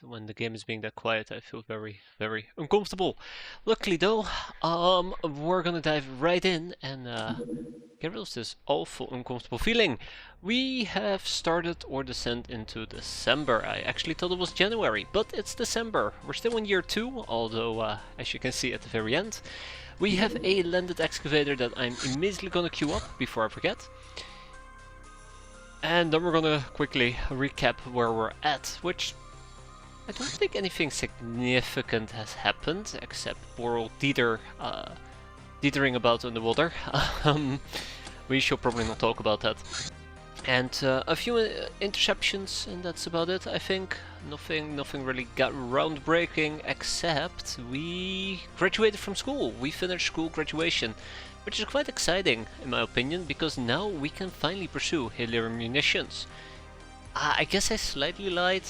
When the game is being that quiet, I feel very, very uncomfortable. Luckily though, we're gonna dive right in and get rid of this awful uncomfortable feeling. We have started our descent into December. I actually thought it was January, but it's December. We're still in year 2, although as you can see at the very end, we have a landed excavator that I'm immediately gonna queue up before I forget. And then we're gonna quickly recap where we're at, which I don't think anything significant has happened, except poor old Dieter teetering about in the water. We should probably not talk about that. And a few interceptions, and that's about it, I think. Nothing really got groundbreaking, except we graduated from school. We finished school graduation, which is quite exciting, in my opinion, because now we can finally pursue Helium munitions. I guess I slightly lied.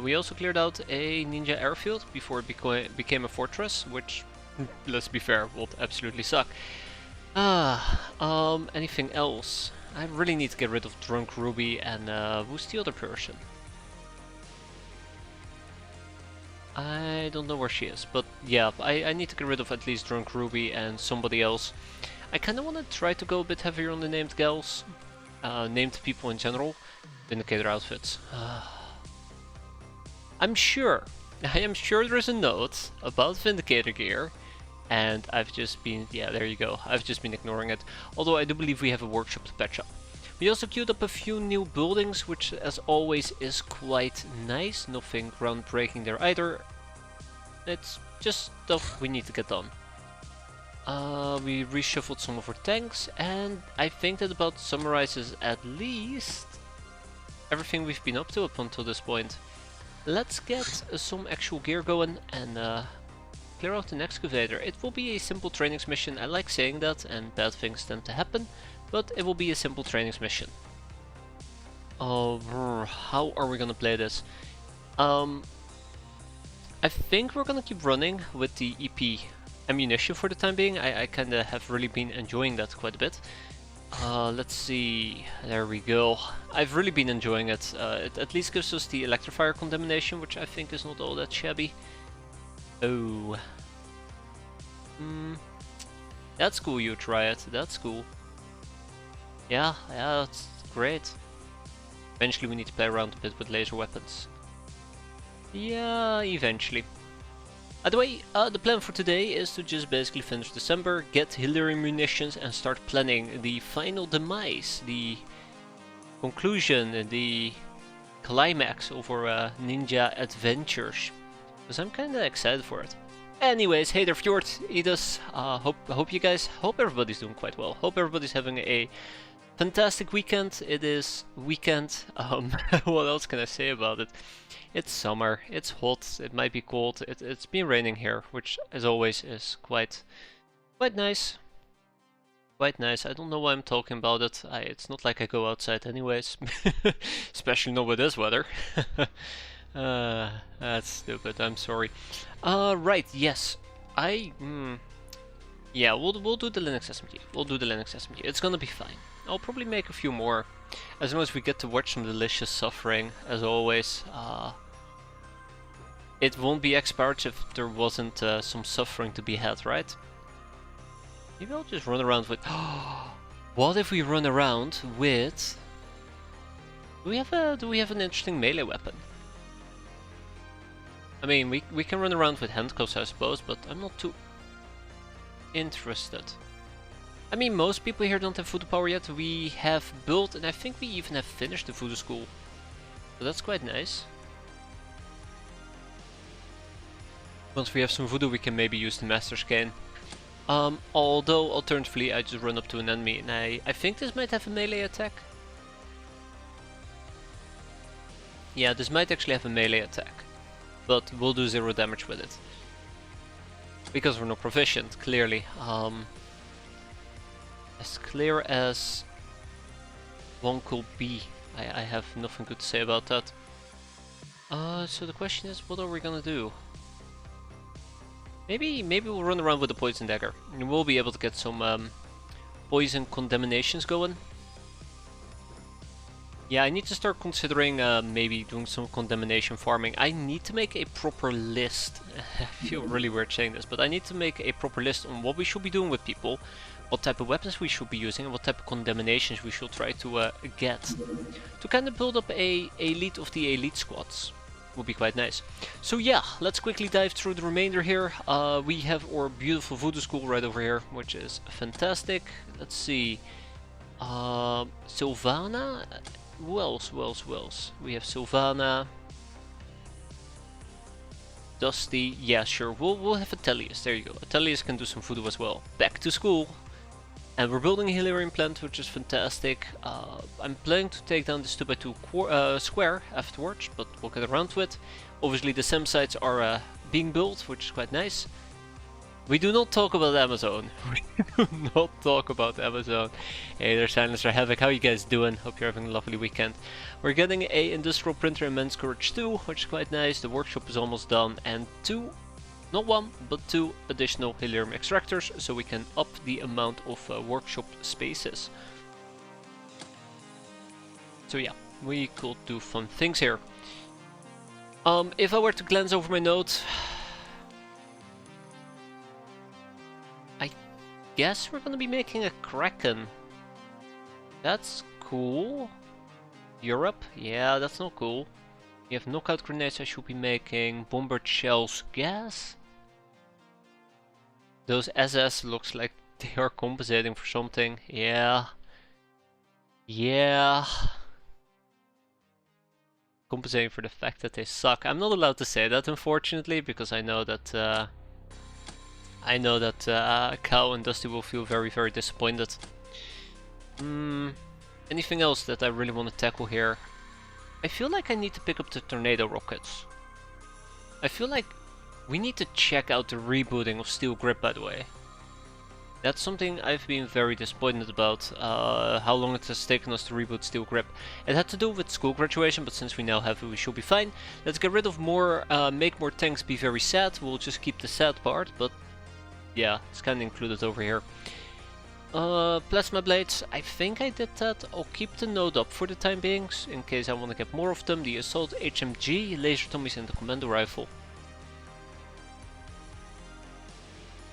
We also cleared out a ninja airfield before it became a fortress, which, let's be fair, would absolutely suck. Anything else? I really need to get rid of Drunk Ruby and who's the other person? I don't know where she is, but yeah, I need to get rid of at least Drunk Ruby and somebody else. I kinda wanna try to go a bit heavier on the named gals, named people in general, Vindicator outfits. I am sure there's a note about Vindicator gear, and I've just been, yeah, there you go, I've just been ignoring it, although I do believe we have a workshop to patch up. We also queued up a few new buildings, which as always is quite nice, nothing groundbreaking there either, it's just stuff we need to get done. We reshuffled some of our tanks, and I think that about summarizes at least everything we've been up to up until this point. Let's get some actual gear going and clear out an excavator. It will be a simple trainings mission. I like saying that, and bad things tend to happen, but it will be a simple trainings mission. How are we gonna play this? I think we're gonna keep running with the EP ammunition for the time being. I kinda have really been enjoying that quite a bit. Let's see, there we go. I've really been enjoying it. It at least gives us the electrifier contamination, which I think is not all that shabby. Oh. That's cool, you try it. That's cool. Yeah, that's great. Eventually we need to play around a bit with laser weapons. Yeah, eventually. Either way, the plan for today is to just basically finish December, get Hillary munitions, and start planning the final demise, the conclusion, the climax of our ninja adventures. Because I'm kinda excited for it. Anyways, hey there Fjord, Edus, hope everybody's doing quite well. Hope everybody's having a fantastic weekend. It is weekend, what else can I say about it? It's summer, it's hot, it might be cold, it's been raining here, which as always is quite nice. Quite nice, I don't know why I'm talking about it, it's not like I go outside anyways, especially not with this weather. That's stupid, I'm sorry. Right, yes, yeah, we'll do the Linux SMG, it's gonna be fine. I'll probably make a few more, as long as we get to watch some delicious suffering, as always. It won't be X-piratez if there wasn't some suffering to be had, right? Maybe I'll just run around with... What if we run around with... Do we have an interesting melee weapon? I mean, we can run around with handcuffs, I suppose, but I'm not too interested. I mean, most people here don't have voodoo power yet. We have built, and I think we even have finished the voodoo school. So that's quite nice. Once we have some voodoo, we can maybe use the master's cane. Although, alternatively, I just run up to an enemy, and I think this might have a melee attack. Yeah, this might actually have a melee attack. But we'll do 0 damage with it. Because we're not proficient, clearly. As clear as one could be. I have nothing good to say about that. So the question is, what are we gonna do? Maybe we'll run around with the poison dagger, and we'll be able to get some poison contaminations going. Yeah, I need to start considering maybe doing some contamination farming. I need to make a proper list. I feel really weird saying this, but I need to make a proper list on what we should be doing with people, what type of weapons we should be using, and what type of contaminations we should try to get. To kind of build up a elite of the elite squads. Would be quite nice. So yeah, let's quickly dive through the remainder here. We have our beautiful voodoo school right over here, which is fantastic. Let's see. Sylvana? Who else? We have Sylvana. Dusty. Yeah, sure. We'll have Atelius. There you go. Atelius can do some voodoo as well. Back to school. And we're building a Hilarion plant, which is fantastic. I'm planning to take down this 2x2 square afterwards, but we'll get around to it. Obviously the SEM sites are being built, which is quite nice. We do not talk about Amazon. We do not talk about Amazon. Hey there, Silencer Havoc. How you guys doing? Hope you're having a lovely weekend. We're getting a industrial printer in Men's Courage 2, which is quite nice. The workshop is almost done, and not one, but 2 additional Hilarium extractors, so we can up the amount of workshop spaces. So yeah, we could do fun things here. If I were to glance over my notes, I guess we're gonna be making a Kraken. That's cool. Europe? Yeah, that's not cool. We have knockout grenades. I should be making bombard shells. Gas? Those SS looks like they are compensating for something. Yeah. Yeah. Compensating for the fact that they suck. I'm not allowed to say that, unfortunately, because I know that Cow and Dusty will feel very, very disappointed. Anything else that I really want to tackle here? I feel like I need to pick up the tornado rockets. I feel like we need to check out the rebooting of Steel Grip, by the way. That's something I've been very disappointed about, how long it has taken us to reboot Steel Grip. It had to do with school graduation, but since we now have it, we should be fine. Let's get rid of more, make more tanks be very sad. We'll just keep the sad part, but yeah, it's kind of included over here. Plasma blades, I think I did that. I'll keep the node up for the time being, in case I want to get more of them. The Assault HMG, Laser Tommies and the Commando Rifle.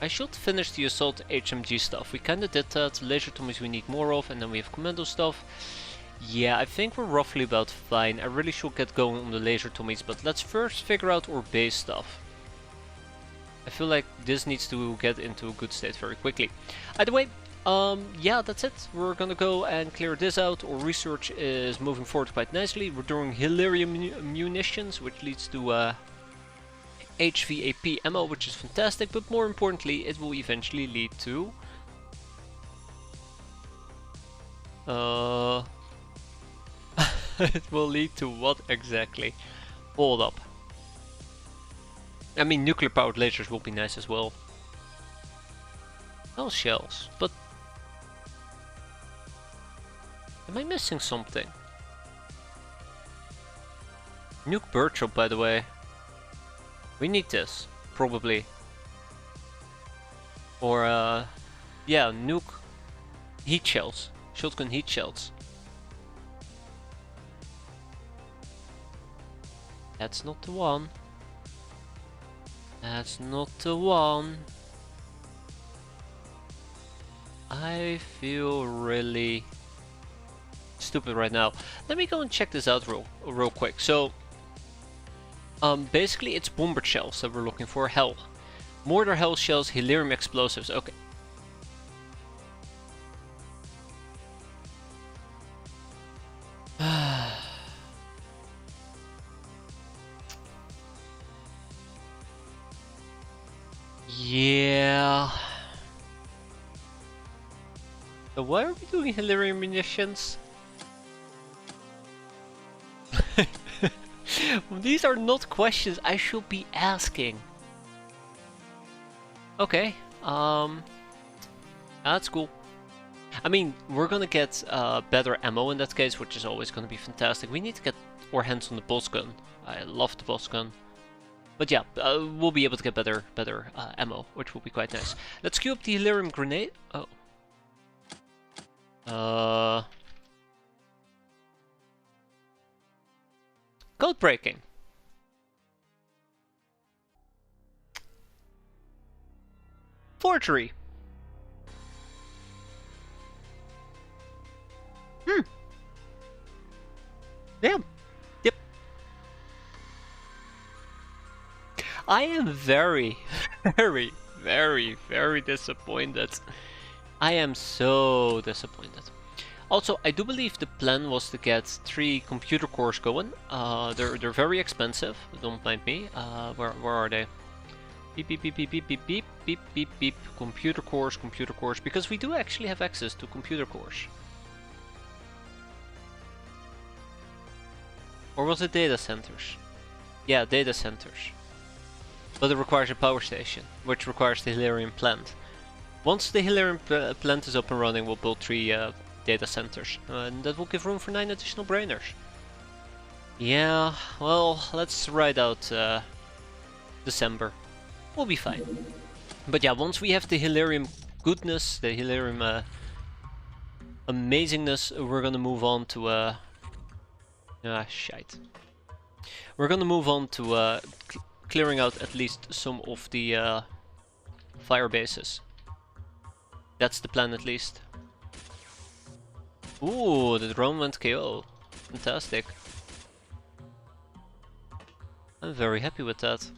I should finish the Assault HMG stuff. We kinda did that. Laser Tommies we need more of, and then we have Commando stuff. Yeah, I think we're roughly about fine. I really should get going on the Laser Tommies, but let's first figure out our base stuff. I feel like this needs to get into a good state very quickly. Either way, yeah, that's it. We're gonna go and clear this out. Our research is moving forward quite nicely. We're doing Hilarion munitions, which leads to HVAP ammo, which is fantastic, but more importantly, it will eventually lead to it will lead to what exactly? Hold up. I mean, nuclear powered lasers will be nice as well. Oh, shells, but am I missing something? Nuke bird shop, by the way. We need this, probably. Or, yeah, nuke heat shells. Shotgun heat shells. That's not the one. That's not the one. I feel really stupid right now. Let me go and check this out real quick. So, basically it's bombard shells that we're looking for. Hell. Mortar hell shells, Hilarium explosives. Okay. Yeah. So why are we doing Hilarium munitions? These are not questions I should be asking. Okay, that's cool. I mean, we're gonna get better ammo in that case, which is always gonna be fantastic. We need to get our hands on the boss gun. I love the boss gun. But yeah, we'll be able to get better ammo, which will be quite nice. Let's queue up the Hilarium grenade. Oh. Code breaking. Forgery. Yeah. Yep. I am very, very, very, very disappointed. I am so disappointed. Also, I do believe the plan was to get 3 computer cores going. They're very expensive. Don't mind me. Where are they? Beep beep beep beep beep beep beep beep beep beep. Computer cores, because we do actually have access to computer cores. Or was it data centers? Yeah, data centers. But it requires a power station, which requires the Hilarion plant. Once the Hilarion plant is up and running, we'll build 3 data centers, and that will give room for 9 additional brainers. Yeah, well, let's ride out December. We'll be fine. But yeah, once we have the Hilarion goodness, the Hilarion amazingness, we're gonna move on to shite. We're gonna move on to clearing out at least some of the fire bases. That's the plan at least. Ooh, the drone went KO. Fantastic. I'm very happy with that.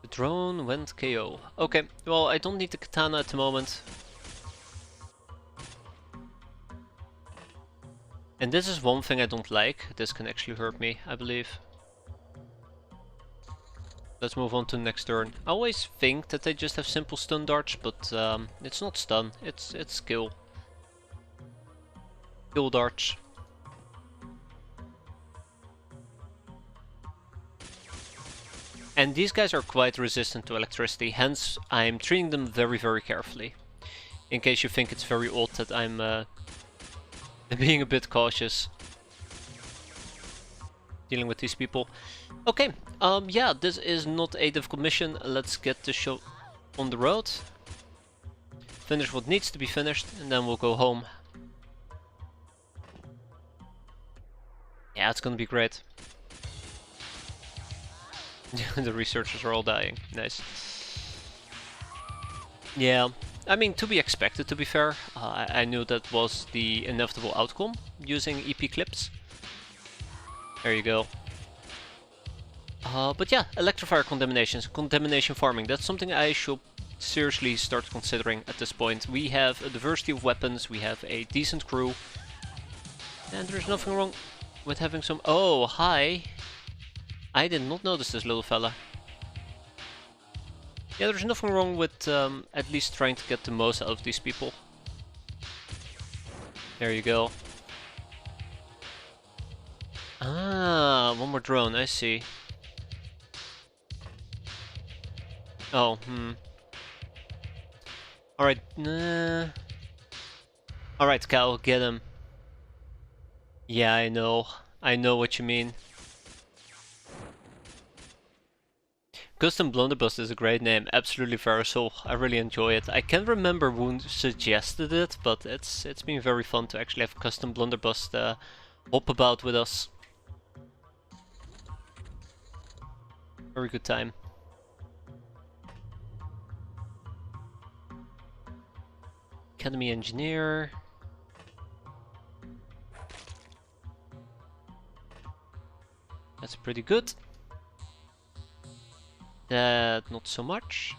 The drone went KO. Okay, well, I don't need the katana at the moment. And this is one thing I don't like. This can actually hurt me, I believe. Let's move on to the next turn. I always think that they just have simple stun darts, but it's not stun, it's skill. Skill darts. And these guys are quite resistant to electricity, hence I'm treating them very, very carefully. In case you think it's very odd that I'm being a bit cautious dealing with these people. Okay, yeah, this is not a difficult mission. Let's get the show on the road. Finish what needs to be finished, and then we'll go home. Yeah, it's gonna be great. The researchers are all dying. Nice. Yeah, I mean, to be expected, to be fair. I knew that was the inevitable outcome using EP clips. There you go. But yeah, electrifier contaminations, contamination farming, that's something I should seriously start considering at this point. We have a diversity of weapons, we have a decent crew, and there's nothing wrong with having some... Oh, hi! I did not notice this little fella. Yeah, there's nothing wrong with at least trying to get the most out of these people. There you go. Ah, one more drone, I see. Oh, Alright, Alright, Cal, get him. Yeah, I know what you mean. Custom Blunderbuss is a great name, absolutely Versal. I really enjoy it. I can't remember who suggested it, but it's been very fun to actually have Custom Blunderbuss hop about with us. Very good time. Academy Engineer. That's pretty good. That not so much.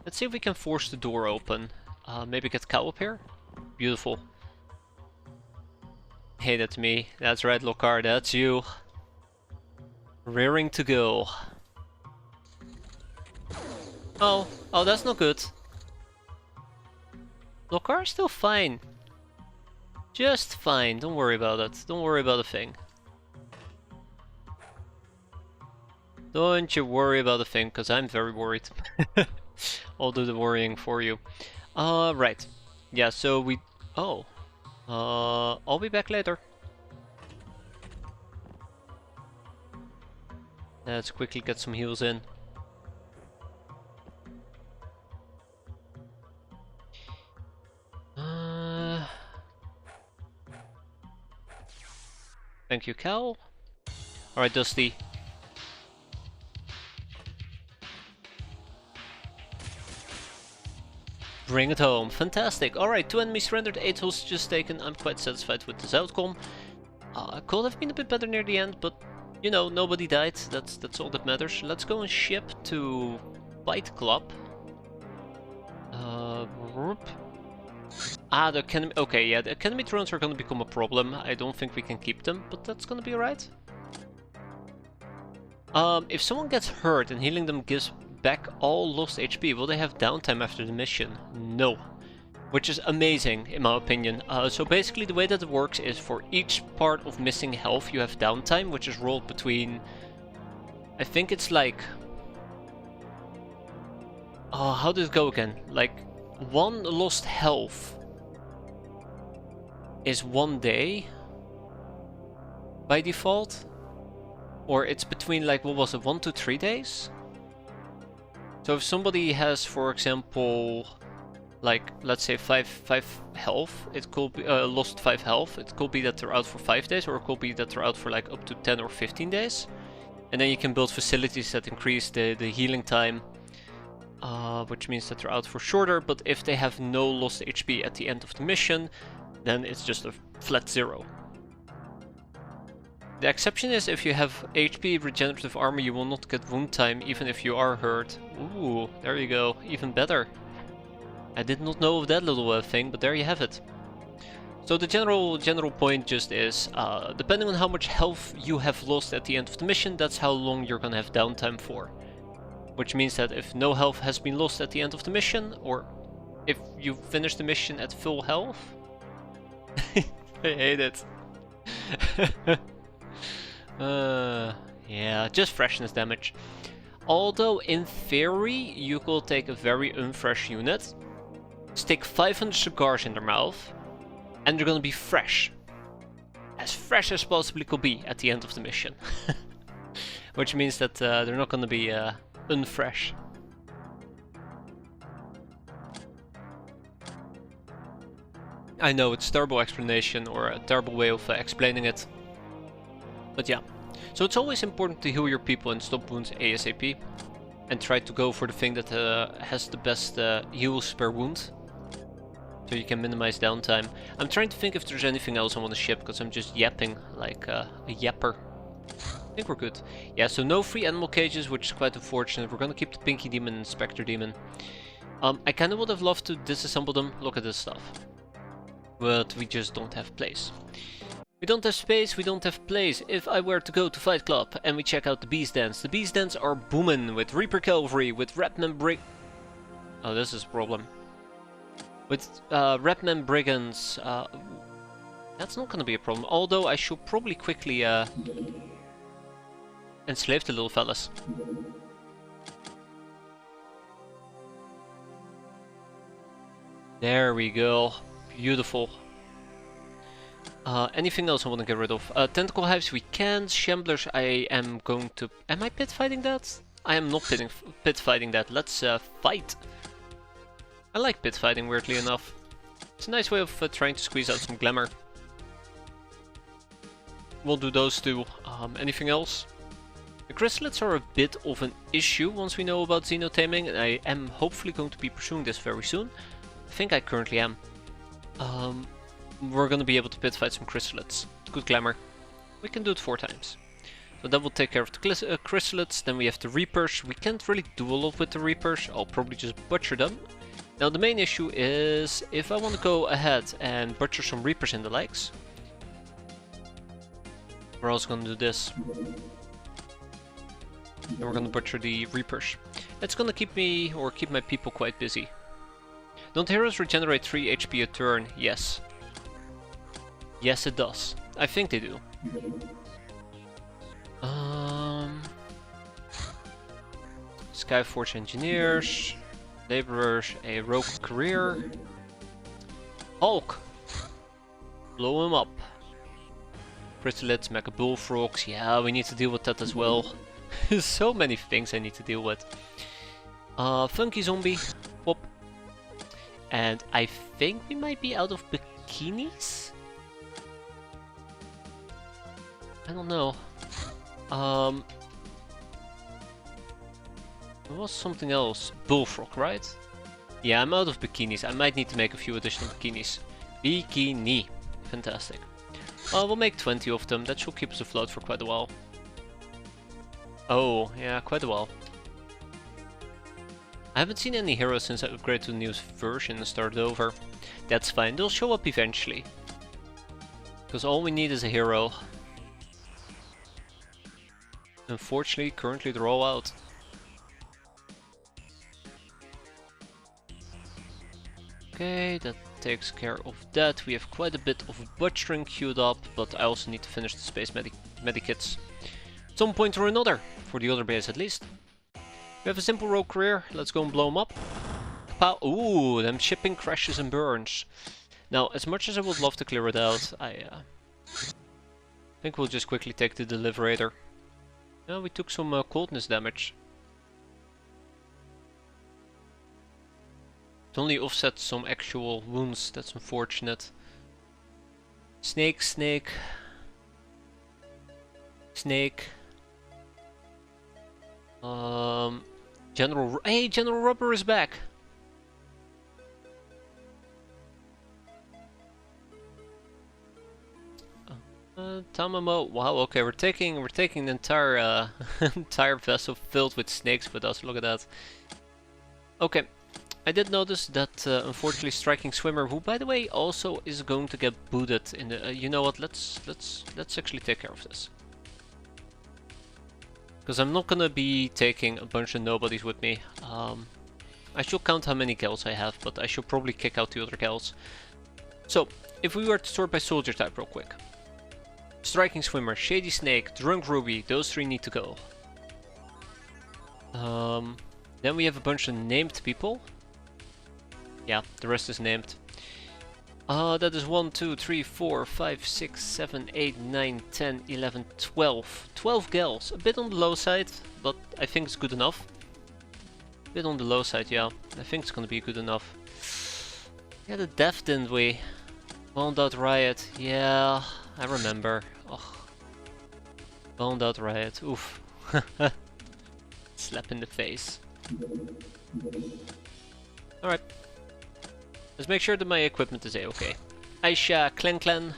Let's see if we can force the door open. Maybe get Cow up here. Beautiful. Hey, that's me. That's right, Lokar, that's you. Rearing to go. Oh, that's not good. Lokar is still fine. Just fine, don't worry about it. Don't worry about a thing. Don't you worry about a thing, because I'm very worried. I'll do the worrying for you. Right. Yeah, so we... Oh. I'll be back later. Let's quickly get some heals in. Thank you, Cal. Alright, Dusty. Bring it home. Fantastic. Alright, 2 enemies surrendered, 8 hostages taken. I'm quite satisfied with this outcome. Could have been a bit better near the end, but you know, nobody died. That's all that matters. Let's go and ship to Fight Club. The academy. Okay, yeah, the academy drones are gonna become a problem. I don't think we can keep them, but that's gonna be alright. If someone gets hurt and healing them gives back all lost HP, will they have downtime after the mission? No. Which is amazing, in my opinion. So basically the way that it works is for each part of missing health you have downtime, which is rolled between... I think it's like... how does it go again? Like, 1 lost health is 1 day by default. Or it's between, like, what was it, 1 to 3 days? So if somebody has, for example, like, let's say 5 health, it could be lost 5 health. It could be that they're out for 5 days, or it could be that they're out for like up to 10 or 15 days. And then you can build facilities that increase the healing time, which means that they're out for shorter. But if they have no lost HP at the end of the mission, then it's just a flat 0. The exception is if you have HP regenerative armor, you will not get wound time even if you are hurt. Ooh, there you go, even better. I did not know of that little thing, but there you have it. So the general point just is, depending on how much health you have lost at the end of the mission, that's how long you're gonna have downtime for. Which means that if no health has been lost at the end of the mission, or if you finish the mission at full health... I hate it. Yeah, just freshness damage. Although in theory you could take a very unfresh unit, stick 500 cigars in their mouth, and they're gonna be fresh. As fresh as possibly could be at the end of the mission. Which means that they're not gonna be unfresh. I know, it's a terrible explanation, or a terrible way of explaining it. But yeah, so it's always important to heal your people and stop wounds ASAP. And try to go for the thing that has the best heals per wound. So you can minimize downtime. I'm trying to think if there's anything else I want to ship, because I'm just yapping like a yapper. I think we're good. Yeah, so no free animal cages, which is quite unfortunate. We're gonna keep the Pinky Demon and Spectre Demon. I kinda would have loved to disassemble them. Look at this stuff. But we just don't have place. We don't have space, we don't have place. If I were to go to Fight Club and we check out the Beast Dance. The Beast Dance are booming with Reaper Cavalry, with Rapman Brig... Oh, this is a problem. With Rapman Brigands. That's not gonna be a problem. Although I should probably quickly enslave the little fellas. There we go. Beautiful. Anything else I want to get rid of? Tentacle Hives we can. Shamblers I am going to... Am I pit fighting that? I am not pit fighting that. Let's fight. I like pit fighting, weirdly enough. It's a nice way of trying to squeeze out some glamour. We'll do those two. Anything else? The chrysalids are a bit of an issue once we know about xenotaming, and I am hopefully going to be pursuing this very soon. I think I currently am. We're gonna be able to pit fight some chrysalids. Good glamour. We can do it 4 times. So that will take care of the chrysalids. Then we have the Reapers. We can't really do a lot with the Reapers. I'll probably just butcher them. Now the main issue is if I want to go ahead and butcher some Reapers in the legs. We're also gonna do this. And we're gonna butcher the Reapers. It's gonna keep me, or keep my people quite busy. Don't heroes regenerate 3 HP a turn? Yes. Yes, it does. I think they do. Skyforge Engineers, Laborers, a Rogue Career. Hulk! Blow him up. Chrysalids, Mecha Bullfrogs, yeah, we need to deal with that as well. So many things I need to deal with. Funky Zombie, pop. And I think we might be out of bikinis? I don't know. There was something else. Bullfrog, right? Yeah, I'm out of bikinis. I might need to make a few additional bikinis. Bikini. Fantastic. We'll make 20 of them. That should keep us afloat for quite a while. Oh, yeah, quite a while. I haven't seen any heroes since I upgraded to the newest version and started over. That's fine, they'll show up eventually. Because all we need is a hero. Unfortunately, currently they're all out. Okay, that takes care of that. We have quite a bit of butchering queued up, but I also need to finish the space medikits. At some point or another, for the other base at least. We have a simple rogue career, let's go and blow them up. Kapow. Ooh, them shipping crashes and burns. Now, as much as I would love to clear it out, I think we'll just quickly take the Deliberator. Yeah, we took some coldness damage. It only offset some actual wounds, that's unfortunate. Snake, snake. Snake. Hey, General Rubber is back! Tamamo, wow, okay, we're taking the entire entire vessel filled with snakes with us, look at that. Okay, I did notice that unfortunately Striking Swimmer, who by the way also is going to get booted in the, you know what, let's actually take care of this. Because I'm not gonna be taking a bunch of nobodies with me. I should count how many gals I have, but I should probably kick out the other gals. So, if we were to sort by soldier type real quick. Striking Swimmer, Shady Snake, Drunk Ruby, those three need to go. Then we have a bunch of named people. Yeah, the rest is named. That is 1, 2, 3, 4, 5, 6, 7, 8, 9, 10, 11, 12. 12 gals. A bit on the low side, but I think it's good enough. A bit on the low side, yeah. I think it's gonna be good enough. We had a death, didn't we? Bound Out Riot. Yeah, I remember. Ugh. Bound Out Riot. Oof. Slap in the face. Alright. Let's make sure that my equipment is a-okay. Aisha, Clan,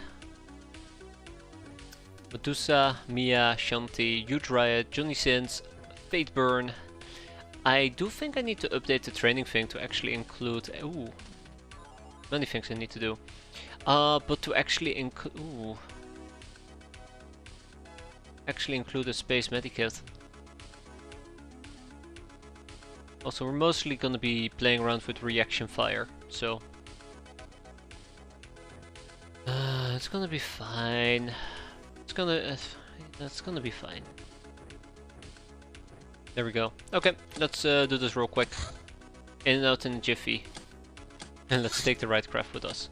Medusa, Mia, Shanti, Huge Riot, Johnny Sins, Fate Burn. I do think I need to update the training thing to actually include... Ooh. Many things I need to do. But to actually include... Actually include a space medikit. Also, we're mostly gonna be playing around with reaction fire, so... it's gonna be fine. It's gonna be fine. There we go. Okay, let's do this real quick. In and out in a jiffy. And let's take the right craft with us.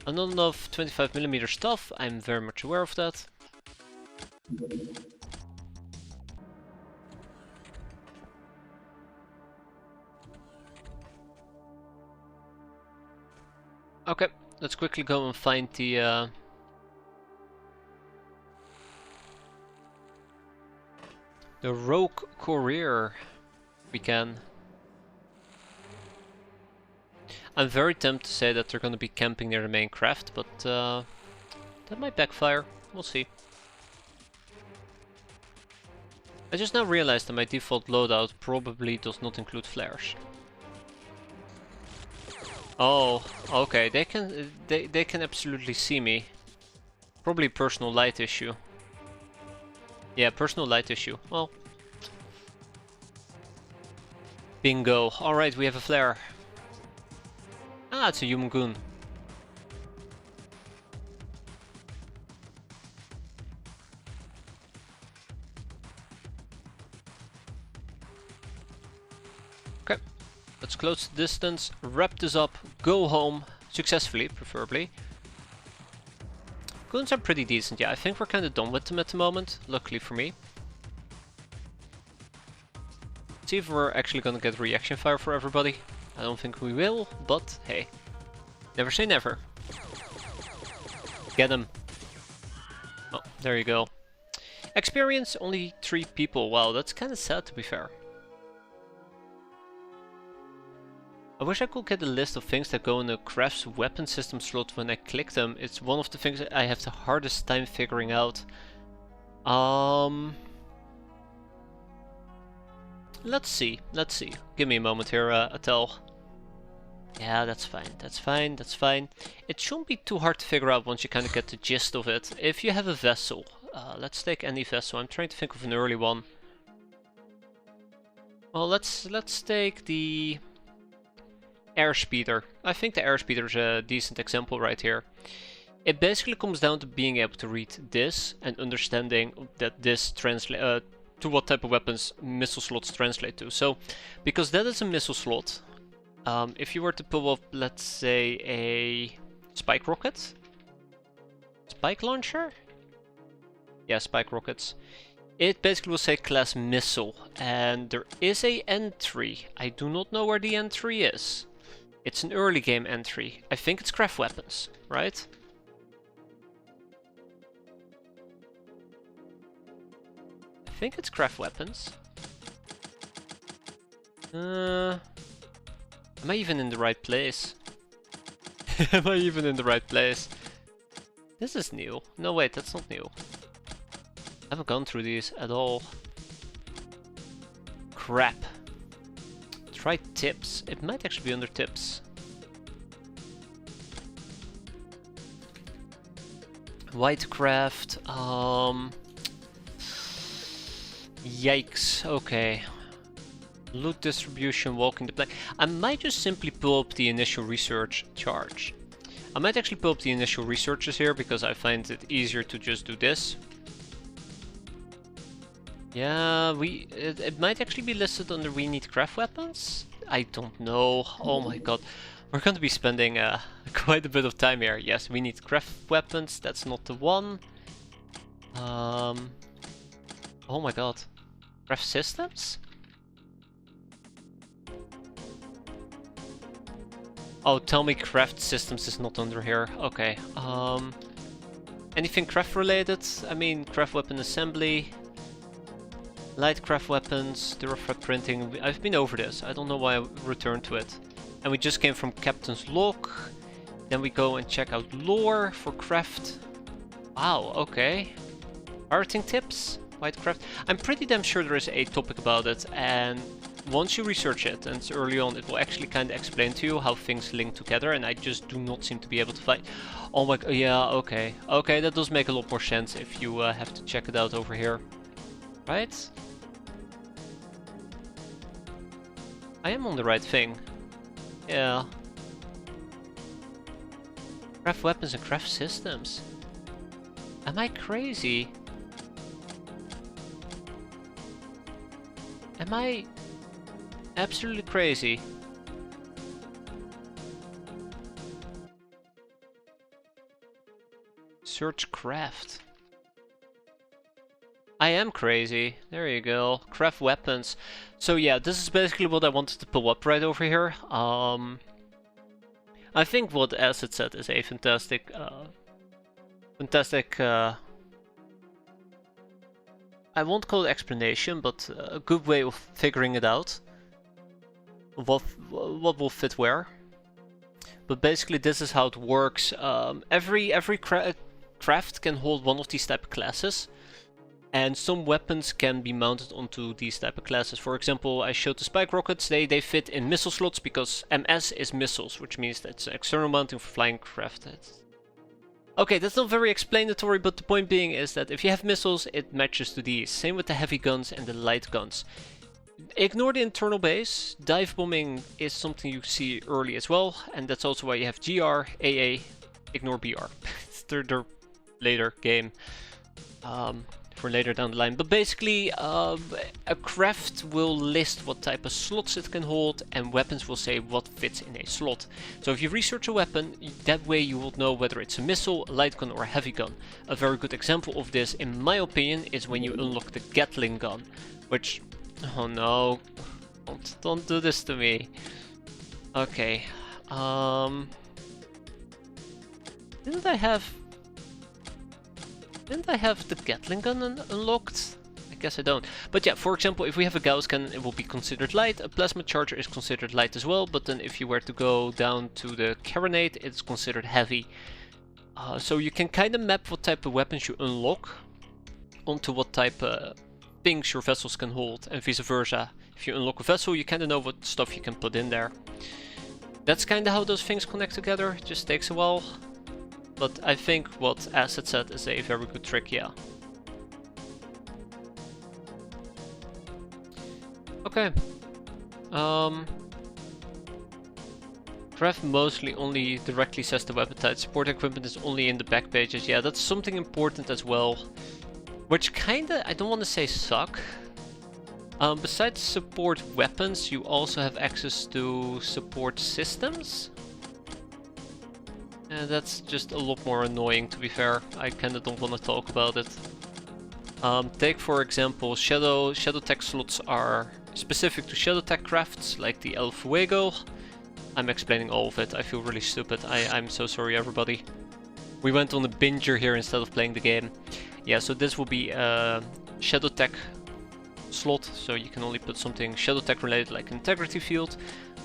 Not enough 25mm stuff, I'm very much aware of that. Okay, let's quickly go and find the rogue courier. We can. I'm very tempted to say that they're going to be camping near the main craft, but that might backfire. We'll see. I just now realized that my default loadout probably does not include flares. Oh, okay. They can absolutely see me. Probably personal light issue. Yeah, personal light issue. Well, bingo. All right, we have a flare. Ah, it's a human goon. Okay, let's close the distance, wrap this up, go home, successfully, preferably. Goons are pretty decent, yeah, I think we're kind of done with them at the moment, luckily for me. Let's see if we're actually gonna get reaction fire for everybody. I don't think we will, but hey, never say never. Get him. Oh, there you go. Experience, only 3 people. Wow, that's kind of sad to be fair. I wish I could get a list of things that go in a craft's weapon system slot when I click them. It's one of the things that I have the hardest time figuring out. Let's see. Give me a moment here, Atel. Yeah, that's fine. It shouldn't be too hard to figure out once you kind of get the gist of it. If you have a vessel, let's take any vessel. I'm trying to think of an early one. Well, let's take the airspeeder. I think the airspeeder is a decent example right here. It basically comes down to being able to read this and understanding that this translates to what type of weapons missile slots translate to. So, because that is a missile slot, if you were to pull up, let's say, a spike rocket? Spike launcher? Yeah, spike rockets. It basically will say class missile, and there is a entry. I do not know where the entry is. It's an early game entry. I think it's craft weapons, right? I think it's craft weapons. Am I even in the right place? Am I even in the right place? This is new. No, wait, that's not new. I haven't gone through these at all. Crap. Try tips. It might actually be under tips. Whitecraft. Yikes. Okay. Loot distribution, walking the plank. I might just simply pull up the initial research charge. I might actually pull up the initial researches here because I find it easier to just do this. Yeah, it might actually be listed under we need craft weapons? I don't know. Oh my god. We're going to be spending quite a bit of time here. Yes, we need craft weapons. That's not the one. Oh my god. Craft systems? Oh, tell me craft systems is not under here. Okay. Anything craft related? I mean, craft weapon assembly. Light craft weapons, Durafab printing. I've been over this. I don't know why I returned to it. And we just came from Captain's Log. Then we go and check out lore for craft. Wow, okay. Pirating tips, Whitecraft. I'm pretty damn sure there is a topic about it. And once you research it, and it's early on, it will actually kind of explain to you how things link together. And I just do not seem to be able to find. Oh my god, yeah, okay. Okay, that does make a lot more sense if you have to check it out over here. Right? I am on the right thing. Yeah. Craft weapons and craft systems. Am I crazy? Am I absolutely crazy? Search craft. I am crazy. There you go. Craft weapons. So yeah, this is basically what I wanted to pull up right over here. I think what Acid said is a fantastic, I won't call it explanation, but a good way of figuring it out. What will fit where. But basically this is how it works. Every craft can hold one of these type of classes. And some weapons can be mounted onto these type of classes. For example, I showed the spike rockets. They fit in missile slots because MS is missiles, which means that's external mounting for flying craft. Okay, that's not very explanatory, but the point being is that if you have missiles, it matches to these. Same with the heavy guns and the light guns. Ignore the internal base. Dive bombing is something you see early as well, and that's also why you have GR, AA, ignore BR. It's their later game. For later down the line. But basically, a craft will list what type of slots it can hold, and weapons will say what fits in a slot. So if you research a weapon, that way you will know whether it's a missile, a light gun, or a heavy gun. A very good example of this, in my opinion, is when you unlock the Gatling gun, which... oh no, don't do this to me. Okay, didn't I have... Didn't I have the Gatling gun unlocked? I guess I don't. But yeah, for example, if we have a Gauss cannon, it will be considered light. A plasma charger is considered light as well, but then if you were to go down to the carronade, it's considered heavy. So you can kind of map what type of weapons you unlock onto what type of things your vessels can hold, and vice versa. If you unlock a vessel, you kind of know what stuff you can put in there. That's kind of how those things connect together. It just takes a while. But I think what Acid said is a very good trick, yeah. Okay. Craft mostly only directly says the weapon type. Support equipment is only in the back pages. Yeah, that's something important as well. Which kinda, I don't want to say suck. Besides support weapons, you also have access to support systems. And that's just a lot more annoying, to be fair. I kinda don't want to talk about it. Take for example, Shadow Tech slots are specific to Shadow Tech crafts, like the El Fuego. I'm explaining all of it, I feel really stupid. I'm so sorry everybody. We went on a binger here instead of playing the game. Yeah, so this will be a Shadow Tech slot, so you can only put something Shadow Tech related like Integrity Field.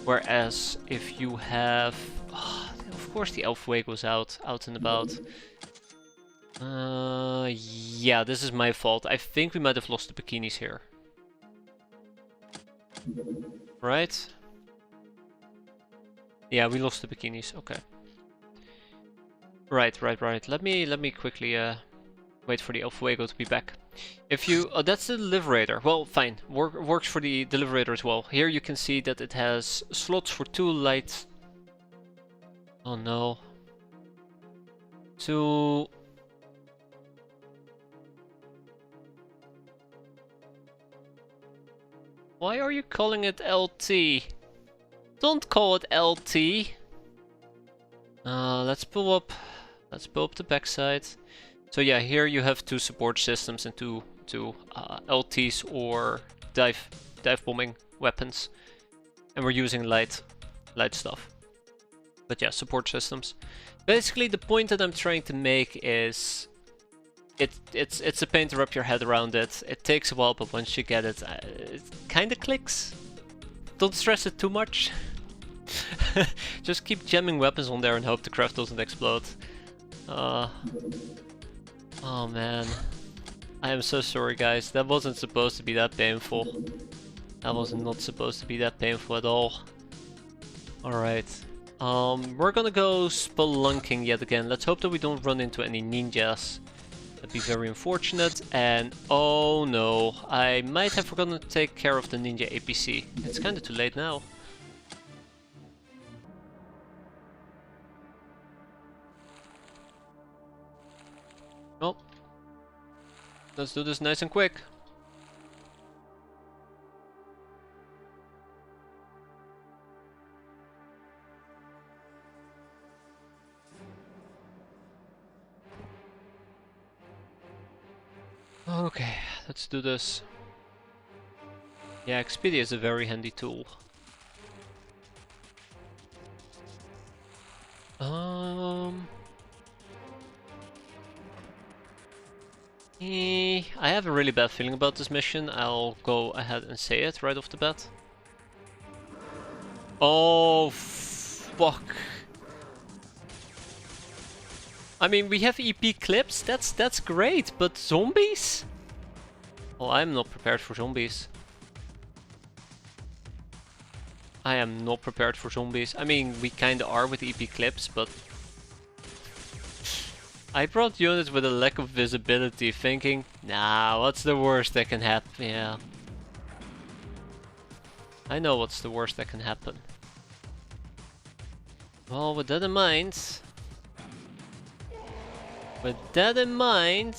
Whereas if you have... of course the El Fuego's out and about. Yeah, this is my fault. I think we might have lost the bikinis here. Right? Yeah, we lost the bikinis. Okay. Right. Let me quickly wait for the El Fuego to be back. If you... oh, that's the Deliberator. Well, fine. Works for the Deliberator as well. Here you can see that it has slots for 2 light... oh no. 2... why are you calling it LT? Don't call it LT. Let's pull up the backside. So yeah, here you have 2 support systems and two LTs or dive bombing weapons, and we're using light stuff. But yeah, support systems. Basically, the point that I'm trying to make is it's a pain to wrap your head around it. It takes a while, but once you get it, it kind of clicks. Don't stress it too much. Just keep jamming weapons on there and hope the craft doesn't explode. Oh man. I am so sorry guys, that wasn't supposed to be that painful. That was not supposed to be that painful at all. Alright. We're gonna go spelunking yet again. Let's hope that we don't run into any ninjas. That'd be very unfortunate. And oh no, I might have forgotten to take care of the ninja APC. It's kinda too late now. Oh. Let's do this nice and quick. Okay, let's do this. Yeah, X-piratez is a very handy tool. I have a really bad feeling about this mission. I'll go ahead and say it right off the bat. Oh, fuck. I mean, we have EP clips, that's great, but zombies? Well, I'm not prepared for zombies. I am not prepared for zombies. I mean, we kinda are with EP clips, but... I brought units with a lack of visibility, thinking, nah, what's the worst that can happen? Yeah. I know what's the worst that can happen. Well, with that in mind... With that in mind...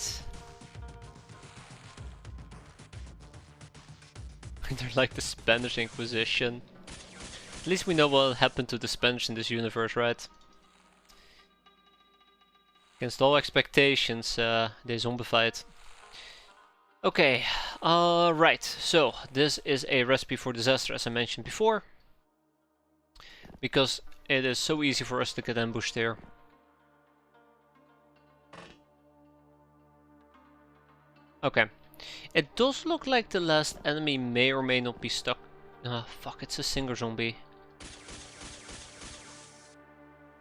They're like the Spanish Inquisition. At least we know what happened to the Spanish in this universe, right? Against all expectations, they zombified. Okay, right, so this is a recipe for disaster, as I mentioned before. Because it is so easy for us to get ambushed here. Okay. It does look like the last enemy may or may not be stuck. Ah, fuck, it's a single zombie.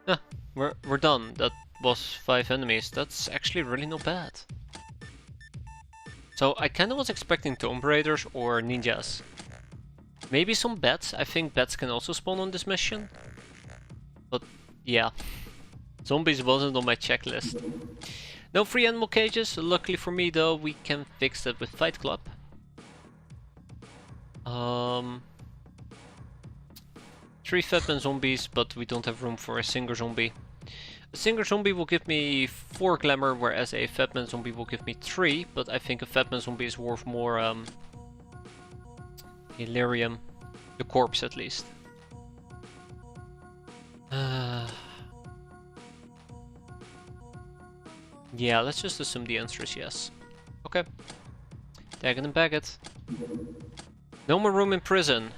Ah, we're done. That was 5 enemies. That's actually really not bad. So I kinda was expecting Tomb Raiders or ninjas. Maybe some bats. I think bats can also spawn on this mission. But yeah, zombies wasn't on my checklist. No free animal cages. Luckily for me though, we can fix that with Fight Club. 3 Fatman zombies, but we don't have room for a Singer zombie. A Singer zombie will give me 4 glamour, whereas a Fatman zombie will give me 3, but I think a Fatman zombie is worth more Illyrium. The corpse at least. Yeah, let's just assume the answer is yes. Okay. Tag it and bag it. No more room in prison.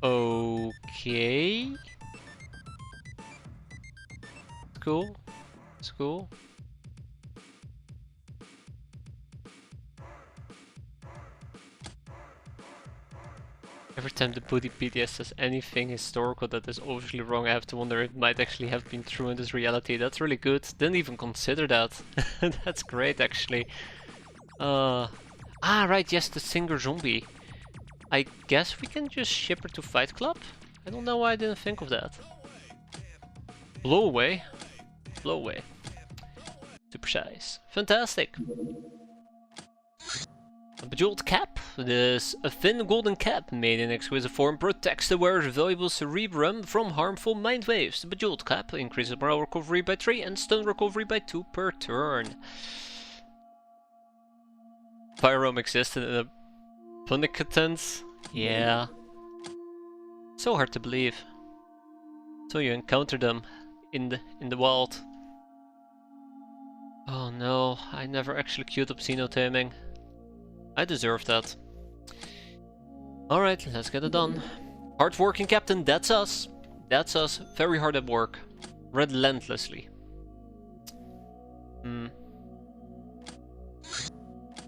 Okay. It's cool. It's cool. Every time the Wikipedia says anything historical that is obviously wrong, I have to wonder if it might actually have been true in this reality. That's really good. Didn't even consider that. That's great, actually. Right, yes, the Singer zombie. I guess we can just ship her to Fight Club? I don't know why I didn't think of that. Blow away. Blow away. Super size. Fantastic. A bejeweled cap. This a thin golden cap made in exquisite form protects the wearer's valuable cerebrum from harmful mind waves. The bejeweled cap increases morale recovery by 3 and stun recovery by 2 per turn. Pyrom existed in a Punicatens? Yeah. So hard to believe. So you encounter them in the wild. Oh no, I never actually queued up Xenotaming. I deserve that. Alright, let's get it done. Hard working captain, that's us. That's us, very hard at work. Relentlessly.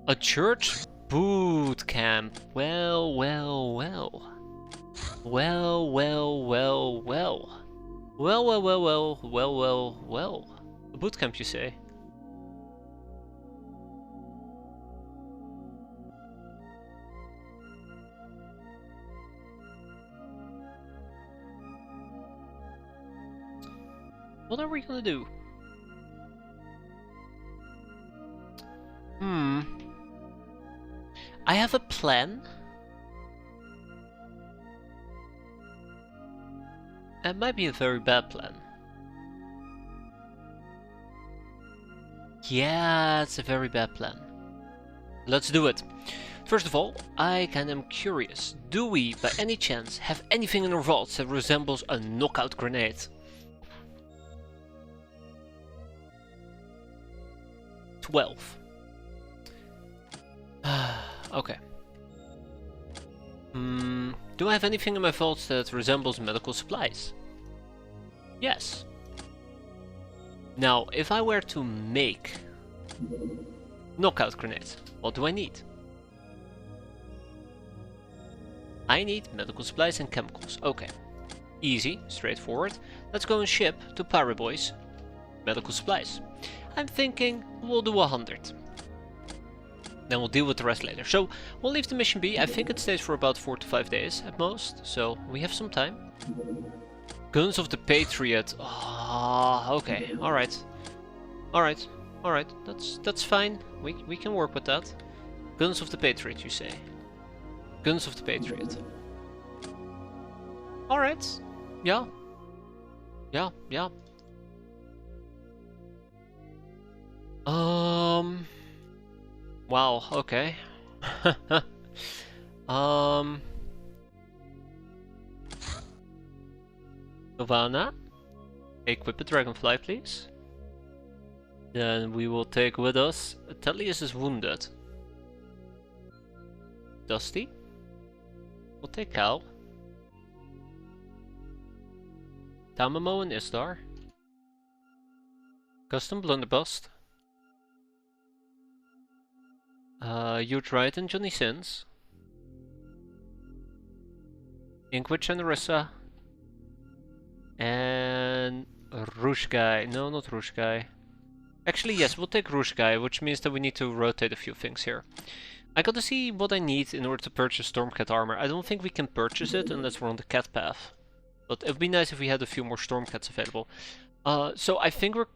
A church boot camp. Well, well, well. Well, well, well, well. Well, well, well, well, well, well, well. A boot camp, you say? What are we gonna do? I have a plan. It might be a very bad plan. Yeah, it's a very bad plan. Let's do it. First of all, I kinda am curious. Do we, by any chance, have anything in our vaults that resembles a knockout grenade? 12. Okay. Do I have anything in my vaults that resembles medical supplies? Yes. Now, if I were to make knockout grenades, what do I need? I need medical supplies and chemicals. Okay. Easy, straightforward. Let's go and ship to Boyz medical supplies. I'm thinking we'll do 100. Then we'll deal with the rest later. So we'll leave the mission be. I think it stays for about 4 to 5 days at most. So we have some time. Guns of the Patriot. Ah, okay. Alright. Alright. Alright. That's fine. We can work with that. Guns of the Patriot, you say? Guns of the Patriot. Alright. Yeah. Yeah, yeah. Wow, okay. Nirvana, equip a dragonfly, please. Then we will take with us. Tellius is wounded. Dusty. We'll take Cal. Tamamo and Istar. Custom blunderbuss. You tried and Johnny Sins. Inkwitch and Orisa. And Rouge Guy. No, not Rouge Guy. Actually, yes, we'll take Rouge Guy, which means that we need to rotate a few things here. I gotta see what I need in order to purchase Stormcat armor. I don't think we can purchase it unless we're on the cat path. But it would be nice if we had a few more Stormcats available. So I think we're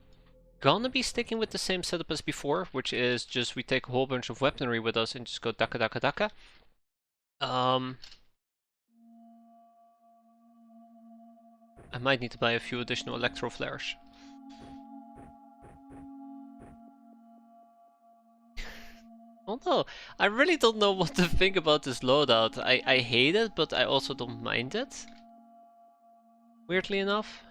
gonna be sticking with the same setup as before, which is just we take a whole bunch of weaponry with us and just go daka daka daka. I might need to buy a few additional electro flares. Although, I really don't know what to think about this loadout. I hate it, but I also don't mind it. Weirdly enough.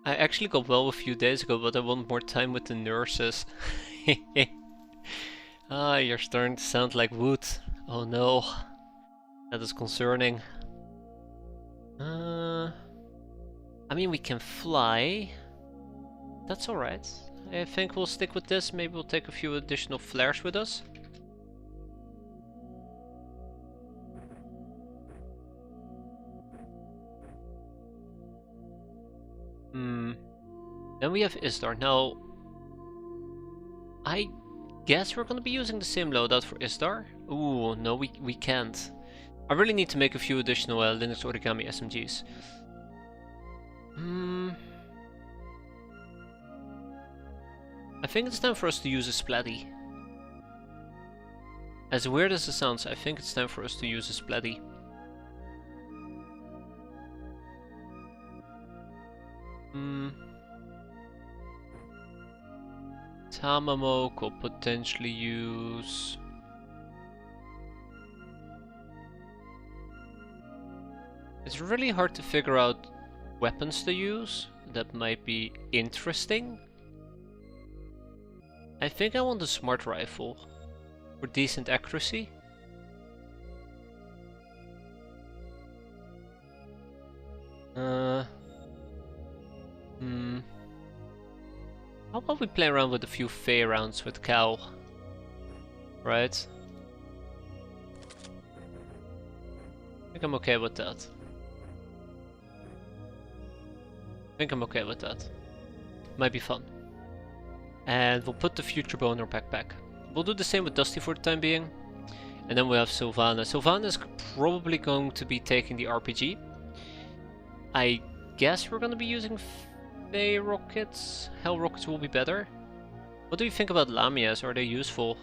I actually got well a few days ago, but I want more time with the nurses. Ah, you're starting to sound like Wood. Oh no. That is concerning. I mean, we can fly. That's alright. I think we'll stick with this. Maybe we'll take a few additional flares with us. Then we have Isdar. Now, I guess we're gonna be using the same loadout for Isdar. Ooh, no, we can't. I really need to make a few additional Linux Origami SMGs. I think it's time for us to use a Splatty. As weird as it sounds, I think it's time for us to use a Splatty. Tamamo could potentially use... It's really hard to figure out weapons to use that might be interesting. I think I want a smart rifle for decent accuracy. How about we play around with a few Fey rounds with Cal? Right? I think I'm okay with that. Might be fun. And we'll put the Future Bow in our backpack. We'll do the same with Dusty for the time being. And then we have Sylvana. Sylvana is probably going to be taking the RPG. I guess we're going to be using Fey rockets. Hell rockets will be better. What do you think about Lamias? Are they useful?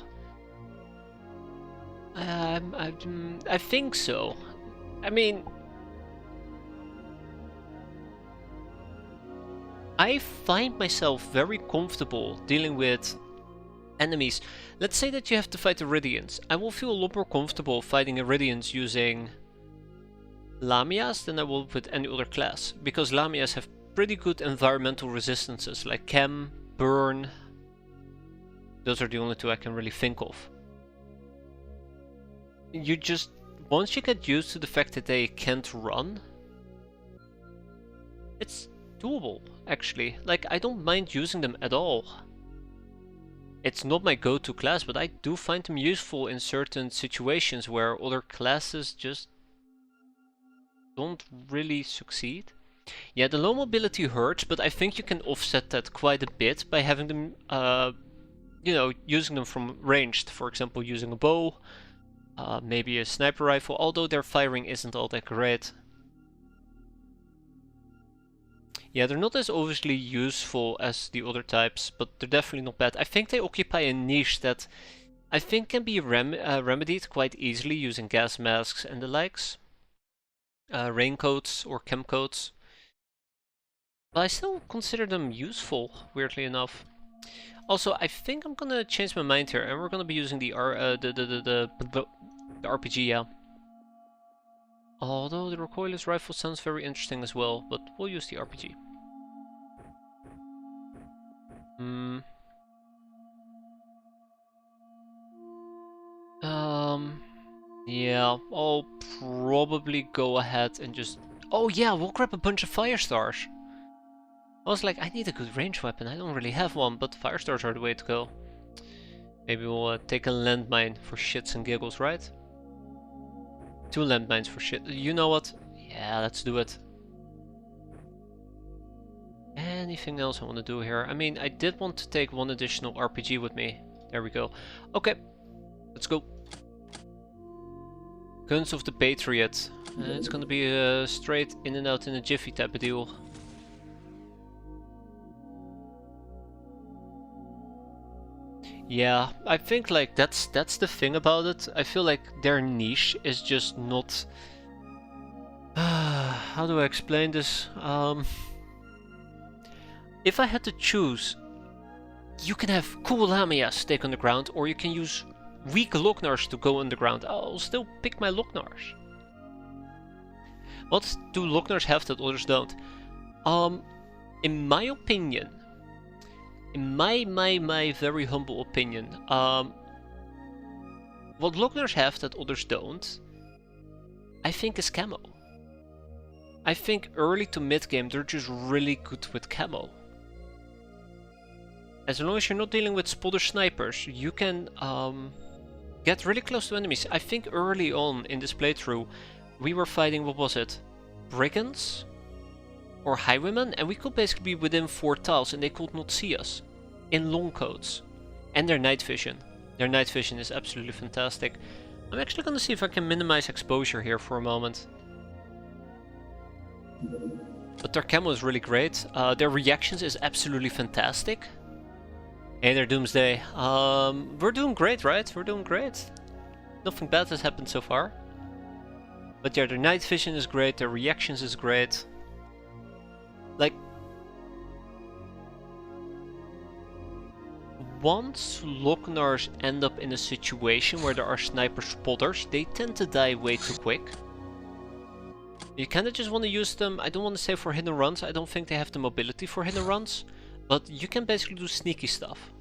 I think so. I mean... I find myself very comfortable dealing with enemies. Let's say that you have to fight Iridians. I will feel a lot more comfortable fighting Iridians using Lamias than I will with any other class. Because Lamias have pretty good environmental resistances like Chem, Burn. Those are the only two I can really think of. You just... Once you get used to the fact that they can't run, it's doable, actually. Like, I don't mind using them at all. It's not my go-to class, but I do find them useful in certain situations where other classes just don't really succeed. Yeah, the low mobility hurts, but I think you can offset that quite a bit by having them, you know, using them from ranged. For example, using a bow, maybe a sniper rifle, although their firing isn't all that great. Yeah, they're not as obviously useful as the other types, but they're definitely not bad. I think they occupy a niche that I think can be remedied quite easily using gas masks and the likes. Raincoats or chemcoats. But I still consider them useful, weirdly enough. Also, I think I'm gonna change my mind here, and we're gonna be using the RPG, yeah. Although the recoilless rifle sounds very interesting as well, but we'll use the RPG. Yeah, I'll probably go ahead and just... Oh yeah, we'll grab a bunch of fire stars. I was like, I need a good range weapon. I don't really have one, but fire stars are the way to go. Maybe we'll take a landmine for shits and giggles, right? 2 landmines for shit. You know what? Yeah, let's do it. Anything else I want to do here? I mean, I did want to take 1 additional RPG with me. There we go. Okay, let's go. Guns of the Patriot. It's gonna be a straight in and out in a jiffy type of deal. Yeah, I think like that's the thing about it. I feel like their niche is just not. How do I explain this? If I had to choose, you can have cool Lamias stake on the ground, or you can use weak Lognars to go underground. I'll still pick my Lognars. What do Lognars have that others don't? In my opinion, in my very humble opinion, what Lognars have that others don't, I think is camo. I think early to mid game they're just really good with camo. As long as you're not dealing with spotter snipers, you can get really close to enemies. I think early on in this playthrough, we were fighting, what was it? Brigands? Or highwaymen? And we could basically be within 4 tiles and they could not see us. In long coats. And their night vision. Their night vision is absolutely fantastic. I'm actually gonna see if I can minimize exposure here for a moment. But their camo is really great. Their reactions is absolutely fantastic. Hey there, Doomsday. We're doing great, right? We're doing great. Nothing bad has happened so far. But yeah, their night vision is great, their reactions is great. Like, once Lognars end up in a situation where there are sniper spotters, they tend to die way too quick. You kinda just want to use them, I don't want to say for hidden runs, I don't think they have the mobility for hidden runs. But you can basically do sneaky stuff.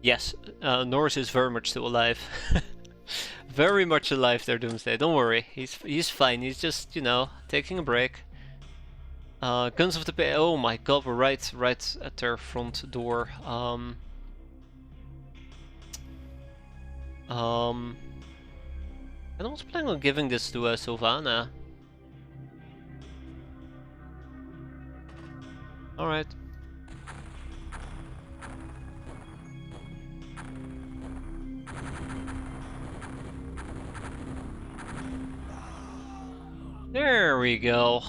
Yes, Norris is very much still alive. Very much alive there, Doomsday. Don't worry, he's fine. He's just, you know, taking a break. Guns of the Bay. Oh my god, we're right at their front door. And I was planning on giving this to Sylvana. Alright. There we go.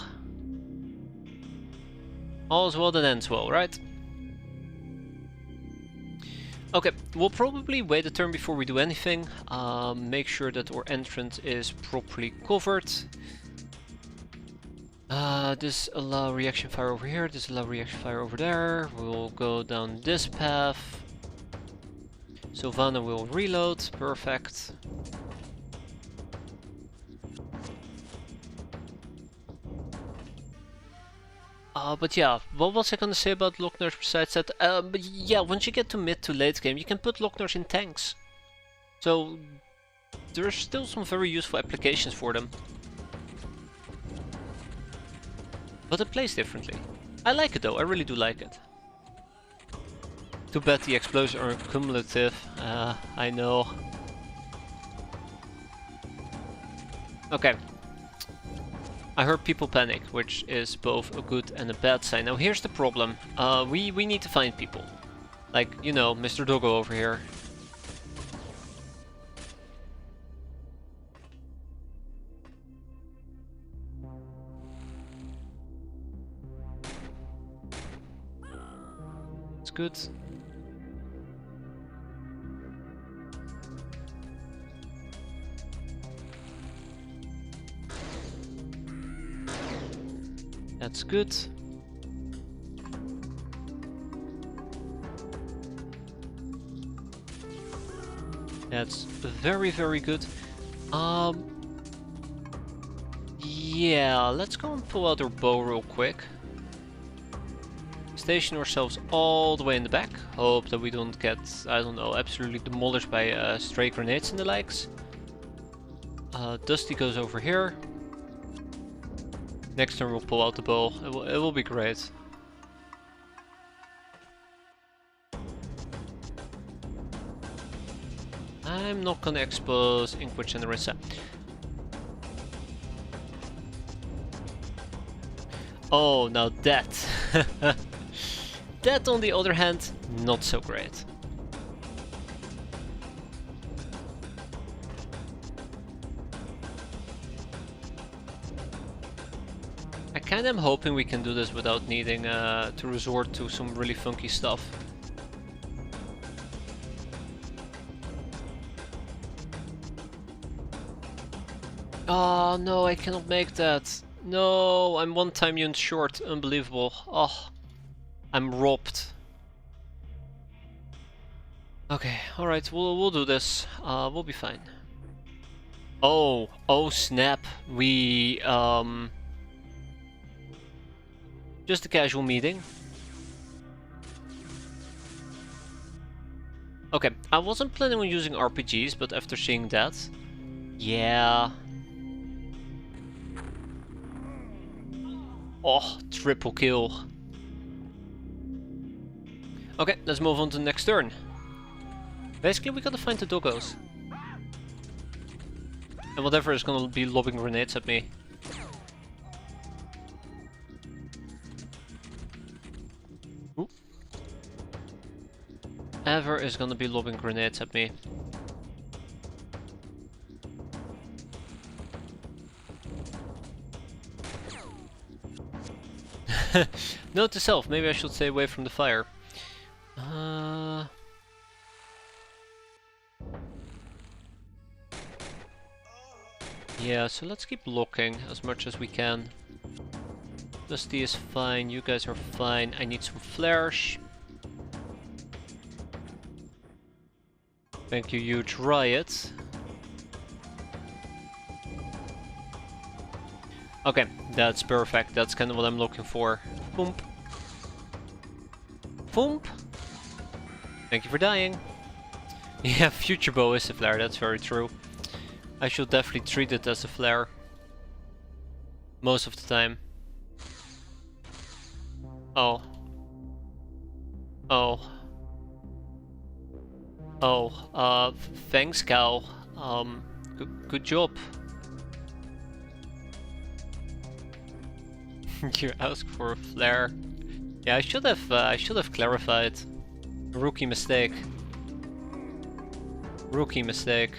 All's well that ends well, right? Okay, we'll probably wait a turn before we do anything. Make sure that our entrance is properly covered. This allow reaction fire over here, this allow reaction fire over there. We'll go down this path. Sylvana will reload, perfect. But yeah, what was I gonna say about Lognars besides that? But yeah, once you get to mid to late game, you can put Lognars in tanks. So there are still some very useful applications for them. But it plays differently. I like it though, I really do like it. Too bad the explosions are cumulative, I know. Okay. I heard people panic, which is both a good and a bad sign. Now here's the problem. We need to find people. Like, you know, Mr. Doggo over here. It's good. That's good. That's very, very good. Yeah, let's go and pull out our bow real quick. Station ourselves all the way in the back. Hope that we don't get, I don't know, absolutely demolished by stray grenades and the likes. Dusty goes over here. Next turn we'll pull out the bow. It will be great. I'm not gonna expose Inkwitch and Rissa. Oh, now that. That, on the other hand, not so great. I kinda am hoping we can do this without needing to resort to some really funky stuff. Oh no, I cannot make that. No, I'm 1 time unit short. Unbelievable. Oh, I'm robbed. Okay, alright, we'll do this. We'll be fine. Oh snap. We just a casual meeting. Okay, I wasn't planning on using RPGs, but after seeing that, yeah. Oh, triple kill. Okay, let's move on to the next turn. Basically, we gotta find the doggos. And whatever is gonna be lobbing grenades at me. Ooh. Ever is gonna be lobbing grenades at me. Note to self, maybe I should stay away from the fire. Yeah, so let's keep looking as much as we can. Dusty is fine, you guys are fine. I need some flares. Thank you, huge riot. Okay, that's perfect. That's kind of what I'm looking for. Boom. Boom. Thank you for dying. Yeah, future bow is a flare, that's very true. I should definitely treat it as a flare. Most of the time. Oh. Oh. Oh, thanks, Cal. Good job. You asked for a flare. Yeah, I should have clarified. Rookie mistake. Rookie mistake.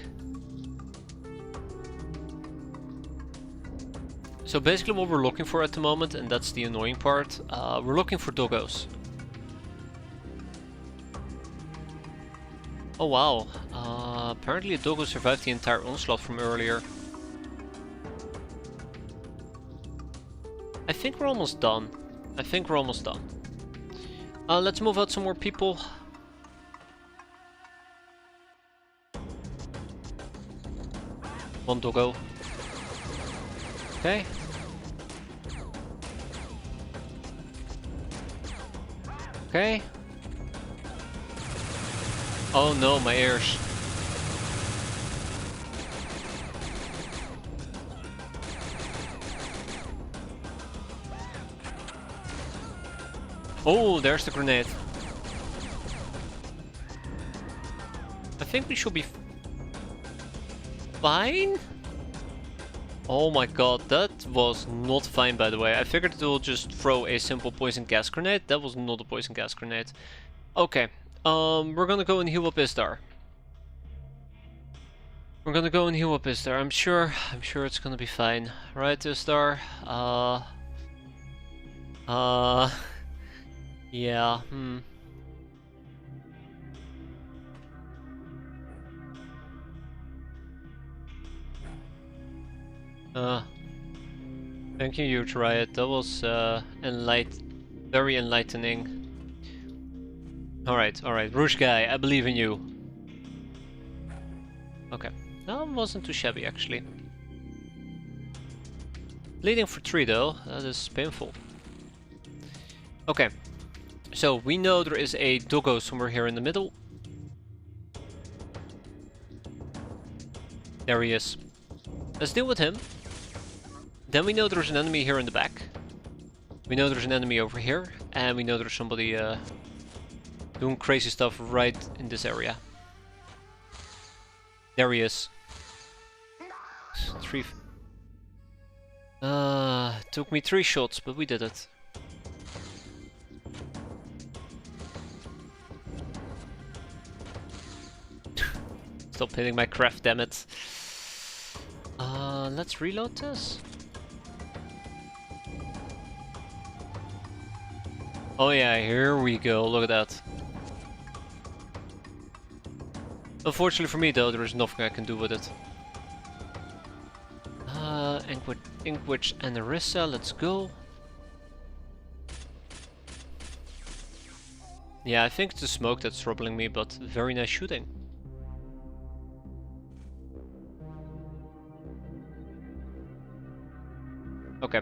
So basically what we're looking for at the moment, and that's the annoying part, we're looking for doggos. Oh wow, apparently a doggo survived the entire onslaught from earlier. I think we're almost done. Let's move out some more people. One doggo. Okay. Okay. Oh no, my ears. Oh, there's the grenade. I think we should be fine? Oh my god, that was not fine, by the way. I figured it will just throw a simple poison gas grenade. That was not a poison gas grenade. Okay, we're gonna go and heal up Istar. I'm sure it's gonna be fine. Right, Istar? Yeah, Thank you, huge riot. That was very enlightening. Alright, Rouge guy, I believe in you. Okay, that wasn't too shabby actually. Bleeding for 3 though, that is painful. Okay, so we know there is a doggo somewhere here in the middle. There he is. Let's deal with him. Then we know there's an enemy here in the back. We know there's an enemy over here. And we know there's somebody doing crazy stuff right in this area. There he is. Took me 3 shots, but we did it. Stop hitting my craft, damn it. Let's reload this. Oh yeah, here we go, look at that. Unfortunately for me though, there is nothing I can do with it. Inkwitch and Arissa, let's go. Yeah, I think it's the smoke that's troubling me, but very nice shooting. Okay.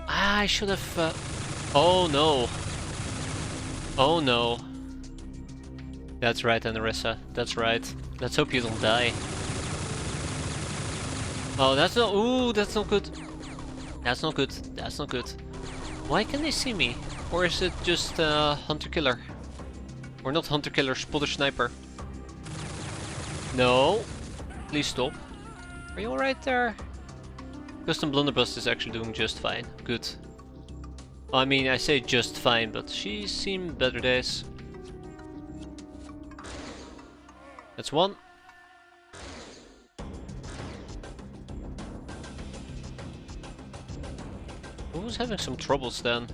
I should have... Oh no. Oh no. That's right, Anarissa. That's right. Let's hope you don't die. Oh, that's not... Ooh, that's not good. That's not good. That's not good. Why can they see me? Or is it just Hunter-Killer? Or not Hunter-Killer, Spotter-Sniper. No. Please stop. Are you alright there? Custom Blunderbuss is actually doing just fine. Good. I mean, I say just fine, but she's seen better days. That's one. Who's having some troubles then?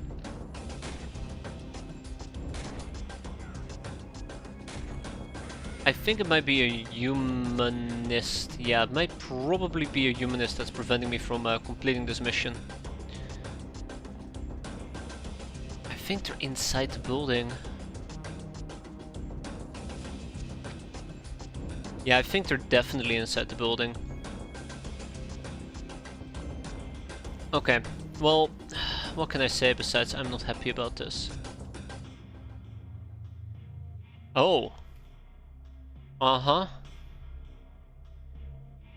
I think it might be a humanist. Yeah, it might probably be a humanist that's preventing me from completing this mission. I think they're inside the building. Yeah, I think they're definitely inside the building. Okay, well, what can I say besides I'm not happy about this? Oh. Uh-huh.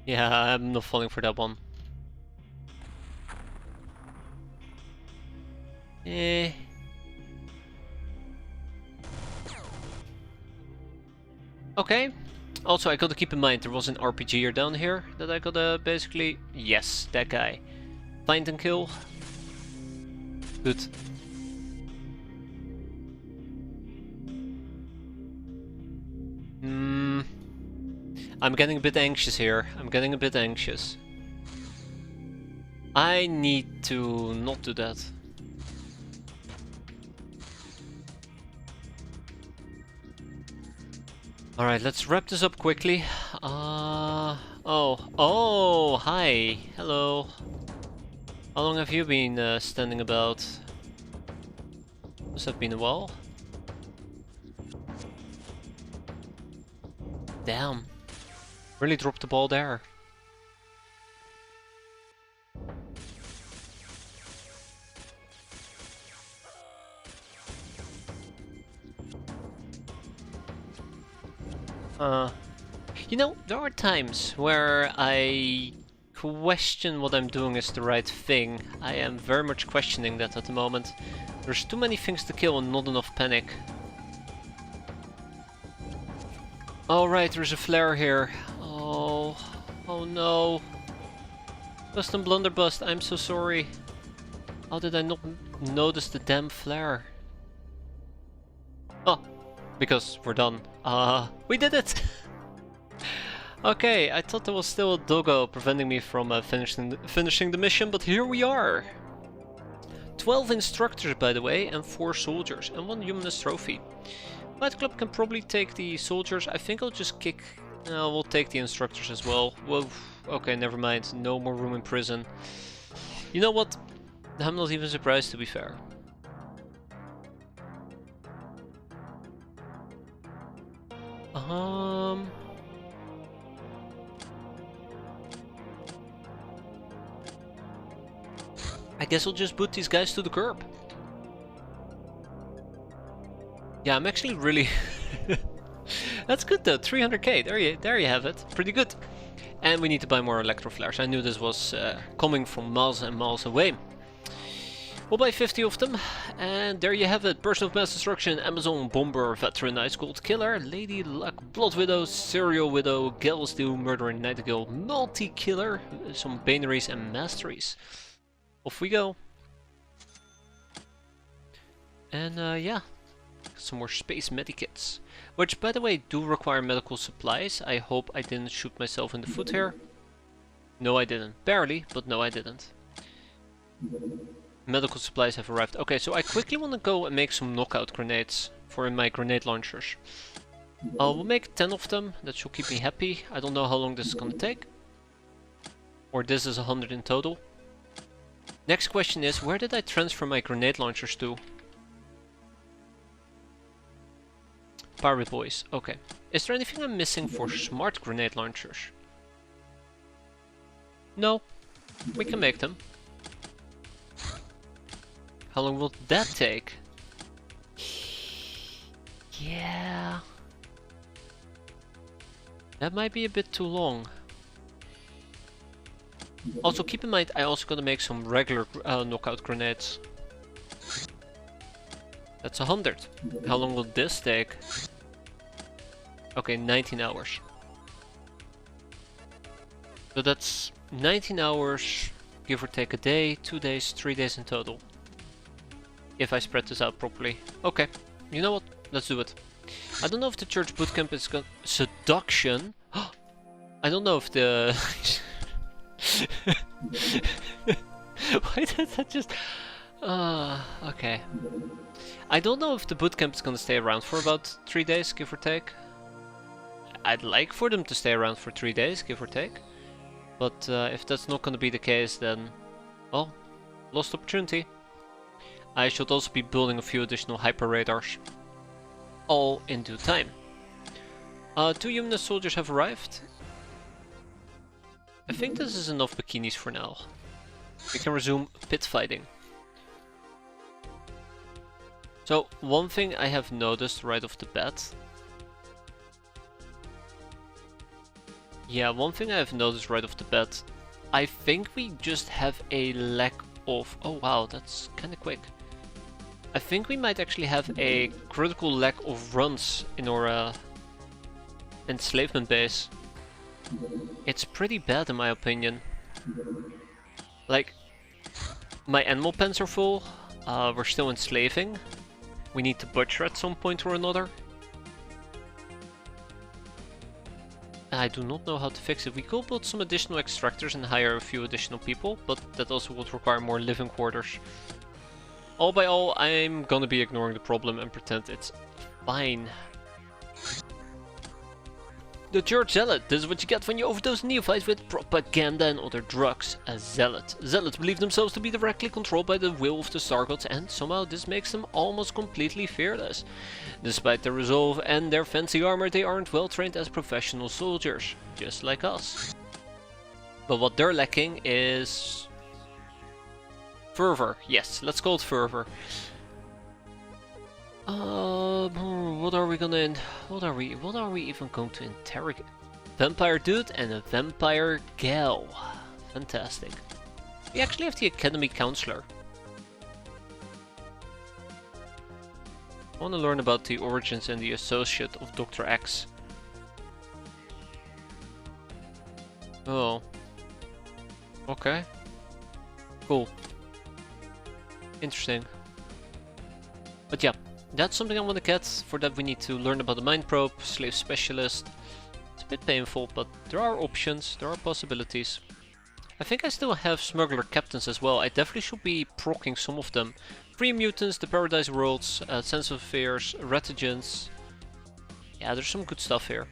Yeah, I'm not falling for that one. Eh. Okay. Also, I gotta keep in mind there was an RPGer down here that I gotta basically... Yes, that guy. Find and kill. Good. I'm getting a bit anxious here. I'm getting a bit anxious. I need to not do that. Alright, let's wrap this up quickly. Oh, hi. Hello. How long have you been standing about? Must have been a while. Damn. Really dropped the ball there. You know, there are times where I question what I'm doing is the right thing. I am very much questioning that at the moment. There's too many things to kill and not enough panic. Oh right, there's a flare here. Oh no. Custom Blunderbuss, I'm so sorry. How did I not notice the damn flare? Oh, because we're done. We did it! Okay, I thought there was still a doggo preventing me from finishing the mission, but here we are! 12 instructors, by the way, and 4 soldiers, and 1 humanist trophy. Fight Club can probably take the soldiers. I think I'll just kick... we'll take the instructors as well. Whoa, okay, never mind. No more room in prison. You know what? I'm not even surprised, to be fair. I guess I'll just put these guys to the curb. Yeah, I'm actually really... That's good though, 300k, there you have it. Pretty good. And we need to buy more electro flares. I knew this was coming from miles and miles away. We'll buy 50 of them, and there you have it. Person of Mass Destruction, Amazon Bomber, Veteran Ice Cold Killer, Lady Luck, Blood Widow, Serial Widow, Gals Do, Murderer Nightingale, Multi-Killer, some Baneries and Masteries. Off we go. And yeah, some more space medikits. Which, by the way, do require medical supplies. I hope I didn't shoot myself in the foot here. No, I didn't. Barely, but no, I didn't. Medical supplies have arrived. Okay, so I quickly want to go and make some knockout grenades for my grenade launchers. We'll make 10 of them. That should keep me happy. I don't know how long this is going to take. Or this is 100 in total. Next question is, where did I transfer my grenade launchers to? Pirate Boyz. Okay. Is there anything I'm missing for smart grenade launchers? No. We can make them. How long will that take? Yeah. That might be a bit too long. Also keep in mind, I also gotta make some regular knockout grenades. That's 100. How long will this take? Okay, 19 hours. So that's 19 hours, give or take a day, 2 days, 3 days in total. If I spread this out properly. Okay, you know what? Let's do it. I don't know if the church bootcamp is gonna... Seduction? I don't know if the... Why did that just... okay. I don't know if the bootcamp is gonna stay around for about 3 days, give or take. I'd like for them to stay around for 3 days, give or take. But if that's not gonna be the case, then... well, lost opportunity. I should also be building a few additional hyper radars. All in due time. 2 humanist soldiers have arrived. I think this is enough bikinis for now. We can resume pit fighting. So, one thing I have noticed right off the bat. Yeah, one thing I have noticed right off the bat. I think we just have a lack of... oh wow, that's kinda quick. I think we might actually have a critical lack of runs in our enslavement base. It's pretty bad in my opinion. Like, my animal pens are full, we're still enslaving. We need to butcher at some point or another. I do not know how to fix it. We could build some additional extractors and hire a few additional people, but that also would require more living quarters. All by all, I'm gonna be ignoring the problem and pretend it's fine. The Church Zealot. This is what you get when you overdose neophytes with propaganda and other drugs. A zealot. Zealots believe themselves to be directly controlled by the will of the Star Gods, and somehow this makes them almost completely fearless. Despite their resolve and their fancy armor, they aren't well trained as professional soldiers, just like us. But what they're lacking is... fervor. Yes, let's call it fervor. What are we gonna... what are we even going to interrogate? Vampire dude and a vampire gal. Fantastic. We actually have the academy counselor. I want to learn about the origins and the associate of Dr. X. Oh. Okay. Cool. Interesting. But yeah, that's something I want to get. For that we need to learn about the mind probe, slave specialist. It's a bit painful, but there are options, there are possibilities. I think I still have smuggler captains as well. I definitely should be proccing some of them. Free mutants, the Paradise Worlds, Sense of Affairs, Retigens. Yeah, there's some good stuff here.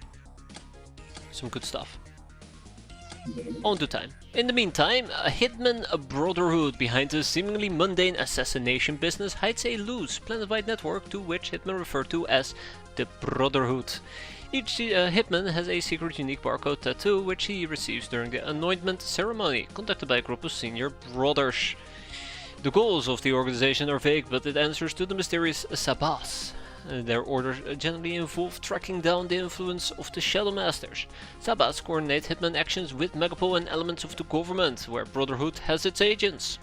Some good stuff. On to time. In the meantime, a hitman, a brotherhood behind the seemingly mundane assassination business hides a loose planet-wide network to which hitmen refer to as the Brotherhood. Each hitman has a secret unique barcode tattoo which he receives during the anointment ceremony conducted by a group of senior brothers. The goals of the organization are vague, but it answers to the mysterious Sabas. Their orders generally involve tracking down the influence of the Shadow Masters. Sabbaths coordinate Hitman actions with Megapol and elements of the government, where Brotherhood has its agents.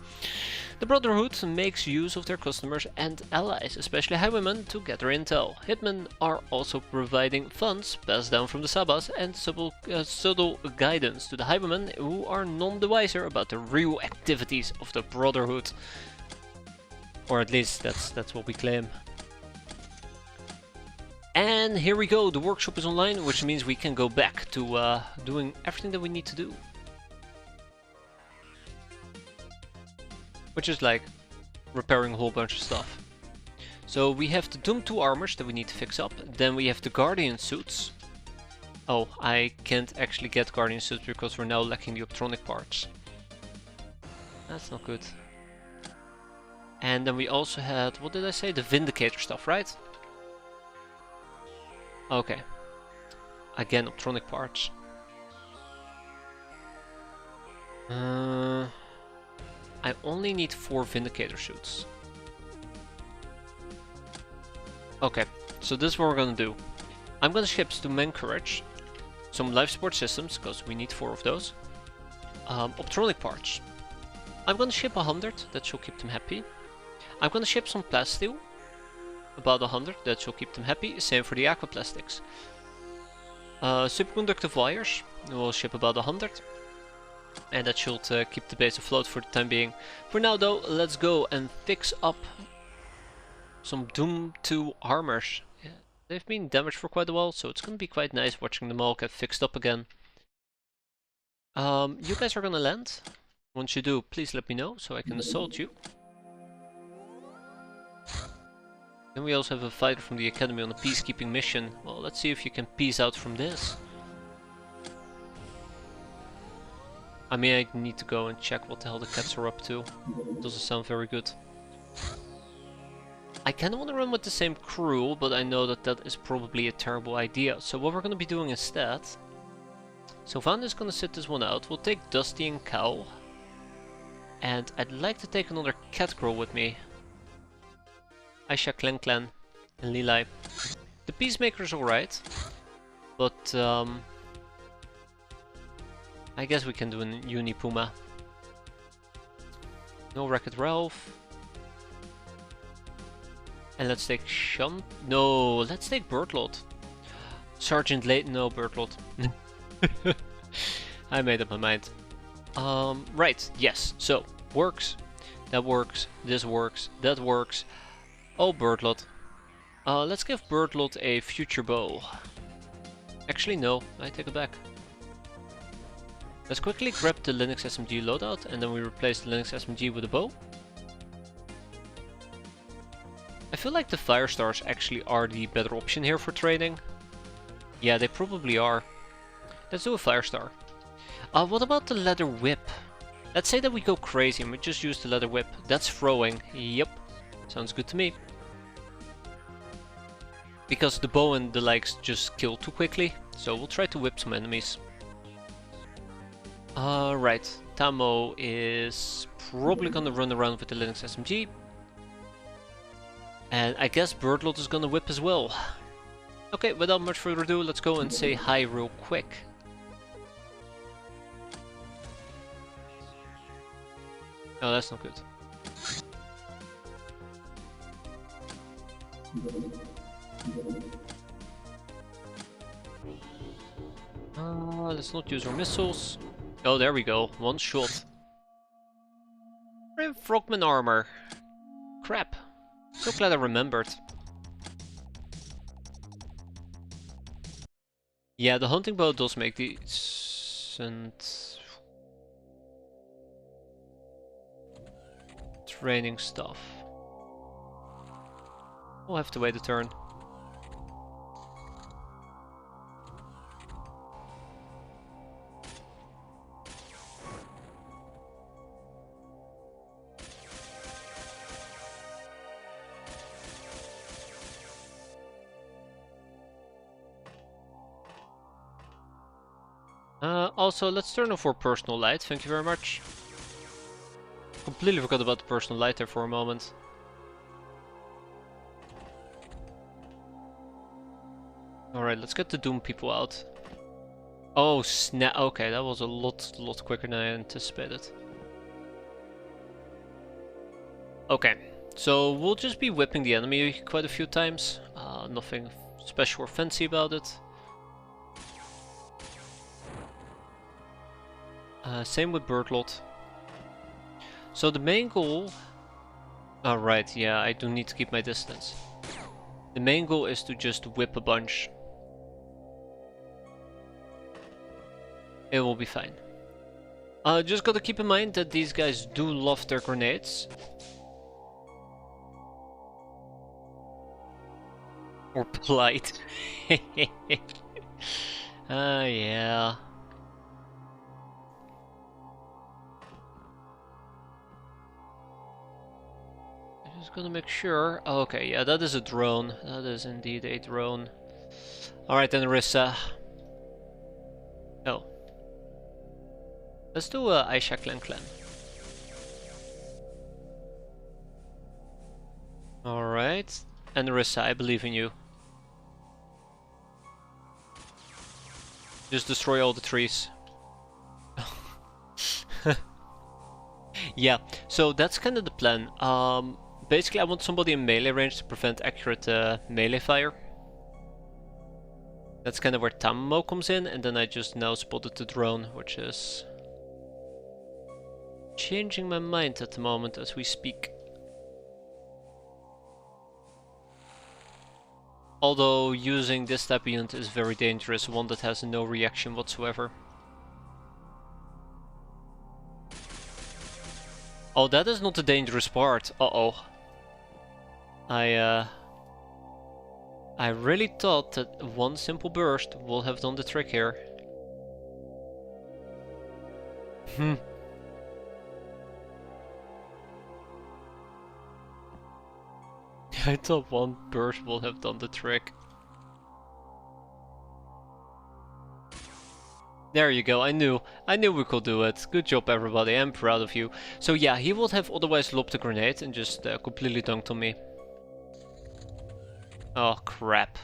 The Brotherhood makes use of their customers and allies, especially highwaymen, to gather intel. Hitmen are also providing funds passed down from the Sabbaths and subtle guidance to the highwaymen, who are none the wiser about the real activities of the Brotherhood. Or at least that's what we claim. And here we go, the workshop is online, which means we can go back to doing everything that we need to do. Which is like repairing a whole bunch of stuff. So we have the Doom 2 armors that we need to fix up. Then we have the Guardian suits. Oh, I can't actually get Guardian suits because we're now lacking the optronic parts. That's not good. And then we also had, what did I say? The Vindicator stuff, right? Okay. Again, optronic parts. I only need 4 Vindicator suits. Okay, so this is what we're gonna do. I'm gonna ship to Man Courage some life support systems, because we need 4 of those. Optronic parts. I'm gonna ship 100, that should keep them happy. I'm gonna ship some plasteel, about 100, that should keep them happy. Same for the aquaplastics. Superconductive wires, we'll ship about 100. And that should keep the base afloat for the time being. For now though, let's go and fix up some Doom 2 armors. Yeah, they've been damaged for quite a while, so it's gonna be quite nice watching them all get fixed up again. You guys are gonna land. Once you do, please let me know so I can assault you. Then we also have a fighter from the academy on a peacekeeping mission. Well, let's see if you can peace out from this. I mean, I need to go and check what the hell the cats are up to. Doesn't sound very good. I kinda wanna run with the same crew, but I know that that is probably a terrible idea. So what we're gonna be doing instead... So Vanda's gonna sit this one out. We'll take Dusty and Cow. And I'd like to take another cat girl with me. Aisha Clan Clan and Lilai. The Peacemaker's alright. But I guess we can do an Uni Puma. No Wreck-It Ralph. And let's take Sean. No, let's take Bertlot. Sergeant Layton, no, Bertlot. I made up my mind. Right, yes, so, works. That works, this works, that works. Oh, Bertlot. Let's give Bertlot a future bow. Actually, no, I take it back. Let's quickly grab the Linux SMG loadout and then we replace the Linux SMG with a bow. I feel like the Firestars actually are the better option here for trading. Yeah, they probably are. Let's do a Firestar. What about the Leather Whip? Let's say that we go crazy and we just use the Leather Whip. That's throwing. Yep, sounds good to me. Because the bow and the likes just kill too quickly, so we'll try to whip some enemies. Right, Tamo is probably gonna run around with the Linux SMG. And I guess Bertlot is gonna whip as well. Okay, without much further ado, let's go and say hi real quick. Oh, that's not good. Let's not use our missiles. Oh, there we go. One shot. Frogman armor. Crap. So glad I remembered. Yeah, the hunting bow does make decent training stuff. We'll have to wait a turn. Also, let's turn off our personal light, thank you very much. Completely forgot about the personal light there for a moment. Alright, let's get the Doom people out. Oh snap, okay, that was a lot quicker than I anticipated. Okay, so we'll just be whipping the enemy quite a few times. Nothing special or fancy about it. Same with Birdlot. So the main goal... Oh right, yeah, I do need to keep my distance. The main goal is to just whip a bunch. It will be fine. Just gotta keep in mind that these guys do love their grenades. Or polite. Yeah. Just gonna make sure. Oh, okay, yeah, that is a drone. That is indeed a drone. Alright then, Rissa. Oh. Let's do a Aisha Clan. Alright. And Rissa, I believe in you. Just destroy all the trees. Yeah, so that's kind of the plan. Basically, I want somebody in melee range to prevent accurate melee fire. That's kind of where Tammo comes in, and then I just now spotted the drone, which is changing my mind at the moment as we speak. Although using this type of unit is very dangerous, one that has no reaction whatsoever. Oh, that is not the dangerous part. Uh-oh. I really thought that one simple burst will have done the trick here. I thought one burst will have done the trick. There you go, I knew we could do it. Good job everybody, I'm proud of you. So yeah, he would have otherwise lobbed the grenade and just completely dunked on me. Oh crap.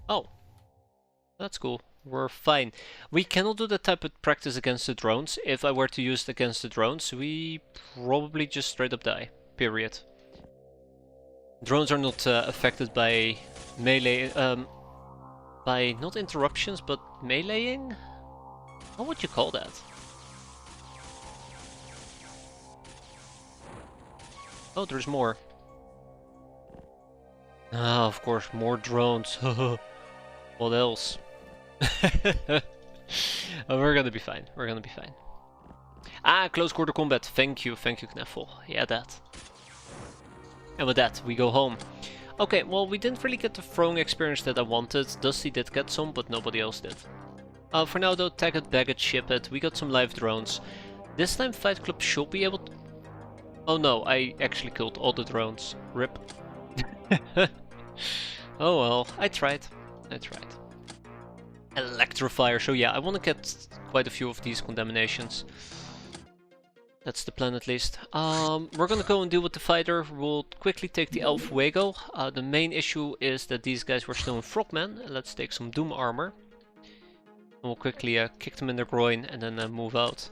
Oh, that's cool. We're fine. We cannot do that type of practice against the drones. If I were to use it against the drones, we probably just straight up die. Period. Drones are not affected by melee, by not interruptions, but meleeing? What would you call that? Oh, there's more. Ah, of course, more drones. What else? Oh, we're gonna be fine. We're gonna be fine. Ah, close quarter combat. Thank you, Knuffle. Yeah, that. And with that, we go home. Okay, well, we didn't really get the throwing experience that I wanted. Dusty did get some, but nobody else did. For now though, tag it, bag it, ship it. We got some live drones. This time Fight Club should be able to... Oh no, I actually killed all the drones. RIP. Oh well, I tried. Electrifier, so yeah, I want to get quite a few of these contaminations. That's the plan at least. We're gonna go and deal with the fighter. We'll quickly take the Elf Fuego. The main issue is that these guys were still in Frogman. Let's take some Doom armor. We'll quickly kick them in their groin and then move out.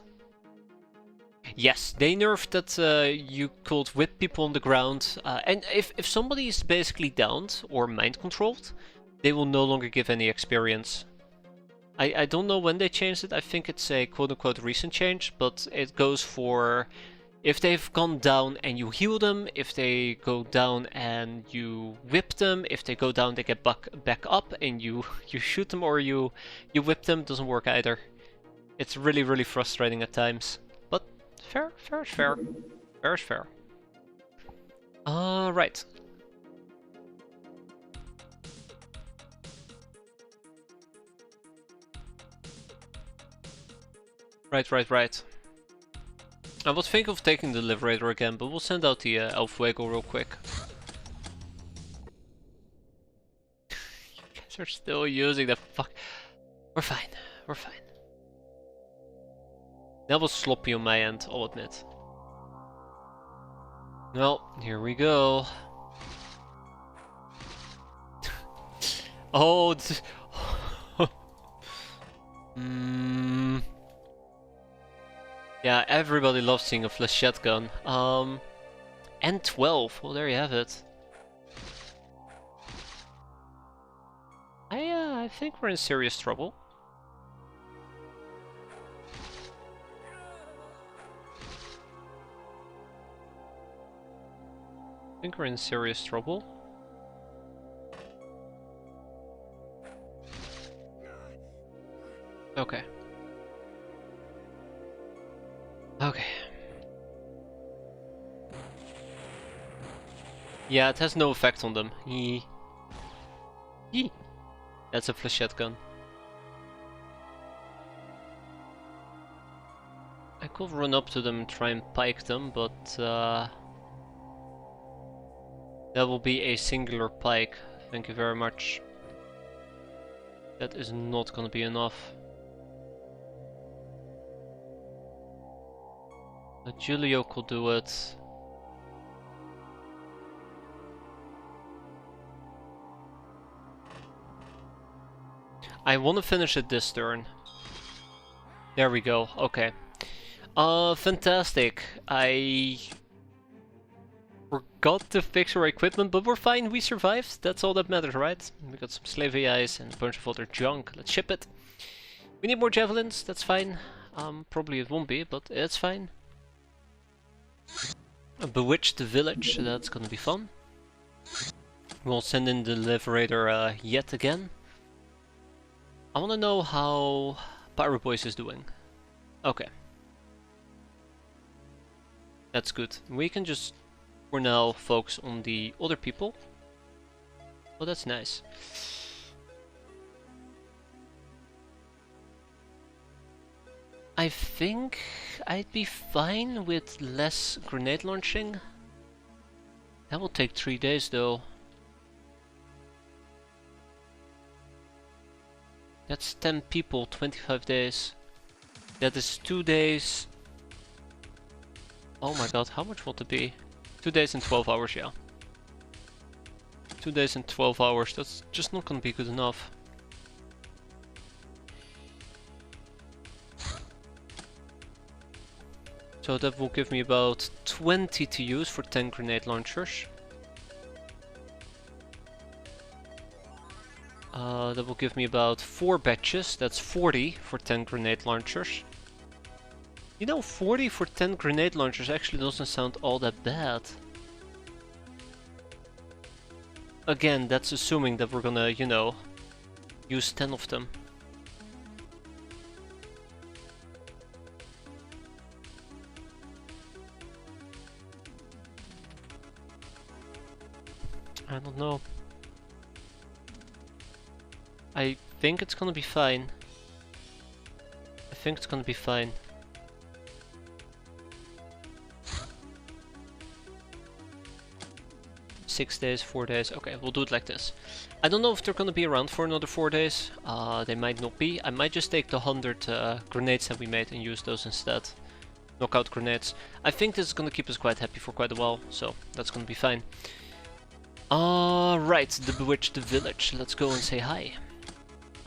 Yes, they nerfed that you could whip people on the ground. And if somebody is basically downed or mind controlled, they will no longer give any experience. I don't know when they changed it. I think it's a quote-unquote recent change, but it goes for if they've gone down and you heal them, if they go down and you whip them, if they go down they get back up and you shoot them or you whip them. Doesn't work either. It's really frustrating at times, but fair is fair. Fair is fair. Right. Right. I would think of taking the Liberator again, but we'll send out the El Fuego real quick. You guys are still using the fuck... We're fine. That was sloppy on my end, I'll admit. Well, here we go. Oh, Mm, yeah, everybody loves seeing a flechette gun. And 12. Well, there you have it. I think we're in serious trouble. I think we're in serious trouble. Okay. Okay. Yeah, it has no effect on them. Yee. That's a flechette gun. I could run up to them and try and pike them, but that will be a singular pike. Thank you very much. That is not gonna be enough. But Julio could do it. I want to finish it this turn. There we go. Okay. Fantastic. I forgot to fix our equipment, but we're fine. We survived. That's all that matters, right? We got some slave AIs and a bunch of other junk. Let's ship it. We need more javelins. That's fine. Probably it won't be, but it's fine. Bewitch the village. That's gonna be fun. We'll send in the Liberator yet again. I want to know how Boyz is doing. Okay. That's good. We can just, for now, focus on the other people. Oh, that's nice. I think I'd be fine with less grenade launching. That will take 3 days though. That's 10 people, 25 days. That is 2 days. Oh my god, how much will it be? 2 days and 12 hours, yeah. 2 days and 12 hours, that's just not gonna be good enough. So that will give me about 20 to use for 10 grenade launchers. That will give me about 4 batches, that's 40 for 10 grenade launchers. You know, 40 for 10 grenade launchers actually doesn't sound all that bad. Again, that's assuming that we're gonna, you know, use 10 of them. I don't know. I think it's gonna be fine. I think it's gonna be fine. Six days, 4 days. Okay, we'll do it like this. I don't know if they're gonna be around for another 4 days. They might not be. I might just take the 100 grenades that we made and use those instead. Knockout grenades. I think this is gonna keep us quite happy for quite a while, so that's gonna be fine. Right, the Bewitch the village. Let's go and say hi.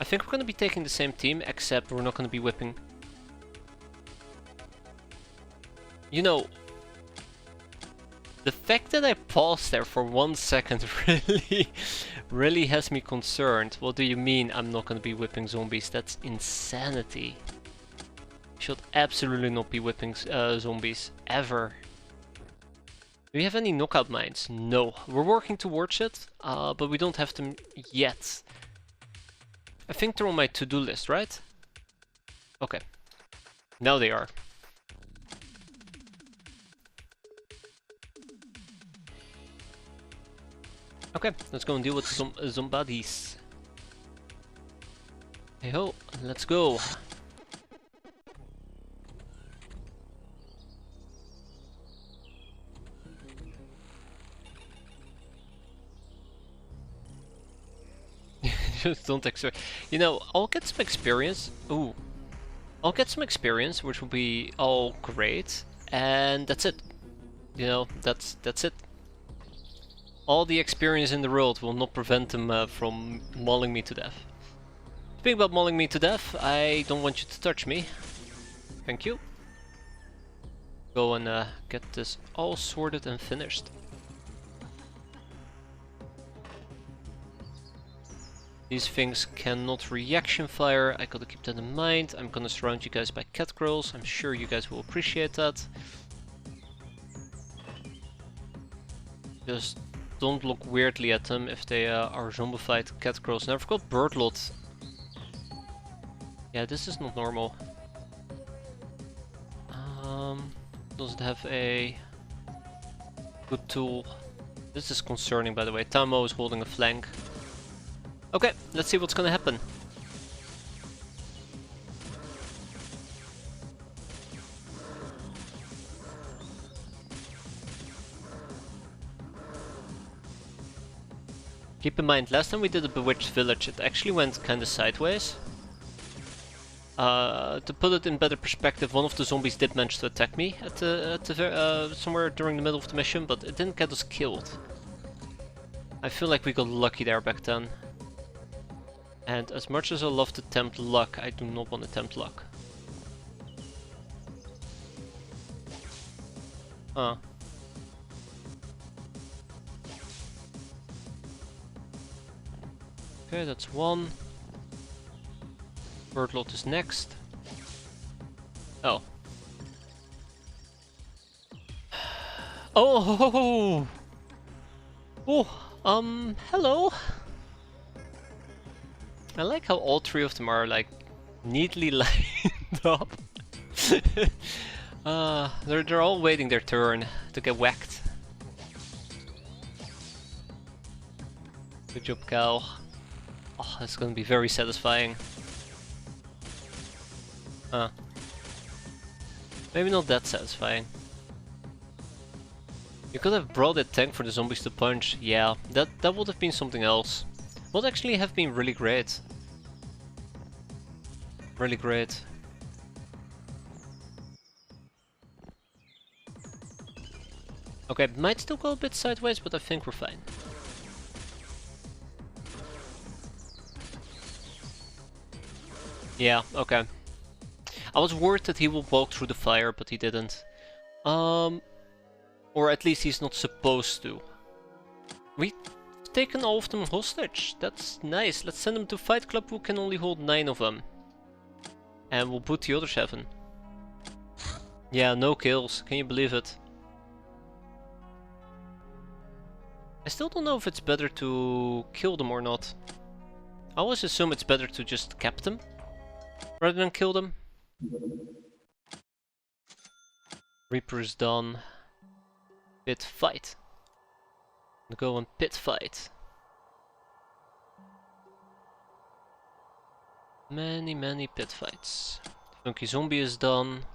I think we're gonna be taking the same team, except we're not gonna be whipping. You know, the fact that I paused there for 1 second really has me concerned. What do you mean I'm not gonna be whipping zombies? That's insanity. Should absolutely not be whipping zombies, ever. Do we have any knockout mines? No. We're working towards it, but we don't have them yet. I think they're on my to-do list, right? Okay. Now they are. Okay, let's go and deal with some zombies. Hey ho, let's go. Just don't expect. You know, I'll get some experience. Ooh. I'll get some experience, which will be all great. And that's it. You know, that's it. All the experience in the world will not prevent them from mauling me to death. Speaking about mauling me to death, I don't want you to touch me. Thank you. Go and get this all sorted and finished. These things cannot reaction fire, I gotta keep that in mind. I'm gonna surround you guys by cat girls, I'm sure you guys will appreciate that. Just don't look weirdly at them if they are zombified cat girls. And I forgot birdlot. Yeah, this is not normal. Does it have a good tool? This is concerning, by the way. Tamo is holding a flank. Okay, let's see what's gonna happen. Keep in mind, last time we did a bewitched village, it actually went kinda sideways. To put it in better perspective, one of the zombies did manage to attack me at somewhere during the middle of the mission, but it didn't get us killed. I feel like we got lucky there back then. And as much as I love to tempt luck, I do not want to tempt luck. Huh. Okay, that's one. Birdlot is next. Oh. Oh! Oh, hello! I like how all three of them are like neatly lined up. They're all waiting their turn to get whacked. Good job, Cal. Oh, that's gonna be very satisfying. Maybe not that satisfying. You could have brought a tank for the zombies to punch. Yeah, that would have been something else. Would actually have been really great. Really great. Okay, might still go a bit sideways, but I think we're fine. Yeah, okay. I was worried that he would walk through the fire, but he didn't. Or at least he's not supposed to. We've taken all of them hostage. That's nice. Let's send them to Fight Club, who can only hold 9 of them. And we'll put the other 7. Yeah, no kills. Can you believe it? I still don't know if it's better to kill them or not. I always assume it's better to just cap them rather than kill them. Reaper is done. Pit fight. Go and pit fight. Many pit fights. Funky zombie is done.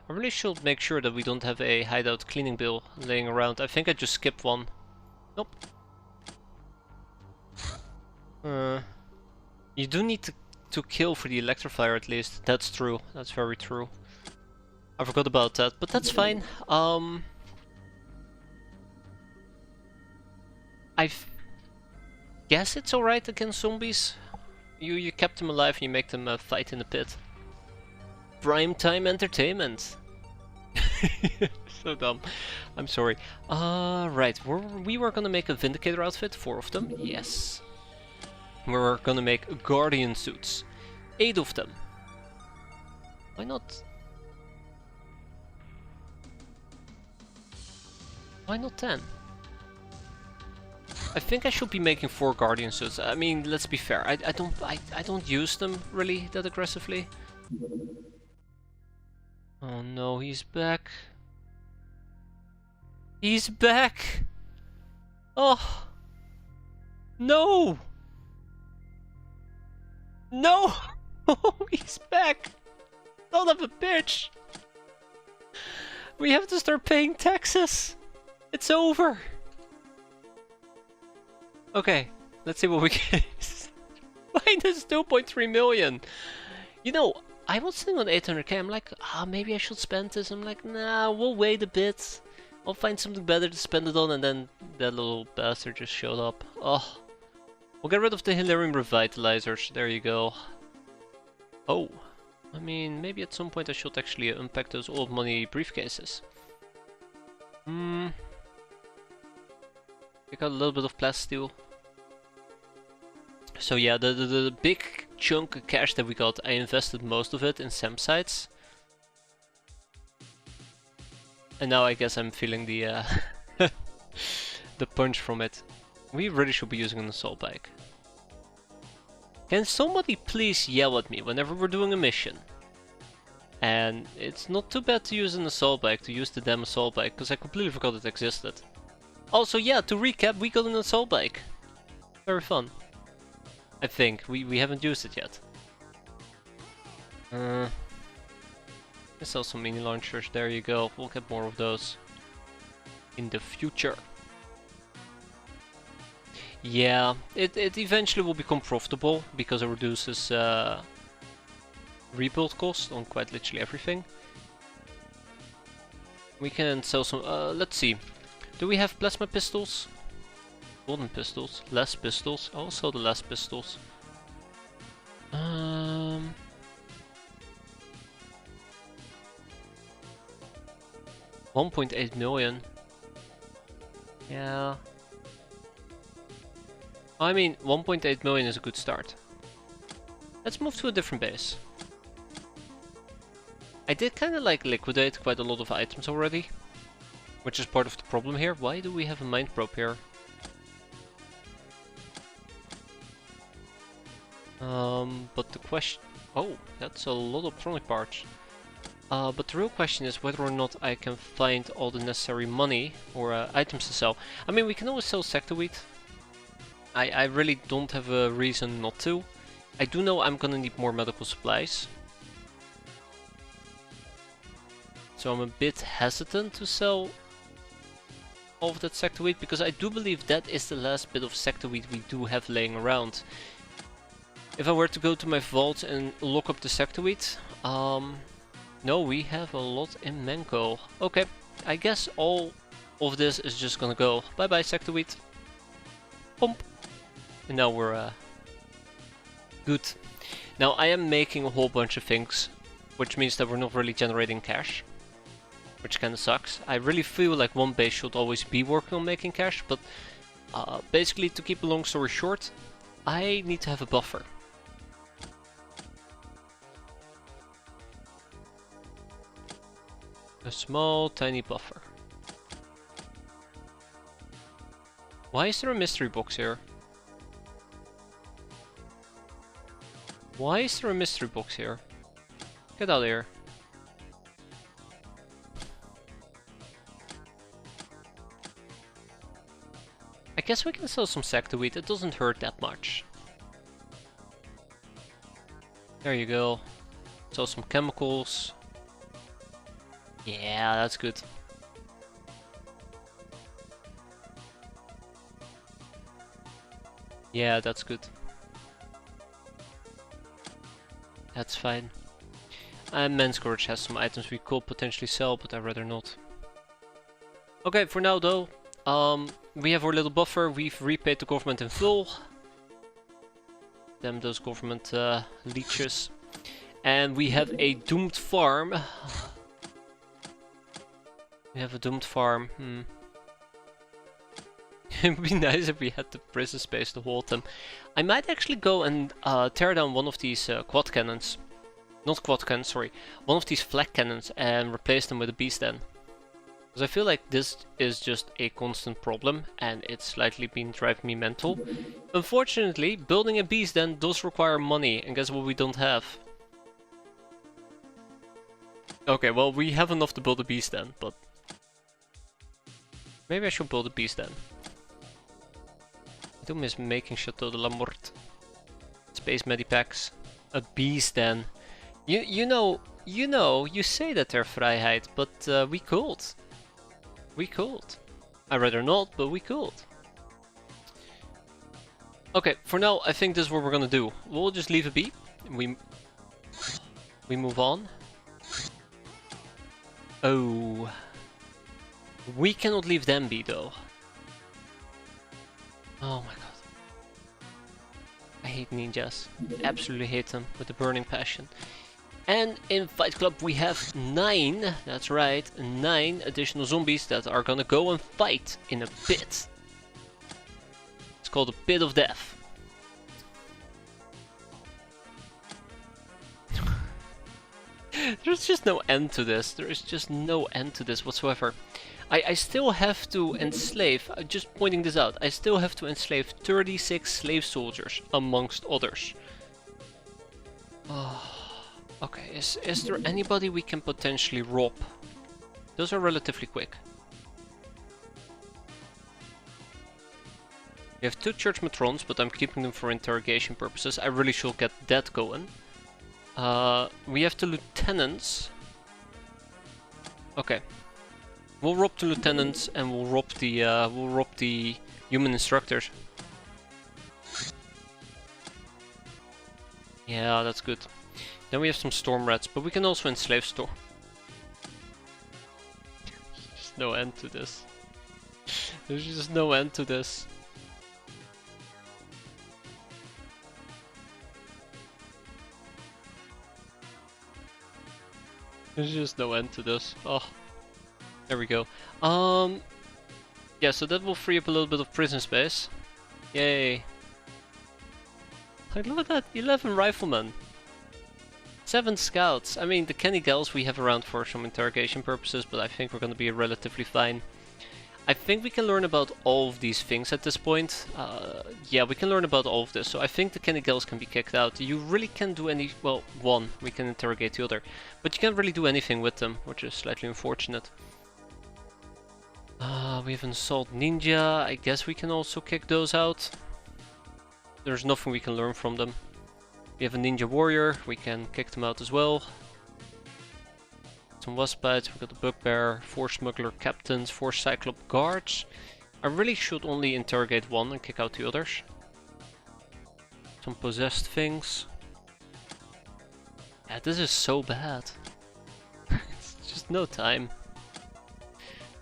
I really should make sure that we don't have a hideout cleaning bill laying around. I think I just skipped one. Nope. You do need to kill for the electrifier at least. That's true. That's very true. I forgot about that, but that's fine. I guess it's alright against zombies. You kept them alive and you make them fight in the pit. Prime time entertainment. So dumb. I'm sorry. Right. We were gonna make a Vindicator outfit, 4 of them. Yes. We're gonna make Guardian suits. 8 of them. Why not? Why not 10? I think I should be making 4 Guardian suits. I mean, let's be fair. I don't use them really that aggressively. Oh no, he's back. He's back! Oh! No! No! He's back! Son of a bitch! We have to start paying taxes! It's over! Okay, let's see what we get. Minus 2.3 million! You know, I was sitting on 800k, I'm like, maybe I should spend this. I'm like, nah, we'll wait a bit. I'll find something better to spend it on, and then that little bastard just showed up. Oh. We'll get rid of the Hilarium Revitalizers. There you go. Oh. I mean, maybe at some point I should actually unpack those old money briefcases. I got a little bit of plasteel. So yeah, the big chunk of cash that we got, I invested most of it in SEM sites. And now I guess I'm feeling the the punch from it. We really should be using an assault bike. Can somebody please yell at me whenever we're doing a mission? And it's not too bad to use an assault bike, to use the damn assault bike, because I completely forgot it existed. Also, yeah, to recap, we got an assault bike. Very fun. I think. We haven't used it yet. Let's sell some mini launchers, there you go. We'll get more of those in the future. Yeah, it eventually will become profitable because it reduces rebuild cost on quite literally everything. We can sell some, let's see. Do we have plasma pistols? Golden pistols? Less pistols? I'll sell the less pistols. 1.8 million. Yeah. I mean, 1.8 million is a good start. Let's move to a different base. I did kind of like liquidate quite a lot of items already, which is part of the problem here. Why do we have a mind probe here? But the question... Oh, that's a lot of electronic parts. But the real question is whether or not I can find all the necessary money or items to sell. I mean, we can always sell sector wheat. I really don't have a reason not to. I do know I'm gonna need more medical supplies. So I'm a bit hesitant to sell all of that sector wheat, because I do believe that is the last bit of sector wheat we do have laying around. If I were to go to my vault and lock up the sector wheat, no, we have a lot in Menko. Okay, I guess all of this is just gonna go. Bye bye sector wheat. Pump. And now we're good. Now I am making a whole bunch of things, which means that we're not really generating cash, which kinda sucks. I really feel like one base should always be working on making cash, but basically, to keep a long story short, I need to have a buffer. A small, tiny buffer. Why is there a mystery box here? Why is there a mystery box here? Get out of here. I guess we can sell some sector wheat, it doesn't hurt that much. There you go. Sell some chemicals. Yeah, that's good. Yeah, that's good. That's fine. And Men's Courage has some items we could potentially sell, but I'd rather not. Okay, for now though, we have our little buffer. We've repaid the government in full. Damn those government leeches. And we have a doomed farm. We have a doomed farm. It would be nice if we had the prison space to hold them. I might actually go and tear down one of these quad cannons. Not quad cannons, sorry. One of these flak cannons and replace them with a beast den. Because I feel like this is just a constant problem and it's slightly been driving me mental. Unfortunately, building a beast den does require money, and guess what we don't have? Okay, well, we have enough to build a beast den, but maybe I should build a beast den. I do miss making Chateau de la Morte. Space medipacks. A beast den. You know, you say that they're Vrijheid, but we could. We could. I'd rather not, but we could. Okay, for now, I think this is what we're gonna do. We'll just leave it be. We move on. Oh. We cannot leave them be, though. Oh my god. I hate ninjas. Absolutely hate them with a burning passion. And in Fight Club we have 9, that's right, 9 additional zombies that are gonna go and fight in a pit. It's called a pit of death. There's just no end to this. There is just no end to this whatsoever. I still have to enslave, just pointing this out, I still have to enslave 36 slave soldiers amongst others. Okay, is there anybody we can potentially rob? Those are relatively quick. We have 2 church matrons, but I'm keeping them for interrogation purposes. I really should get that going. We have the lieutenants. Okay. We'll rob the lieutenants and we'll rob the human instructors. Yeah, that's good. Then we have some storm rats, but we can also enslave storm. There's no end to this. There's just no end to this. There's just no end to this. Oh, there we go. Yeah, so that will free up a little bit of prison space. Yay. Like, look at that, 11 riflemen. 7 scouts. I mean, the Kenny Gals we have around for some interrogation purposes, but I think we're gonna be relatively fine. I think we can learn about all of these things at this point. Yeah, we can learn about all of this, so I think the Kenny Gals can be kicked out. You really can't do any, well, one, we can interrogate the other, but you can't really do anything with them, which is slightly unfortunate. We have an assault ninja, I guess we can also kick those out. There's nothing we can learn from them. We have a ninja warrior, we can kick them out as well. Some waspites, we got the bugbear, 4 smuggler captains, 4 cyclop guards. I really should only interrogate one and kick out the others. Some possessed things. Yeah, this is so bad. It's just no time.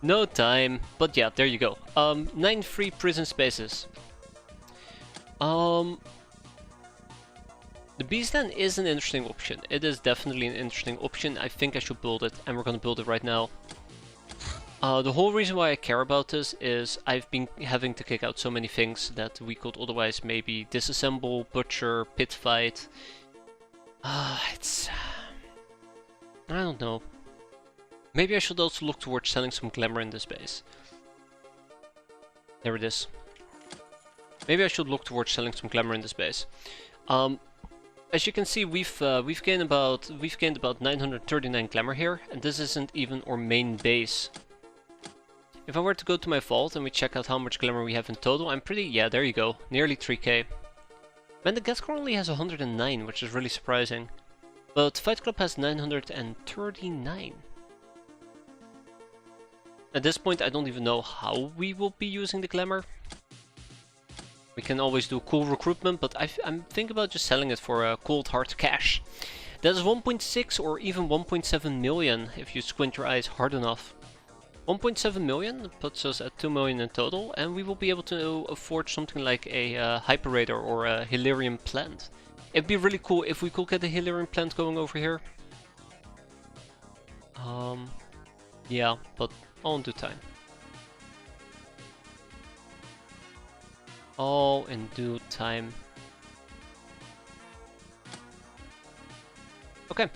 No time, but yeah, there you go. 9 free prison spaces. The Beast Den is an interesting option. It is definitely an interesting option. I think I should build it, and we're gonna build it right now. The whole reason why I care about this is I've been having to kick out so many things that we could otherwise maybe disassemble, butcher, pit fight. It's... I don't know. Maybe I should also look towards selling some glamour in this base. There it is. Maybe I should look towards selling some glamour in this base. As you can see, we've gained about 939 glamour here, and this isn't even our main base. If I were to go to my vault and we check out how much glamour we have in total, I'm pretty, yeah, there you go, nearly 3k. Madagascar only has 109, which is really surprising. But Fight Club has 939. At this point, I don't even know how we will be using the glamour. We can always do cool recruitment, but I'm thinking about just selling it for a cold hard cash. That is 1.6 or even 1.7 million if you squint your eyes hard enough. 1.7 million puts us at 2 million in total, and we will be able to afford something like a Hyper-Raider or a Hilarion plant. It'd be really cool if we could get a Hilarion plant going over here. Yeah, but all in due time. All in due time. Okay.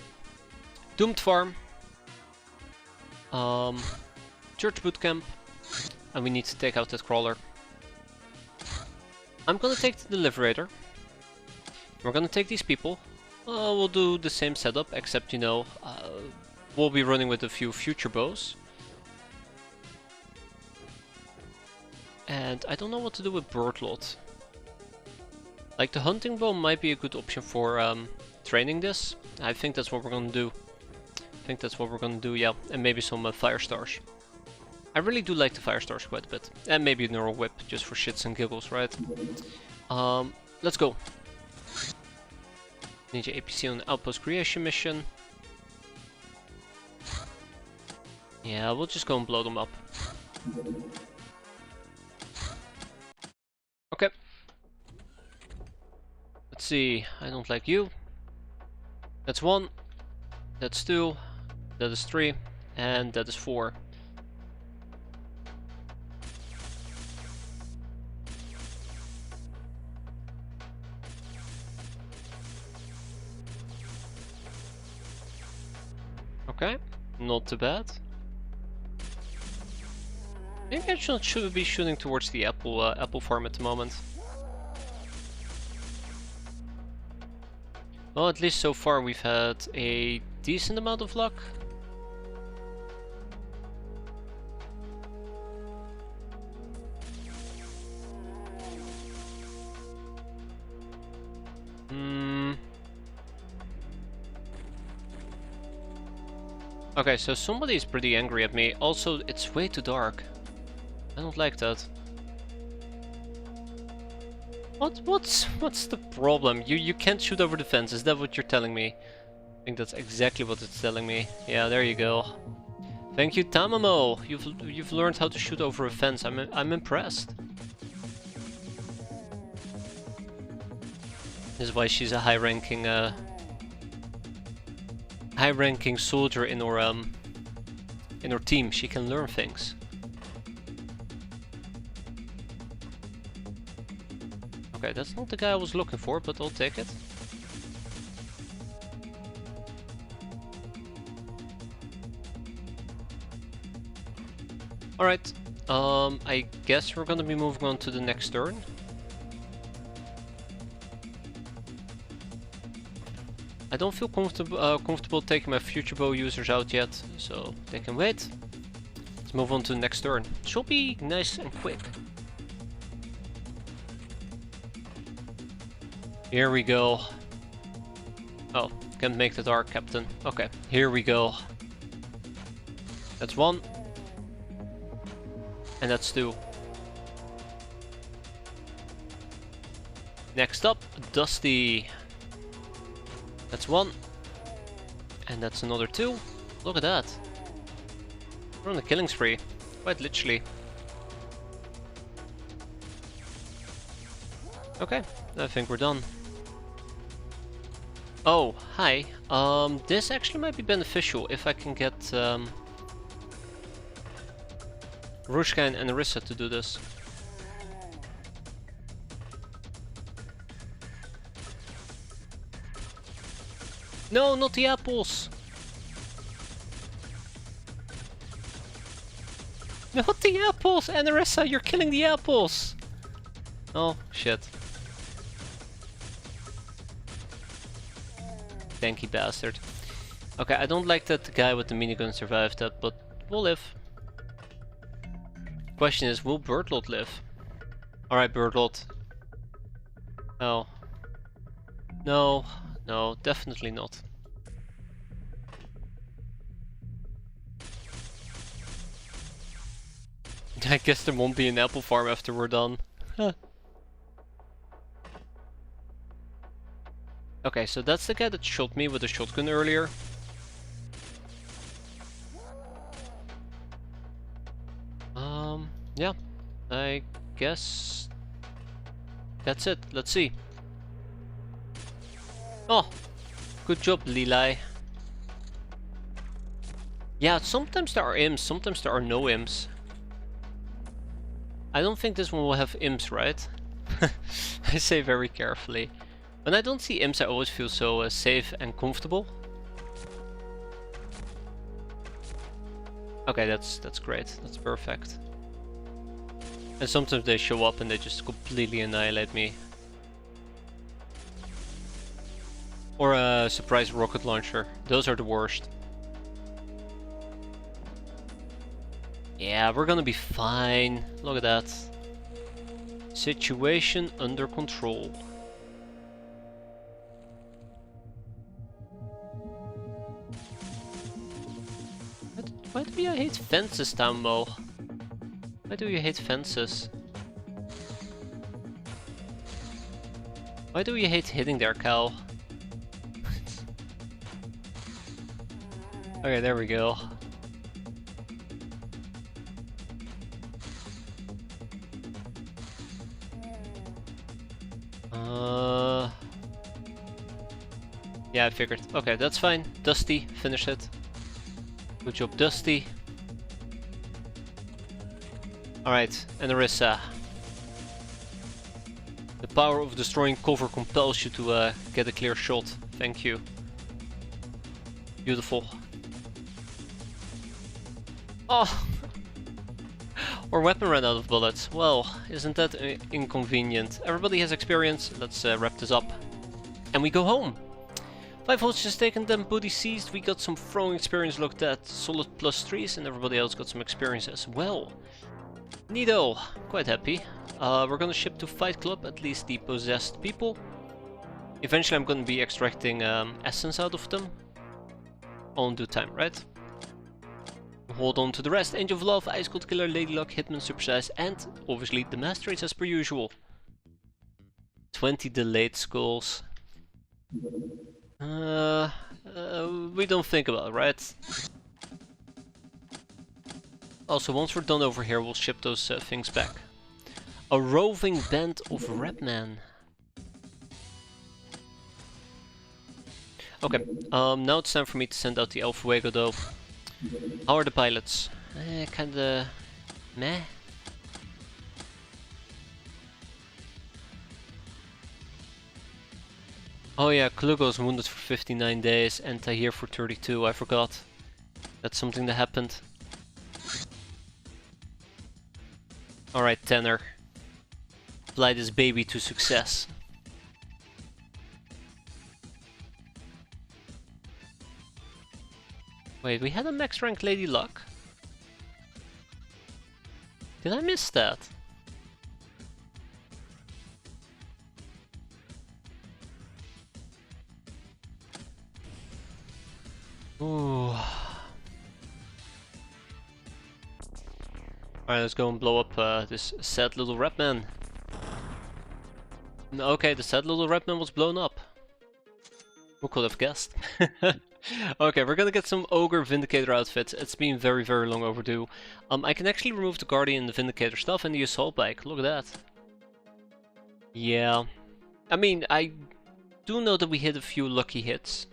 Doomed Farm. Church Bootcamp. And we need to take out that crawler. I'm gonna take the Deliberator. We're gonna take these people. We'll do the same setup, except, you know, we'll be running with a few future bows. And I don't know what to do with Birdlot. Like, the hunting bow might be a good option for training this. I think that's what we're gonna do. Yeah. And maybe some fire stars. I really do like the fire stars quite a bit. And maybe a neural whip, just for shits and giggles, right? Let's go. Ninja APC on Outpost Creation mission. Yeah, we'll just go and blow them up. Okay. Let's see, I don't like you. That's 1, that's 2, that is 3, and that is 4. Okay, not too bad. Maybe I should be shooting towards the apple farm at the moment. Well, at least so far we've had a decent amount of luck. Okay, so somebody is pretty angry at me. Also, it's way too dark. I don't like that. What's the problem? You can't shoot over the fence. Is that what you're telling me? I think that's exactly what it's telling me. Yeah, there you go. Thank you, Tamamo. You've learned how to shoot over a fence. I'm impressed. This is why she's a high-ranking soldier in her team. She can learn things. Okay, that's not the guy I was looking for, but I'll take it. Alright, I guess we're gonna be moving on to the next turn. I don't feel comfortable taking my future bow users out yet, so they can wait. Let's move on to the next turn. It should be nice and quick. Here we go. Oh, can't make the dark, Captain. Okay, here we go. That's 1. And that's 2. Next up, Dusty. That's 1. And that's another 2. Look at that. We're on a killing spree. Quite literally. Okay, I think we're done. Oh, hi. This actually might be beneficial if I can get Rushka and Arissa to do this. No, not the apples! Not the apples! And Arissa, you're killing the apples! Oh, shit. Tanky bastard. Okay, I don't like that the guy with the minigun survived that, but we'll live. Question is, will Birdlot live? Alright, Birdlot. No. No. No, definitely not. I guess there won't be an apple farm after we're done. Okay, so that's the guy that shot me with a shotgun earlier. Yeah, I guess that's it. Let's see. Oh, good job, Lilai. Yeah, sometimes there are imps, sometimes there are no imps. I don't think this one will have imps, right? I say very carefully. When I don't see imps, I always feel so safe and comfortable. Okay, that's great. That's perfect. And sometimes they show up and they just completely annihilate me. Or a surprise rocket launcher. Those are the worst. Yeah, we're gonna be fine. Look at that. Situation under control. Why do you hate fences, Tambo? Why do you hate fences? Why do you hate hitting their cow? Okay, there we go. Yeah, I figured. Okay, that's fine. Dusty, finish it. Good job, Dusty. Alright, and Arissa. The power of destroying cover compels you to get a clear shot. Thank you. Beautiful. Oh! Our weapon ran out of bullets. Well, isn't that inconvenient? Everybody has experience. Let's wrap this up. And we go home. 5 hostages taken, then booty seized. We got some throwing experience looked at. Solid +3s, and everybody else got some experience as well. Neato. Quite happy. We're gonna ship to Fight Club, at least the possessed people. Eventually I'm gonna be extracting essence out of them. All in due time, right? Hold on to the rest. Angel of Love, Ice Cold Killer, Lady Luck, Hitman, Supersize, and obviously the Master Race as per usual. 20 delayed skulls. We don't think about it, right? Also, once we're done over here, we'll ship those things back. A roving band of Rapmen. Okay, now it's time for me to send out the El Fuego though. How are the pilots? Kinda meh. Oh yeah, Klugo's wounded for 59 days and Tahir for 32, I forgot. That's something that happened. Alright, Tanner. Fly this baby to success. Wait, we had a max rank Lady Luck? Did I miss that? Ooh. Alright, let's go and blow up this sad little Rapman. Okay, the sad little Rapman was blown up. Who could have guessed? Okay, we're gonna get some Ogre Vindicator outfits. It's been very, very long overdue. I can actually remove the Guardian, the Vindicator stuff, and the Assault Bike. Look at that. Yeah. I mean, I do know that we hit a few lucky hits.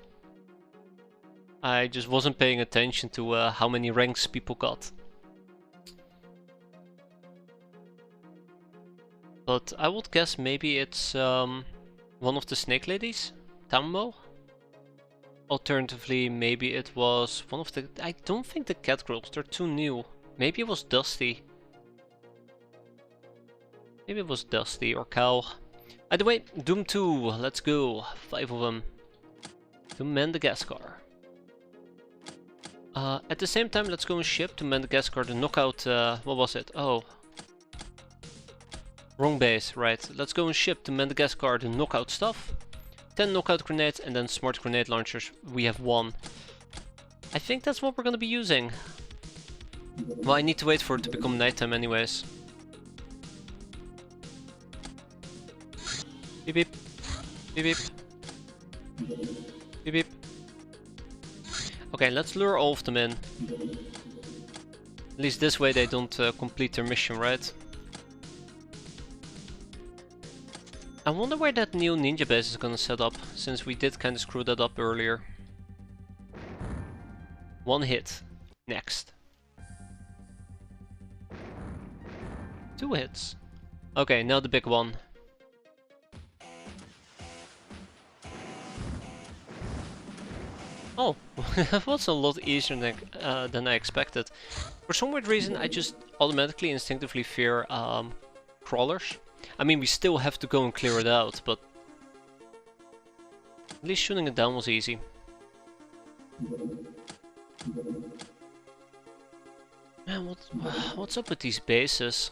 I just wasn't paying attention to how many ranks people got. But I would guess maybe it's one of the Snake Ladies? Tammo? Alternatively, maybe it was one of the... I don't think the Cat Girls, they're too new. Maybe it was Dusty. Maybe it was Dusty or Cal. Either way, Doom 2, let's go. 5 of them. To Madagascar. At the same time, let's go and ship to Madagascar the knockout... what was it? Oh. Wrong base, right. Let's go and ship to Madagascar the knockout stuff. 10 knockout grenades and then smart grenade launchers. We have 1. I think that's what we're gonna be using. Well, I need to wait for it to become nighttime anyways. Beep beep. Beep beep. Beep beep. Okay, let's lure all of them in. At least this way they don't complete their mission, right? I wonder where that new ninja base is gonna set up, since we did kinda screw that up earlier. 1 hit. Next. 2 hits. Okay, now the big one. Oh, that was a lot easier than I expected. For some weird reason, I just automatically, instinctively fear crawlers. I mean, we still have to go and clear it out, but at least shooting it down was easy. Man, what's up with these bases?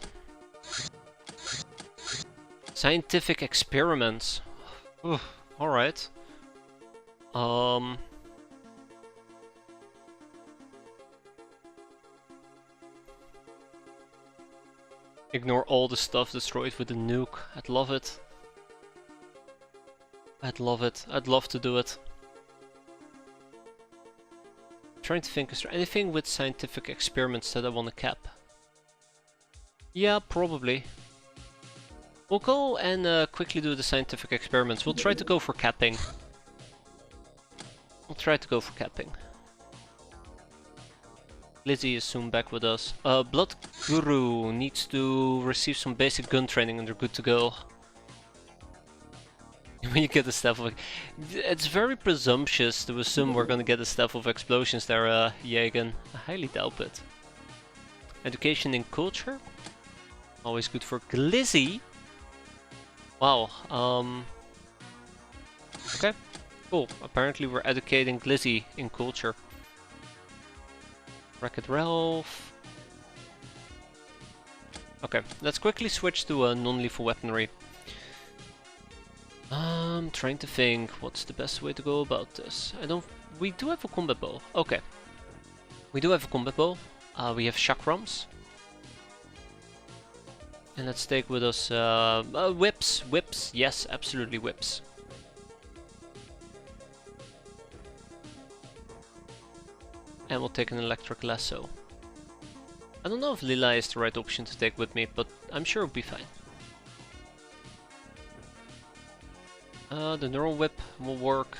Scientific experiments. Alright. Ignore all the stuff destroyed with the nuke. I'd love it. I'd love it. I'd love to do it. Trying to think, is there anything with scientific experiments that I want to cap? Yeah, probably. We'll go and quickly do the scientific experiments. We'll try to go for capping. I'll try to go for capping. Lizzie is soon back with us. Blood Guru needs to receive some basic gun training and they're good to go. When you get the staff of... It's very presumptuous to assume we're gonna get a staff of explosions there, Jagan. I highly doubt it. Education in culture? Always good for Glizzy. Wow, okay, cool. Apparently we're educating Glizzy in culture. Wreck-It Ralph. Okay, let's quickly switch to non-lethal weaponry. Trying to think what's the best way to go about this. We do have a combat bow. Okay. We do have a combat bow. We have chakrams. And let's take with us whips. Whips, yes, absolutely whips. And we'll take an electric lasso. I don't know if Lila is the right option to take with me, but I'm sure it'll be fine. The neural whip will work.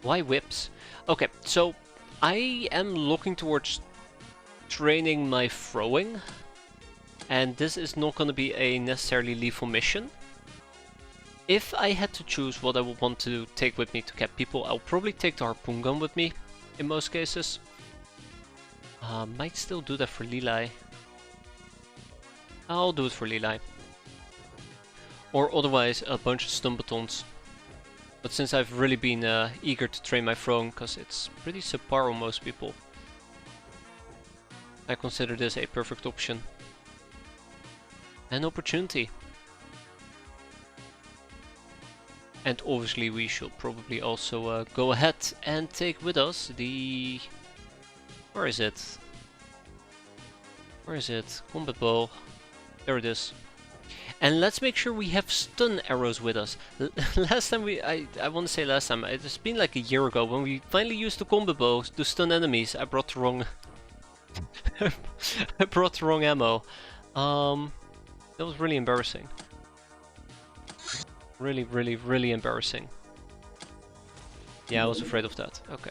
Why whips? Okay, so I am looking towards training my throwing. And this is not going to be a necessarily lethal mission. If I had to choose what I would want to take with me to cap people, I'll probably take the harpoon gun with me, in most cases. Might still do that for Lili. I'll do it for Lili. Or otherwise a bunch of stun batons. But since I've really been eager to train my throwing, because it's pretty subpar on most people, I consider this a perfect option. An opportunity. And obviously we should probably also go ahead and take with us the... Where is it? Where is it? Combat bow. There it is. And let's make sure we have stun arrows with us. Last time I want to say last time, it's been like a year ago when we finally used the combat bow to stun enemies. I brought the wrong... I brought the wrong ammo. That was really embarrassing. Really, really, really embarrassing. Yeah, I was afraid of that. Okay.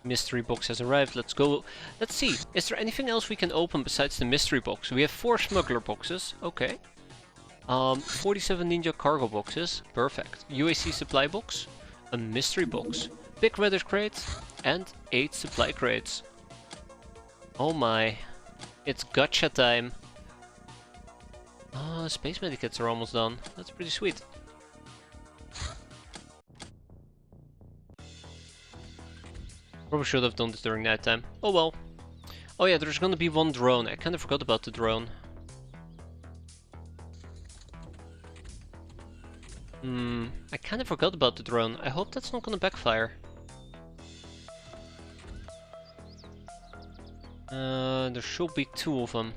Mystery box has arrived. Let's go. Let's see. Is there anything else we can open besides the mystery box? We have 4 smuggler boxes. Okay. 47 ninja cargo boxes. Perfect. UAC supply box. A mystery box. Big Reddit crate. And 8 supply crates. Oh my. It's gotcha time. Space medikits are almost done. That's pretty sweet. Probably should have done this during nighttime. Oh well. Oh yeah, there's gonna be 1 drone. I kind of forgot about the drone. I kind of forgot about the drone. I hope that's not gonna backfire. There should be 2 of them.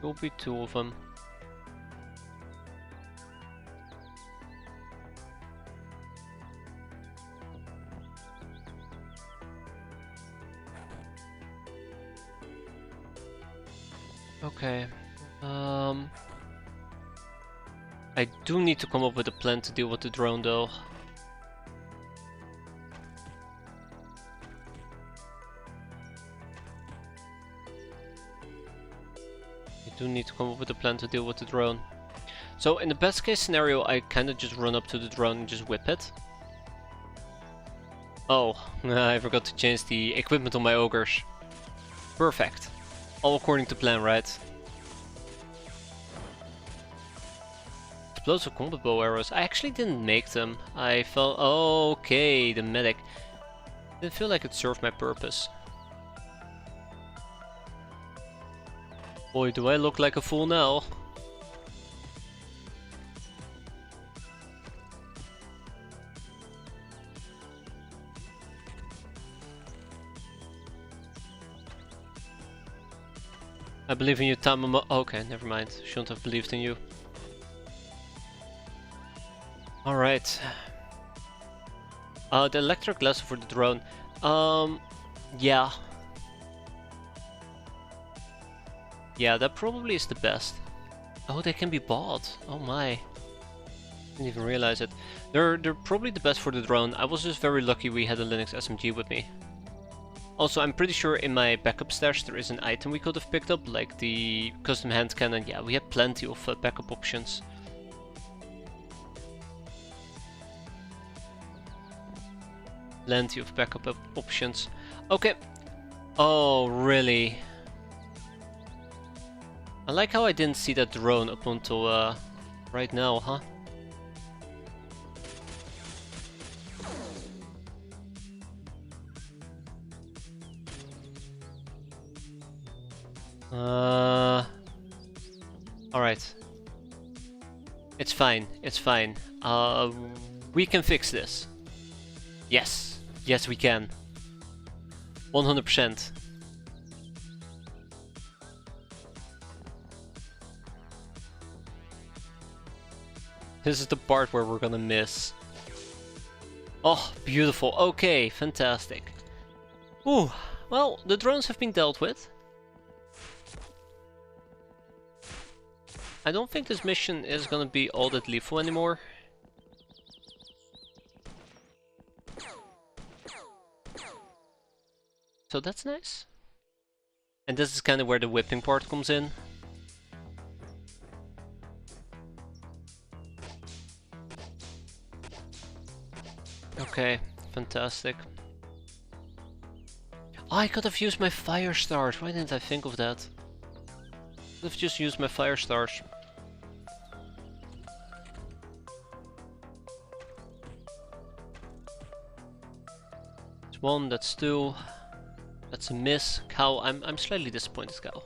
Should be 2 of them. Okay. I do need to come up with a plan to deal with the drone though. I do need to come up with a plan to deal with the drone. So in the best case scenario, I kind of just run up to the drone and just whip it. Oh, I forgot to change the equipment on my ogres. Perfect. All according to plan, right? Explosive combat bow arrows. I actually didn't make them. I felt... Oh, okay, the medic. Didn't feel like it served my purpose. Boy, do I look like a fool now. I believe in you, Tamamo. Okay, never mind. Shouldn't have believed in you. Alright. The electric lasso for the drone. Yeah. Yeah, that probably is the best. Oh, they can be bought. Oh my. Didn't even realize it. They're probably the best for the drone. I was just very lucky we had a Linux SMG with me. Also, I'm pretty sure in my backup stash there is an item we could have picked up, like the custom hand cannon. Yeah, we had plenty of backup options. Plenty of backup options. Okay. Oh, really? I like how I didn't see that drone up until right now, huh? Alright. It's fine, it's fine. We can fix this. Yes, yes we can. 100%. This is the part where we're gonna miss. Oh, beautiful. Okay, fantastic. Ooh, well, the drones have been dealt with. I don't think this mission is gonna be all that lethal anymore. So that's nice. And this is kind of where the whipping part comes in. Okay, fantastic. Oh, I could have used my fire stars. Why didn't I think of that? Could have just used my fire stars. That's one, that's two. That's a miss. Cow, I'm slightly disappointed, Cow.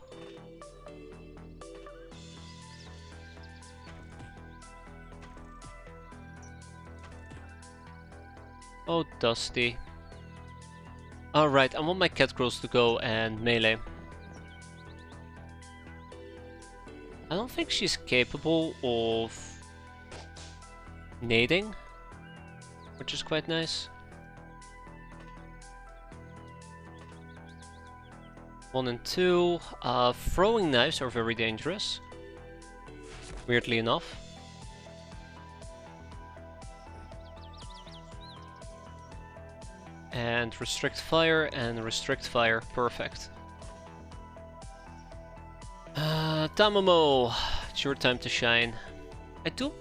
Oh, Dusty. Alright, I want my cat girls to go and melee. I don't think she's capable of nading, which is quite nice. One and two. Throwing knives are very dangerous, weirdly enough. And restrict fire and restrict fire, perfect. Tamamo, it's your time to shine. I do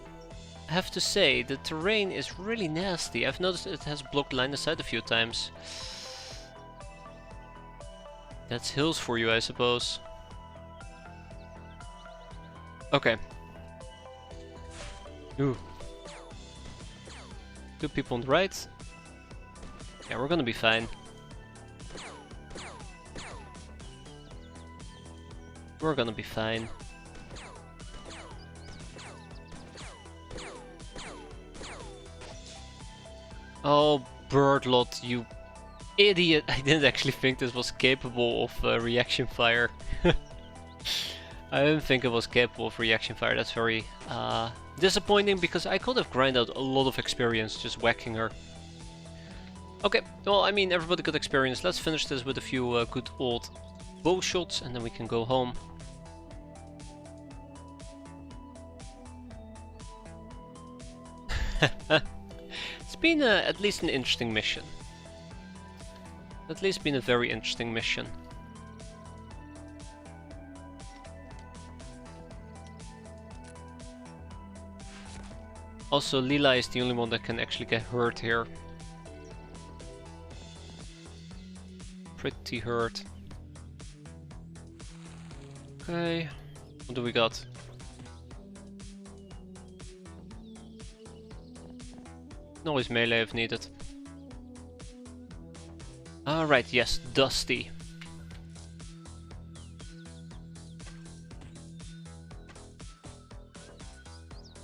have to say, the terrain is really nasty. I've noticed it has blocked line of sight a few times. That's hills for you, I suppose. Okay. Ooh. Two people on the right. Yeah, we're gonna be fine. We're gonna be fine. Oh, Birdlot, you idiot! I didn't actually think this was capable of reaction fire. I didn't think it was capable of reaction fire. That's very disappointing, because I could have grinded out a lot of experience just whacking her. Okay, well, I mean, everybody got experience. Let's finish this with a few good old bow shots, and then we can go home. It's been at least an interesting mission. At least been a very interesting mission. Also, Lila is the only one that can actually get hurt here. Pretty hurt. Okay, what do we got? Always melee if needed. Alright, yes, Dusty.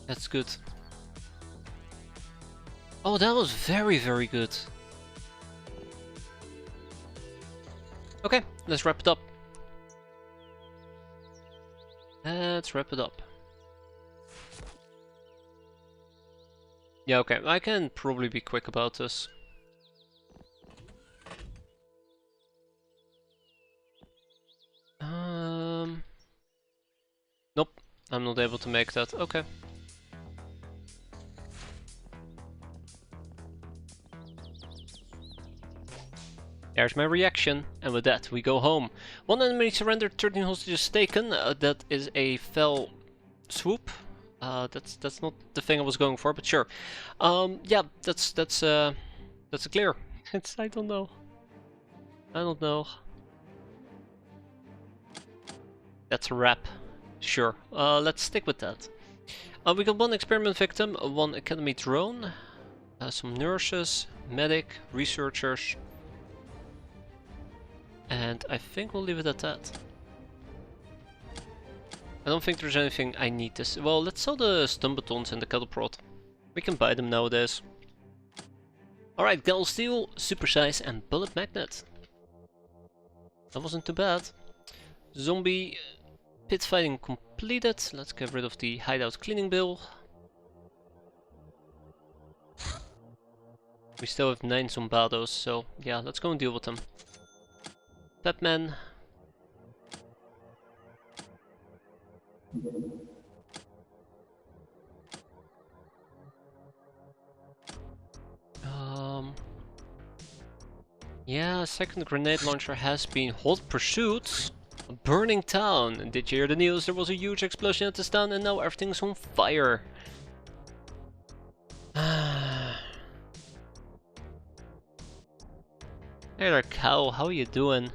That's good. Oh, that was very, very good. Okay, let's wrap it up. Let's wrap it up. Yeah, okay, I can probably be quick about this. Nope, I'm not able to make that. Okay. There's my reaction, and with that we go home. 1 enemy surrendered, 13 hostages taken. That is a fell swoop. That's not the thing I was going for, but sure. Yeah, that's a clear. I don't know. I don't know. That's a wrap. Sure. Let's stick with that. We got 1 experiment victim, 1 academy drone, some nurses, medic, researchers, and I think we'll leave it at that. I don't think there's anything I need to... Well, let's sell the stun batons and the cattle prod. We can buy them nowadays. Alright, Gal Steel, Super Size and Bullet Magnet. That wasn't too bad. Zombie pit fighting completed. Let's get rid of the hideout cleaning bill. We still have 9 zombados, so yeah, let's go and deal with them. Batman. Yeah, a second grenade launcher has been hot pursuit. A burning town. Did you hear the news? There was a huge explosion at this town and now everything's on fire. Hey there, cow. How are you doing?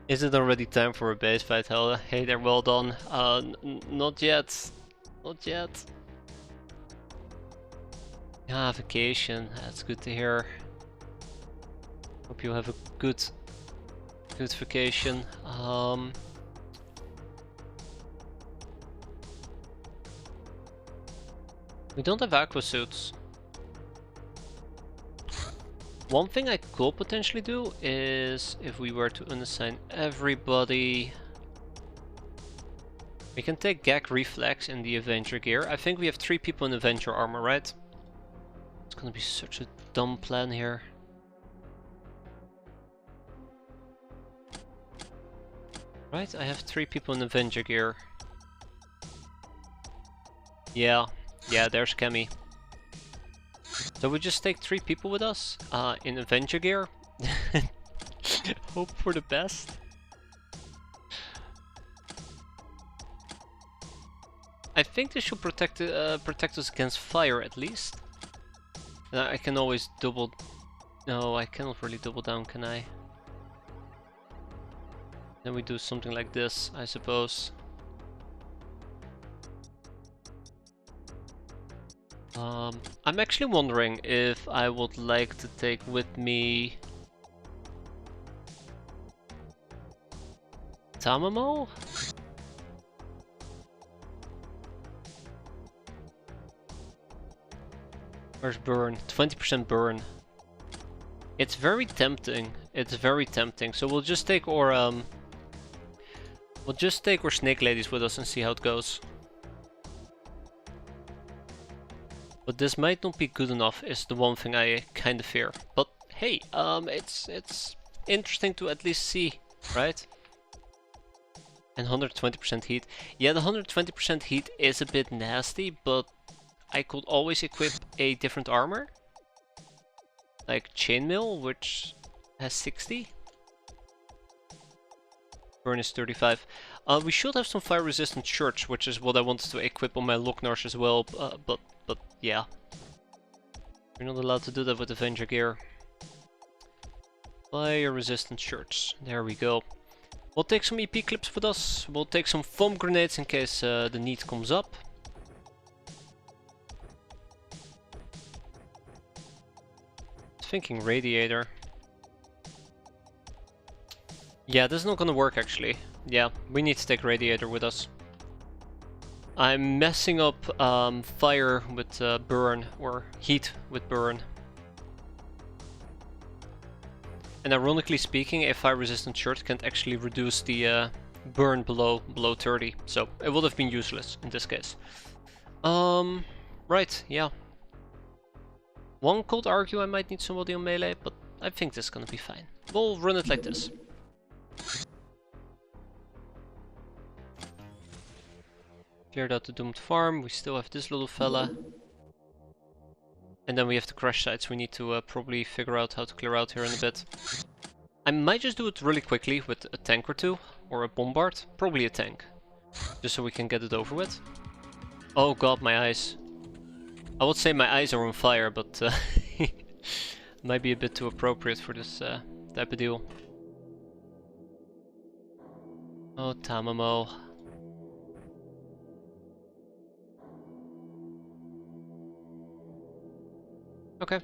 Is it already time for a base fight, Helga? Hey there, well done. Not yet. Not yet. Ah, vacation. That's good to hear. Hope you have a good vacation. We don't have aqua suits. One thing I could potentially do is if we were to unassign everybody. We can take Gag Reflex in the Avenger gear. I think we have 3 people in Avenger armor, right? It's gonna be such a dumb plan here. Right, I have 3 people in Avenger gear. Yeah, there's Kemi. So we just take 3 people with us in Avenger gear. Hope for the best. I think this should protect us against fire at least. I can always double... No, I cannot really double down, can I? Then we do something like this, I suppose. I'm actually wondering if I would like to take with me Tamamo? Where's burn? 20% burn. It's very tempting. It's very tempting. So we'll just take our snake ladies with us and see how it goes. But this might not be good enough is the one thing I kind of fear. But hey, it's interesting to at least see, right? And 120% heat. Yeah, the 120% heat is a bit nasty, but I could always equip a different armor. Like chainmail, which has 60. Burn is 35. We should have some fire resistant shirts, which is what I wanted to equip on my Locknars as well, but yeah. We're not allowed to do that with Avenger gear. Fire resistant shirts. There we go. We'll take some EP clips with us. We'll take some foam grenades in case the need comes up. Thinking radiator. Yeah, this is not gonna work actually. Yeah, we need to take radiator with us. I'm messing up fire with burn, or heat with burn. And ironically speaking, a fire resistant shirt can't actually reduce the burn below 30, so it would have been useless in this case. Right, yeah. One could argue I might need somebody on melee, but I think this is gonna be fine. We'll run it like this. Cleared out the doomed farm, we still have this little fella. And then we have the crash sites we need to probably figure out how to clear out here in a bit. I might just do it really quickly with a tank or two, or a bombard, probably a tank. Just so we can get it over with. Oh god, my eyes. I would say my eyes are on fire, but might be a bit too appropriate for this type of deal. Oh, Tamamo. Okay.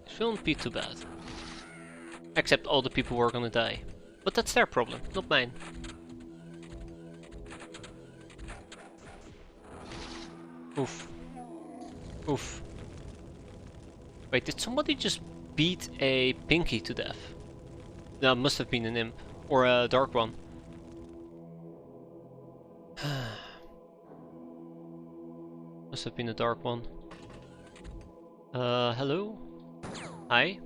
Shouldn't be too bad. Except all the people who are gonna die. But that's their problem, not mine. Oof. Oof. Wait, did somebody just beat a Pinky to death? No, must have been an imp. Or a dark one. Must have been a dark one. Hello? Hi?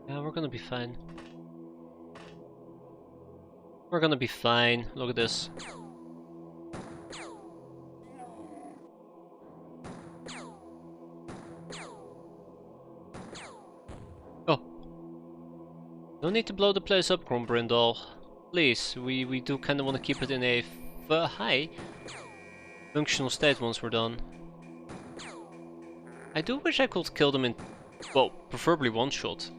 Yeah, we're gonna be fine. We're gonna be fine. Look at this. Oh. No need to blow the place up, Grombrindal. Please, we do kinda wanna keep it in a high functional state once we're done. I do wish I could kill them in, well, preferably one shot.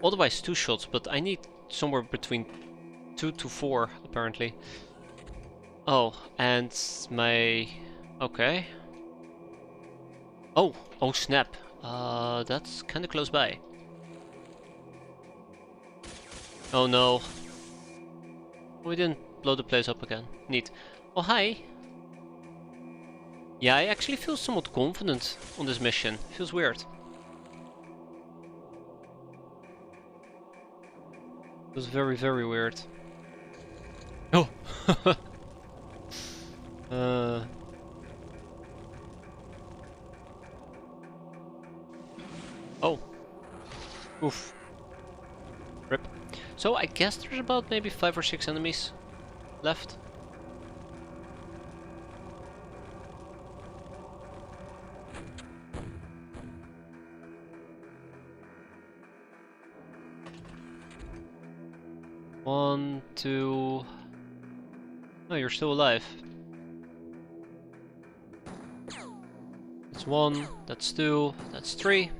Otherwise 2 shots, but I need somewhere between 2 to 4 apparently. Oh, and my... okay. Oh, oh snap. That's kinda close by. Oh no. We didn't blow the place up again. Neat. Oh hi. Yeah, I actually feel somewhat confident on this mission. Feels weird. It was very, very weird. Oh! Oh. Oof. Rip. So I guess there's about maybe 5 or 6 enemies left. One, two... Oh, you're still alive. That's 1, that's 2, that's 3.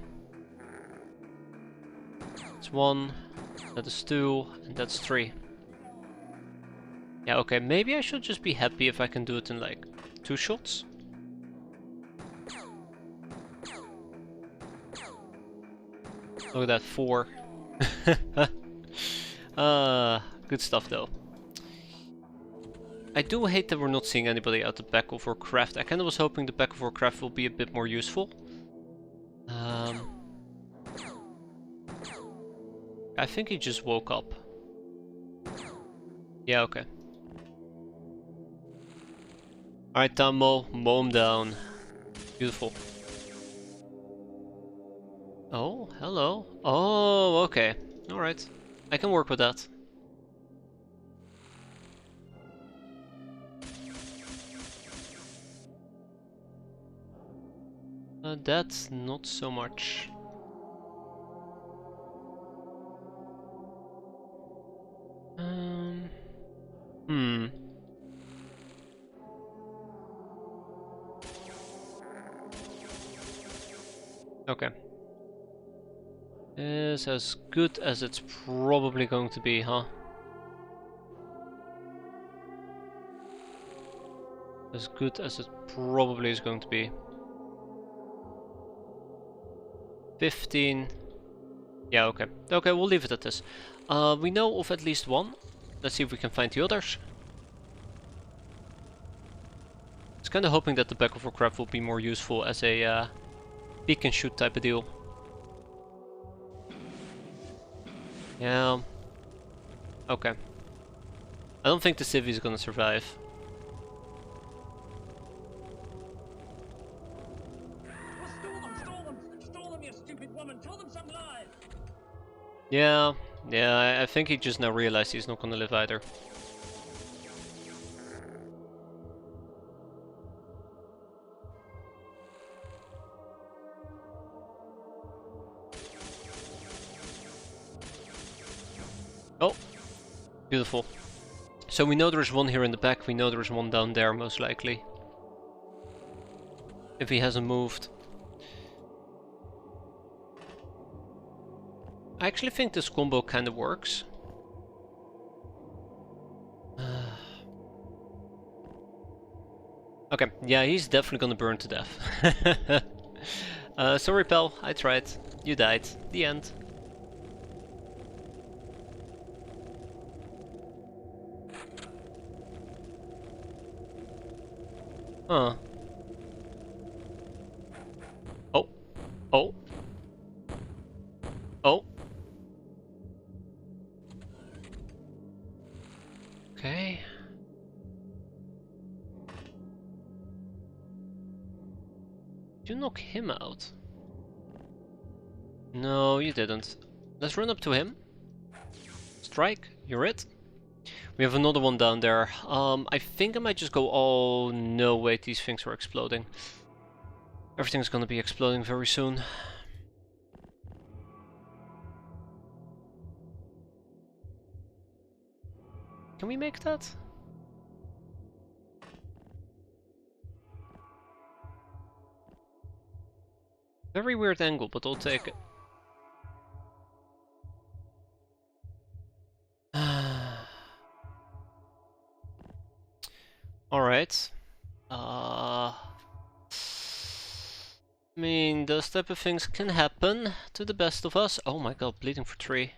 That's 1, that is 2, and that's 3. Yeah, okay, maybe I should just be happy if I can do it in like 2 shots. Look at that, 4. Good stuff though. I do hate that we're not seeing anybody out the back of our craft. I kinda was hoping the back of our craft will be a bit more useful. I think he just woke up. Yeah, okay. Alright, Tammo, mow him down. Beautiful. Oh, hello. Oh, okay. Alright. I can work with that. That's not so much. Okay. Is as good as it's probably going to be, huh? As good as it probably is going to be. 15. Yeah, okay. Okay, we'll leave it at this. We know of at least one. Let's see if we can find the others. I was kind of hoping that the back of our craft will be more useful as a peek and shoot type of deal. Yeah. Okay. I don't think the civvy is gonna survive. Stall them, you stupid woman! Tell them some lies! Yeah, I think he just now realized he's not gonna live either. Oh, beautiful. So we know there's one here in the back, we know there's one down there most likely. If he hasn't moved. I actually think this combo kind of works. Okay, yeah, he's definitely gonna burn to death. Sorry pal, I tried. You died. The end. Huh. Oh. Oh. Oh. Okay. Did you knock him out? No, you didn't. Let's run up to him. Strike, you're it. We have another one down there. I think I might just go... Oh, no, wait, these things are exploding. Everything's gonna be exploding very soon. Can we make that? Very weird angle, but I'll take it. Alright. I mean, those type of things can happen to the best of us. Oh my god, bleeding for 3.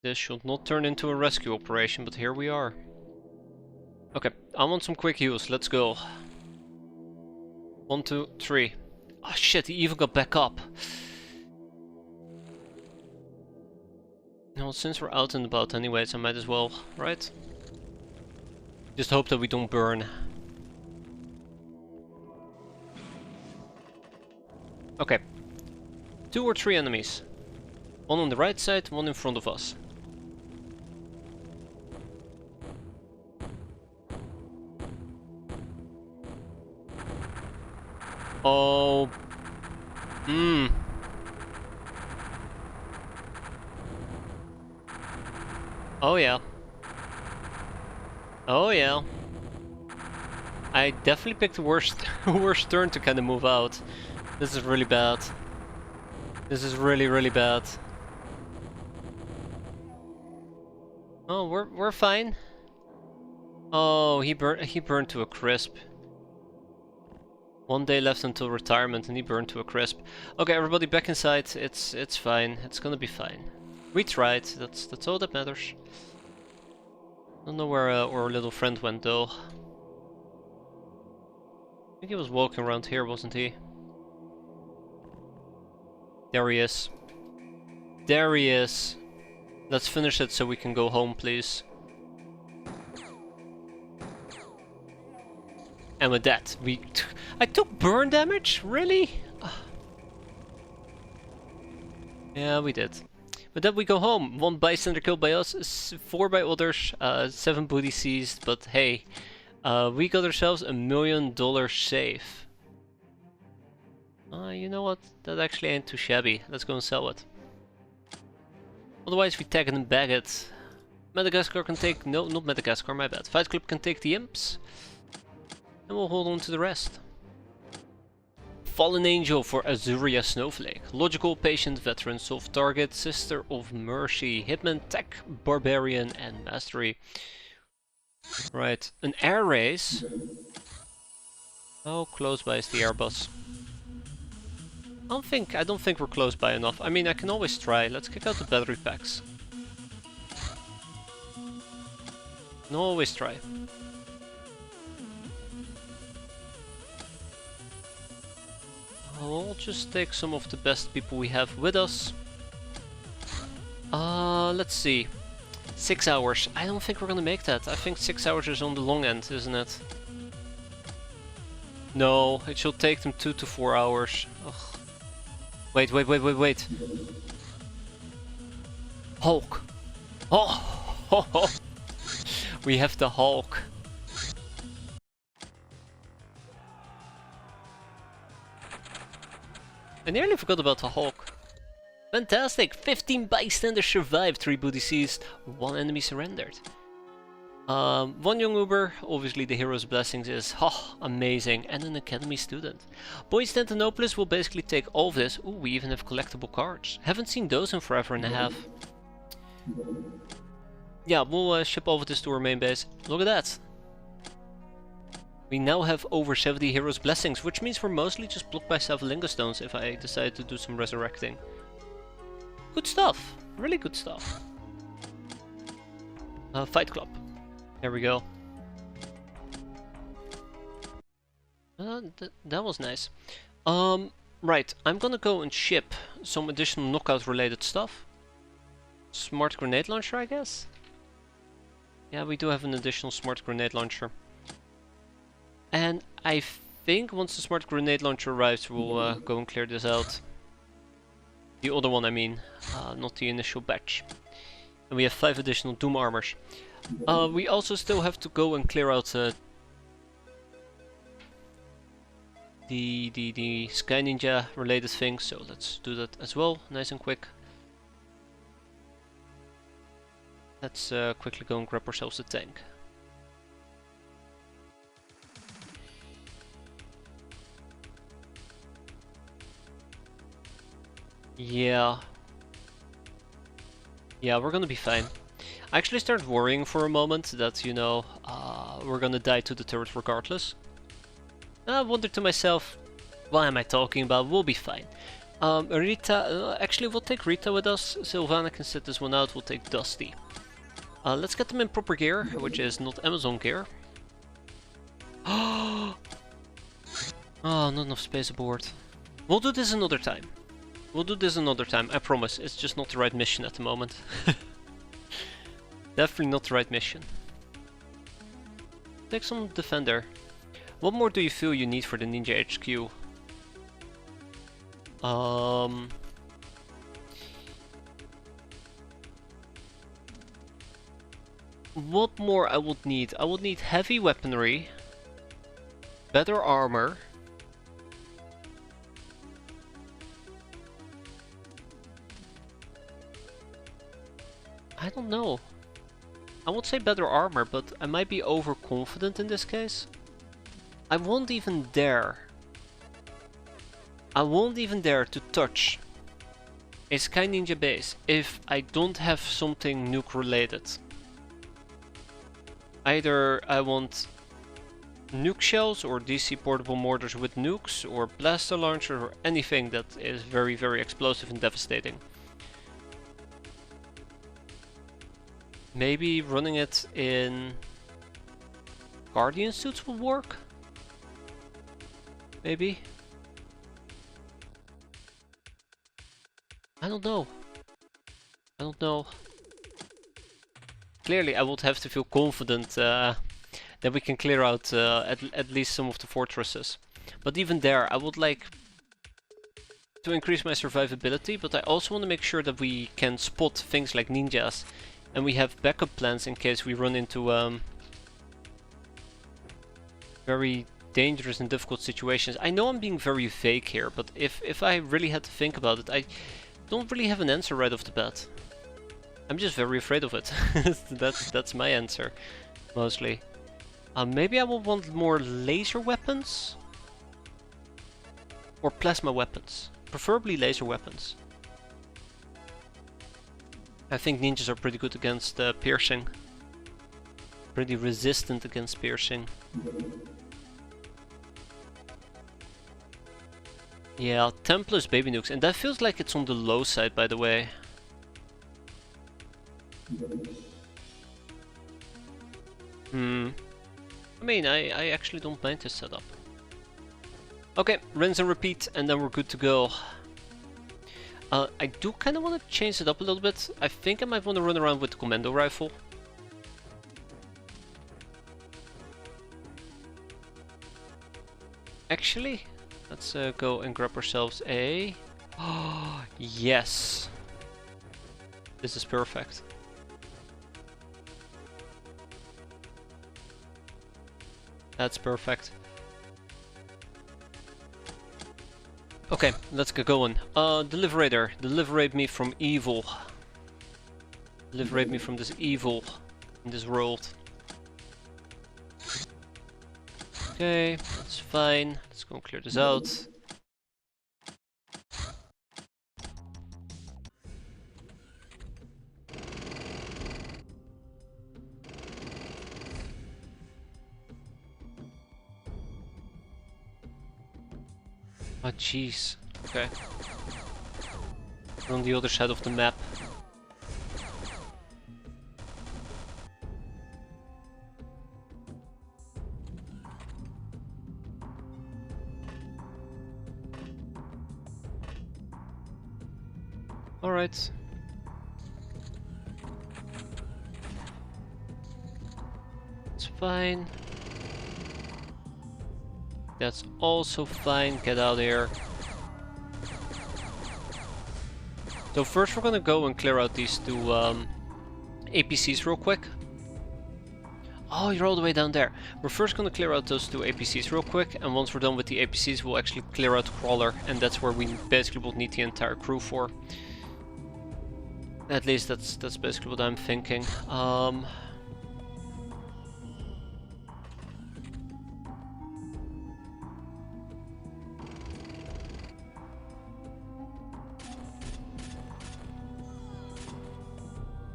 This should not turn into a rescue operation, but here we are. Okay, I want some quick heals, let's go. 1, 2, 3. Oh shit, he even got back up. Well, since we're out and about anyways, I might as well, right? Just hope that we don't burn. Okay. 2 or 3 enemies. One on the right side, one in front of us. Oh. Oh yeah. Oh yeah. I definitely picked the worst worst turn to kind of move out. This is really bad. This is really, really bad. Oh, we're fine. Oh, he burned to a crisp. 1 day left until retirement and he burned to a crisp. Okay, everybody back inside. It's fine. It's gonna be fine. We tried. That's all that matters. Don't know where our little friend went though. I think he was walking around here, wasn't he? There he is. There he is. Let's finish it so we can go home, please. And with that, I took burn damage? Really? Yeah, we did. With that, we go home. 1 bystander killed by us, 4 by others, 7 booty seized. But hey, we got ourselves $1 million safe. You know what? That actually ain't too shabby. Let's go and sell it. Otherwise, we tag it and bag it. Madagascar can take... No, not Madagascar, my bad. Fight Club can take the imps. And we'll hold on to the rest. Fallen Angel for Azuria Snowflake. Logical, Patient, Veteran, Soft Target, Sister of Mercy, Hitman, Tech, Barbarian, and Mastery. Right, an air race. How close by is the Airbus? I don't think we're close by enough. I mean, I can always try. Let's kick out the battery packs. Can always try. I'll just take some of the best people we have with us. Let's see. 6 hours. I don't think we're gonna make that. I think 6 hours is on the long end, isn't it? No, it should take them 2 to 4 hours. Ugh. Wait. Hulk! Oh! We have the Hulk. I nearly forgot about the Hulk. Fantastic! 15 bystanders survived, 3 booty seized, 1 enemy surrendered. 1 young Uber, obviously the hero's blessings is amazing, and an academy student. Boyz Tantanopolis will basically take all of this. Ooh, we even have collectible cards. Haven't seen those in forever and a half. Yeah, we'll ship over this to our main base. Look at that! We now have over 70 hero's blessings, which means we're mostly just blocked by Savalinga stones if I decide to do some resurrecting. Good stuff! Really good stuff. Fight Club. There we go. That was nice. Right, I'm gonna go and ship some additional knockout related stuff. Smart grenade launcher, I guess? Yeah, we do have an additional smart grenade launcher. And I think once the smart grenade launcher arrives, we'll go and clear this out. The other one, I mean, not the initial batch. And we have 5 additional Doom armors. We also still have to go and clear out the Sky Ninja related thing, so let's do that as well, nice and quick. Let's quickly go and grab ourselves a tank. Yeah, we're gonna be fine. I actually started worrying for a moment that, you know, we're gonna die to the turret regardless. I wondered to myself, what am I talking about? We'll be fine. Rita, actually we'll take Rita with us. Sylvana can sit this one out, we'll take Dusty. Let's get them in proper gear, which is not Amazon gear. Oh, not enough space aboard. We'll do this another time. I promise. It's just not the right mission at the moment. Definitely not the right mission. Take some defender. What more do you feel you need for the Ninja HQ? What more I would need? I would need heavy weaponry, better armor, I don't know. I would say better armor, but I might be overconfident in this case. I won't even dare to touch a Sky Ninja base if I don't have something nuke related. Either I want nuke shells or DC portable mortars with nukes or blaster launchers or anything that is very, very explosive and devastating. Maybe running it in Guardian suits will work? Maybe? I don't know. Clearly I would have to feel confident that we can clear out at least some of the fortresses. But even there, I would like to increase my survivability, but I also want to make sure that we can spot things like ninjas. And we have backup plans in case we run into very dangerous and difficult situations. I know I'm being very vague here, but if I really had to think about it, I don't really have an answer right off the bat. I'm just very afraid of it. that's my answer, mostly. Maybe I will want more laser weapons? Or plasma weapons. Preferably laser weapons. I think ninjas are pretty good against piercing. Pretty resistant against piercing. Yeah, 10 plus baby nukes, and that feels like it's on the low side, by the way. I mean, I actually don't mind this setup. Okay, rinse and repeat, and then we're good to go. I do kind of want to change it up a little bit. I think I might want to run around with the commando rifle. Actually, let's go and grab ourselves a... Oh, yes! This is perfect. That's perfect. Okay, let's get going. Deliberator, deliberate me from evil. Deliberate me from this evil in this world. Okay, that's fine. Let's go and clear this out. Oh jeez. Okay. We're on the other side of the map. Alright. It's fine. That's also fine. Get out of here. So first we're gonna go and clear out these two APCs real quick. Oh, you're all the way down there. We're first gonna clear out those two APCs real quick, and once we're done with the APCs we'll actually clear out the crawler, and that's where we basically will need the entire crew for. At least that's basically what I'm thinking.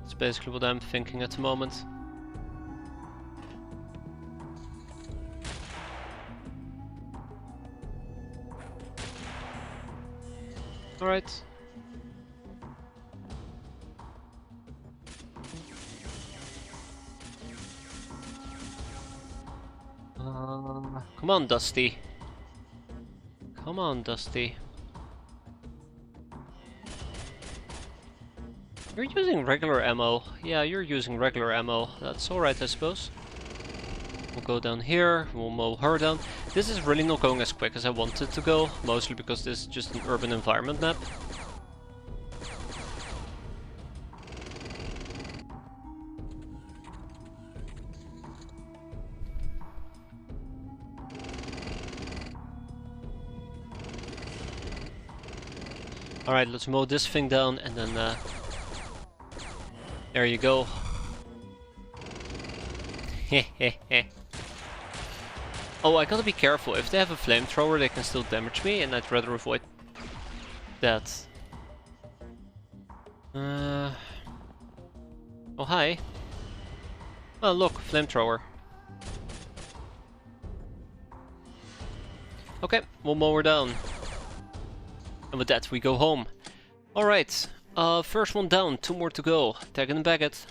That's basically what I'm thinking at the moment. Alright. Come on, Dusty. Come on, Dusty. You're using regular ammo. Yeah, you're using regular ammo. That's alright, I suppose. We'll go down here, we'll mow her down. This is really not going as quick as I wanted to go, mostly because this is just an urban environment map. Alright, let's mow this thing down and then there you go. Hehehe. Oh, I gotta be careful. If they have a flamethrower, they can still damage me, and I'd rather avoid that. Oh, hi. Oh, look, flamethrower. Okay, we'll mow her down. And with that, we go home. Alright, first one down, 2 more to go. Tag it and bag it.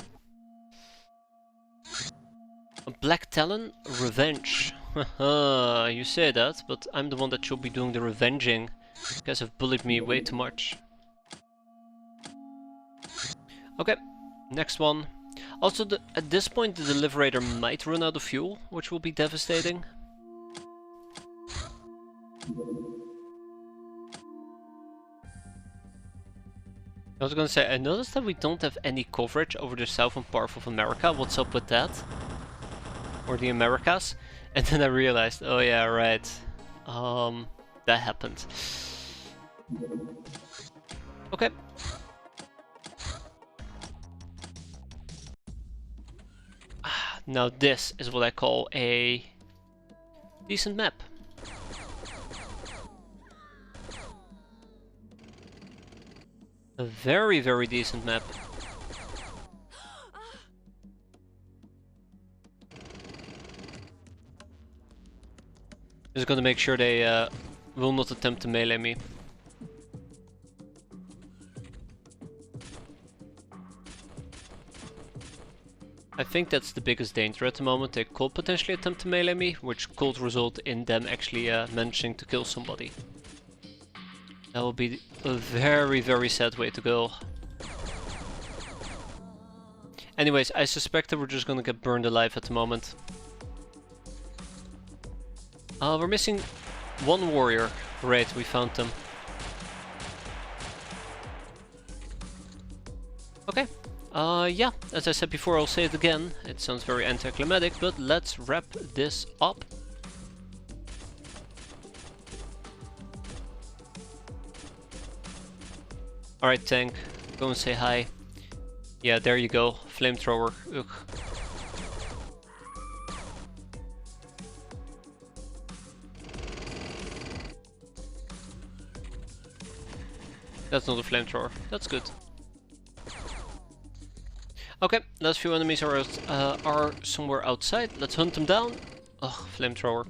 A Black Talon? Revenge. Haha, you say that, but I'm the one that should be doing the revenging. You guys have bullied me way too much. Okay, next one. Also, at this point the Deliberator might run out of fuel, which will be devastating. I was gonna say, I noticed that we don't have any coverage over the southern part of America. What's up with that? Or the Americas? And then I realized, oh yeah, right. That happened. Okay. Now this is what I call a decent map. A very, very decent map. Just gonna make sure they will not attempt to melee me. I think that's the biggest danger at the moment. They could potentially attempt to melee me, which could result in them actually managing to kill somebody. That would be a very, very sad way to go. Anyways, I suspect that we're just gonna get burned alive at the moment. We're missing one warrior. Great, we found them. Okay. Yeah, as I said before, I'll say it again. It sounds very anticlimactic, but let's wrap this up. Alright, tank, go and say hi. Yeah, there you go, flamethrower. Ugh. That's not a flamethrower, that's good. Okay, last few enemies are somewhere outside. Let's hunt them down. Ugh, flamethrower.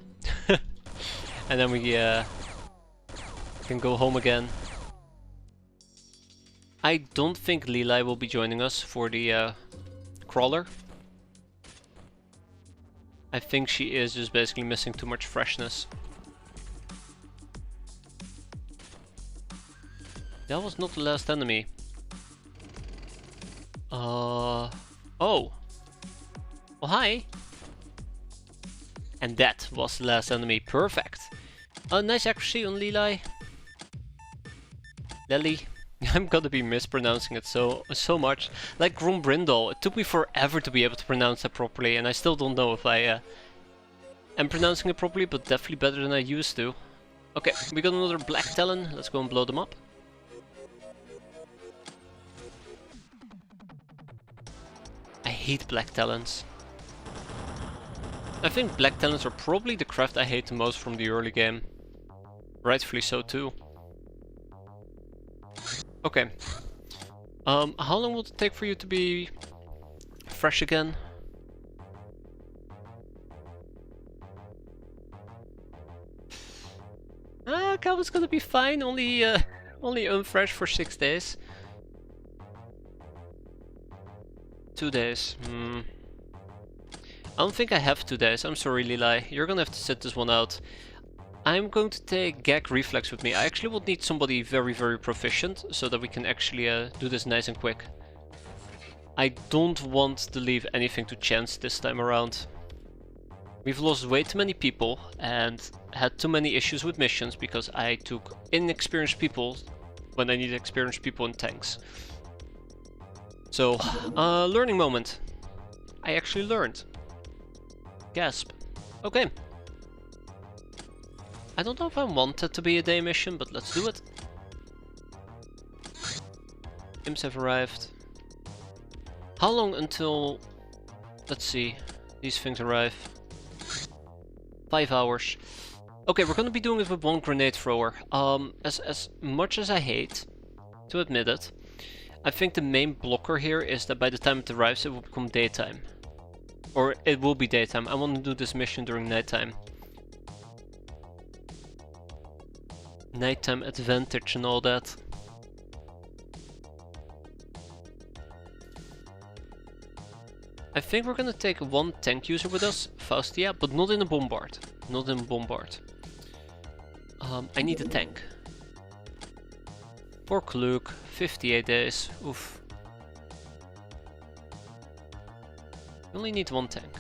And then we can go home again. I don't think Leeli will be joining us for the crawler. I think she is just basically missing too much freshness. That was not the last enemy. Oh. Oh, hi. And that was the last enemy. Perfect. Nice accuracy on Leeli. Lely. I'm gonna be mispronouncing it so much. Like Grombrindal. It took me forever to be able to pronounce that properly, and I still don't know if I am pronouncing it properly, but definitely better than I used to. Okay, we got another Black Talon. Let's go and blow them up. I hate Black Talons. I think Black Talons are probably the craft I hate the most from the early game. Rightfully so too. Okay. How long will it take for you to be fresh again? Calvin's gonna be fine. Only unfresh for 6 days. 2 days. I don't think I have 2 days. I'm sorry, Leeli. You're gonna have to sit this one out. I'm going to take Gag Reflex with me. I actually would need somebody very, very proficient so that we can actually do this nice and quick. I don't want to leave anything to chance this time around. We've lost way too many people and had too many issues with missions because I took inexperienced people when I needed experienced people in tanks. So, learning moment. I actually learned. Gasp. Okay. I don't know if I want it to be a day mission, but let's do it. Imps have arrived. How long until... Let's see. These things arrive. 5 hours. Okay, we're gonna be doing it with one grenade thrower. As much as I hate to admit it, I think the main blocker here is that by the time it arrives it will become daytime. Or it will be daytime. I want to do this mission during nighttime. Nighttime advantage and all that. I think we're gonna take one tank user with us, Faustia, but not in a bombard. Not in a bombard. I need a tank. Poor Kluk, 58 days. Oof. We only need one tank.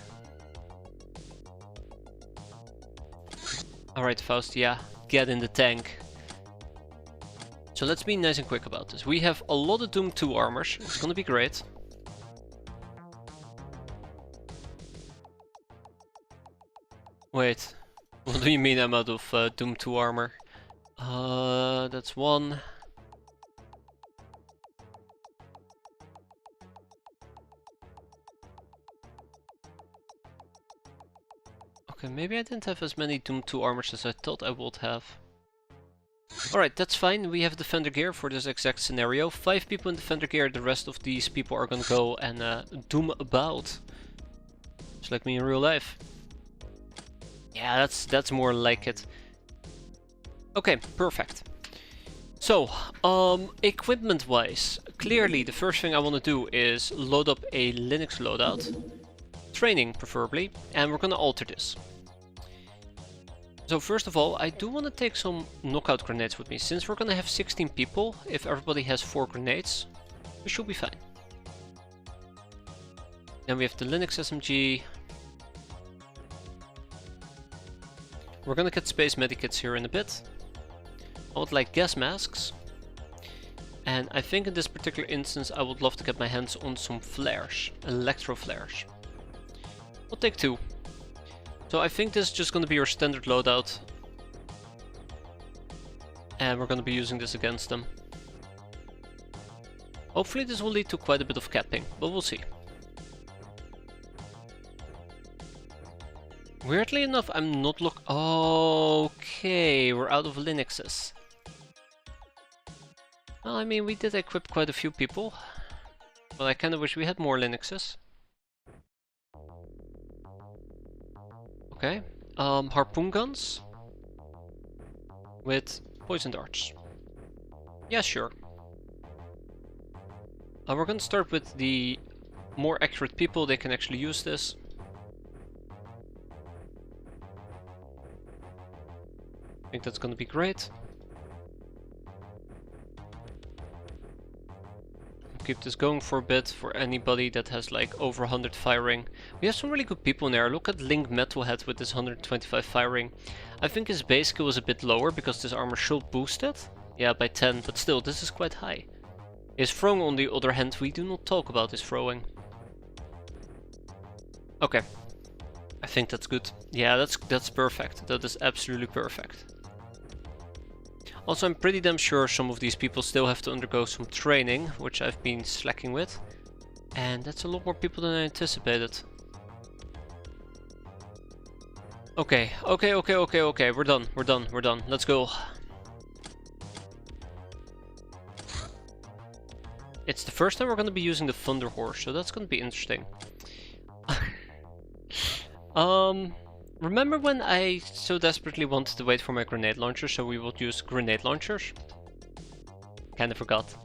Alright, Faustia, get in the tank. So let's be nice and quick about this. We have a lot of Doom 2 armors. It's gonna be great. Wait, what do you mean I'm out of Doom 2 armor? That's one. Okay, maybe I didn't have as many Doom 2 armors as I thought I would have. Alright, that's fine. We have Defender gear for this exact scenario. 5 people in Defender gear, the rest of these people are gonna go and doom about. Just like me in real life. Yeah, that's more like it. Okay, perfect. So, equipment wise, clearly the first thing I want to do is load up a Linux loadout. Training preferably, and we're gonna alter this. So first of all, I do want to take some knockout grenades with me. Since we're gonna have 16 people, if everybody has 4 grenades, we should be fine. Then we have the Linux SMG. We're gonna get space medikits here in a bit. I would like gas masks. And I think in this particular instance I would love to get my hands on some flares, electro flares. I'll take 2. So I think this is just going to be our standard loadout. And we're going to be using this against them. Hopefully this will lead to quite a bit of capping, but we'll see. Weirdly enough, I'm not okay, we're out of Linuxes. Well, I mean, we did equip quite a few people. But I kind of wish we had more Linuxes. Okay, harpoon guns with poison darts. Yeah, sure. We're gonna start with the more accurate people. They can actually use this. I think that's gonna be great. Keep this going for a bit for anybody that has like over 100 firing. We have some really good people in there. Look at Link Metalhead with this 125 firing. I think his base skill is a bit lower because this armor should boost it. Yeah, by 10, but still, this is quite high. His throwing, on the other hand, we do not talk about his throwing. Okay, I think that's good. Yeah, that's perfect. That is absolutely perfect. Also, I'm pretty damn sure some of these people still have to undergo some training, which I've been slacking with. And that's a lot more people than I anticipated. Okay, we're done. Let's go. It's the first time we're going to be using the Thunder Horse, so that's going to be interesting. Remember when I so desperately wanted to wait for my grenade launcher so we would use grenade launchers? Kinda forgot.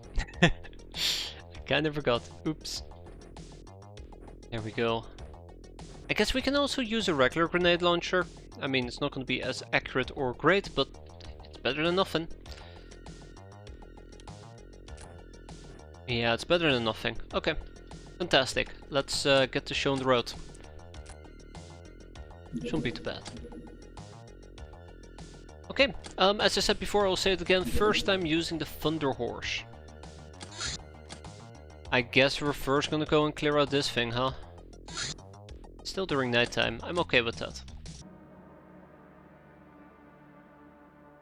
Kinda forgot. Oops. There we go. I guess we can also use a regular grenade launcher. I mean, it's not going to be as accurate or great, but it's better than nothing. Yeah, it's better than nothing. Okay, fantastic. Let's get the show on the road. Shouldn't be too bad. Okay, as I said before, I'll say it again. First time using the Thunder Horse. I guess we're first gonna go and clear out this thing, huh? Still during nighttime. I'm okay with that.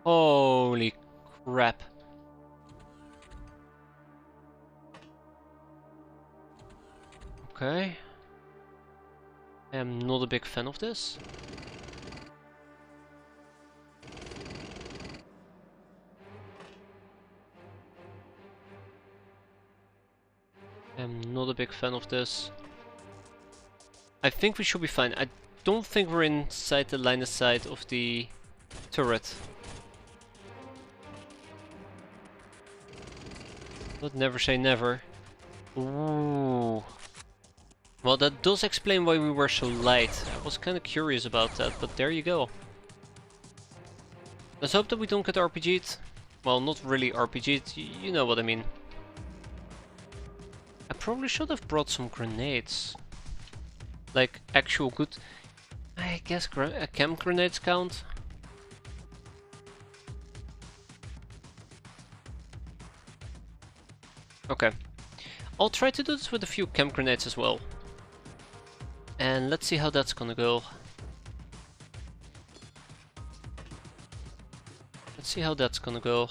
Holy crap. Okay. I'm not a big fan of this. I'm not a big fan of this. I think we should be fine. I don't think we're inside the line of sight of the turret. But never say never. Ooh. Well, that does explain why we were so light. I was kind of curious about that, but there you go. Let's hope that we don't get RPG'd. Well, not really RPG'd, you know what I mean. I probably should have brought some grenades. Like, actual good... I guess chem grenades count. Okay. I'll try to do this with a few chem grenades as well. And let's see how that's gonna go. Let's see how that's gonna go.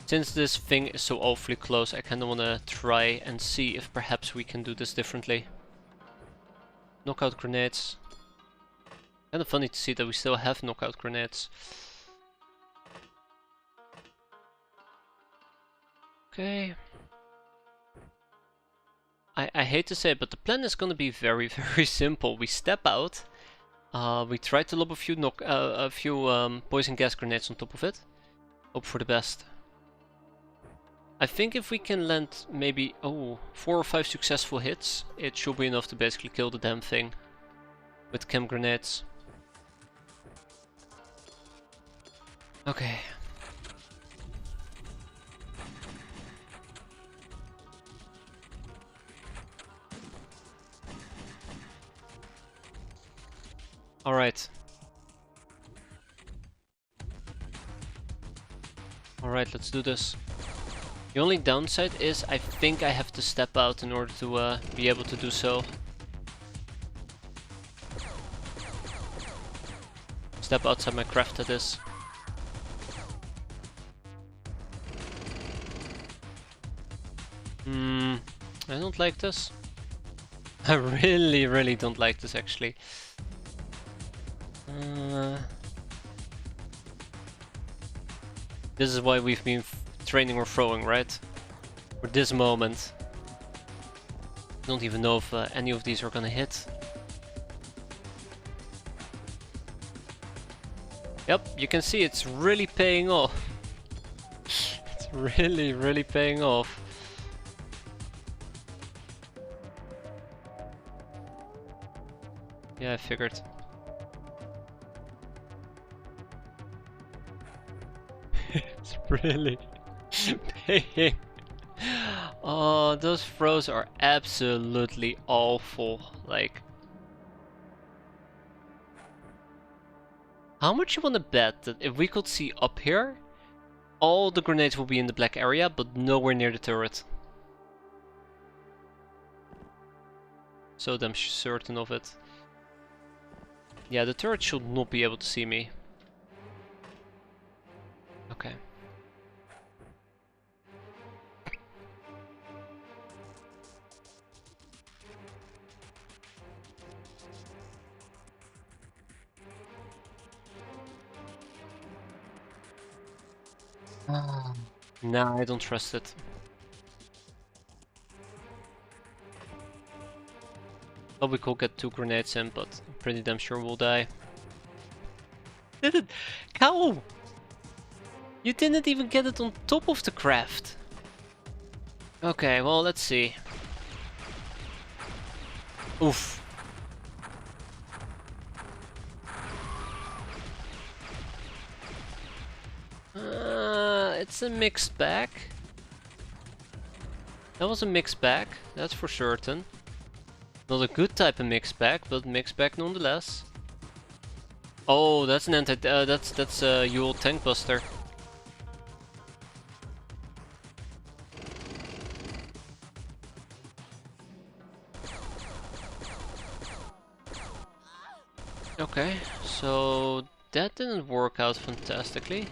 Since this thing is so awfully close, I kinda wanna try and see if perhaps we can do this differently. Knockout grenades. Kinda funny to see that we still have knockout grenades. Okay. I hate to say it, but the plan is gonna be very, very simple. We step out, We tried to lob a few poison gas grenades on top of it. Hope for the best. I think if we can land maybe 4 or 5 successful hits, it should be enough to basically kill the damn thing with chem grenades. Okay. Alright. Alright, let's do this. The only downside is I think I have to step out in order to be able to do so. Step outside my craft, that is. I don't like this. I really don't like this actually. This is why we've been training or throwing, right? For this moment. I don't even know if any of these are gonna hit. Yep, you can see it's really paying off. It's really paying off. Yeah, I figured. It's really paying. Oh, those throws are absolutely awful. Like, how much you want to bet that if we could see up here, all the grenades will be in the black area, but nowhere near the turret? So damn certain of it. Yeah, the turret should not be able to see me. Okay. Nah, I don't trust it. Thought we could get 2 grenades in, but I'm pretty damn sure we'll die. Did it? Cow! You didn't even get it on top of the craft. Okay, well, let's see. Oof. It's a mixed bag. That was a mixed bag, that's for certain. Not a good type of mixed bag, but mixed bag nonetheless. Oh, that's an that's a Yule tank buster. Okay, so that didn't work out fantastically.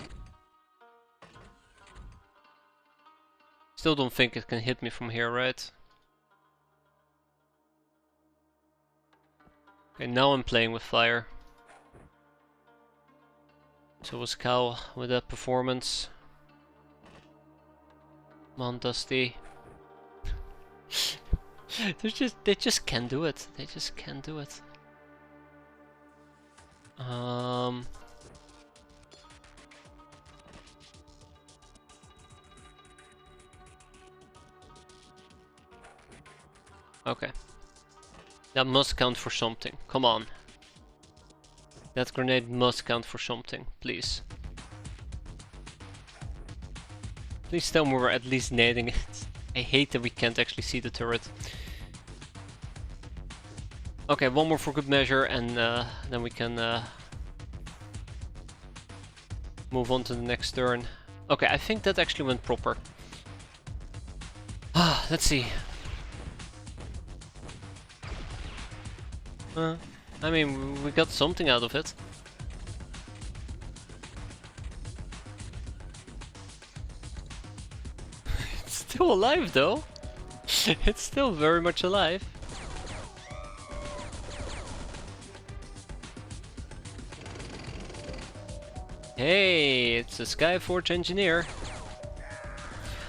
Still don't think it can hit me from here, right? Okay, now I'm playing with fire. So was Cow with that performance. Come on, Dusty. They just can't do it. They just can't do it. Okay. That must count for something. Come on. That grenade must count for something, please. Please tell me we're at least nading it. I hate that we can't actually see the turret. Okay, one more for good measure, and then we can move on to the next turn. Okay, I think that actually went proper. Let's see. I mean, we got something out of it. It's still alive though. It's still very much alive. Hey, it's a Skyforge engineer.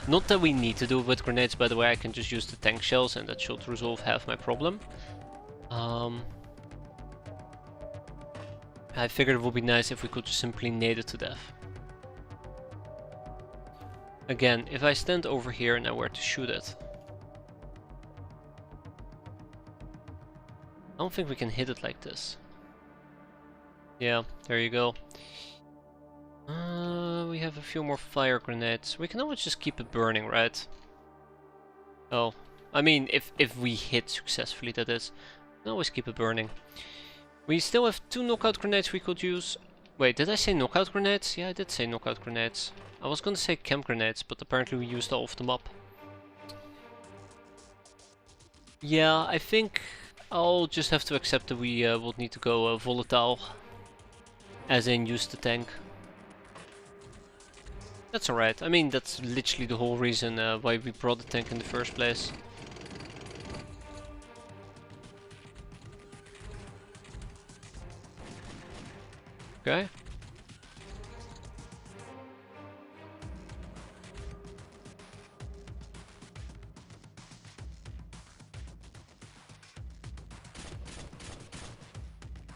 Not that we need to do it with grenades, by the way. I can just use the tank shells and that should resolve half my problem. I figured it would be nice if we could just simply nade it to death. Again, if I stand over here and I were to shoot it, I don't think we can hit it like this. Yeah, there you go. We have a few more fire grenades. We can always just keep it burning, right? Oh, I mean, if we hit successfully, that is. We can always keep it burning. We still have 2 knockout grenades we could use. Wait, did I say knockout grenades? Yeah, I did say knockout grenades. I was gonna say chem grenades, but apparently we used all of them up. Yeah, I think I'll just have to accept that we will need to go volatile. As in, use the tank. That's alright. I mean, that's literally the whole reason why we brought the tank in the first place. Okay.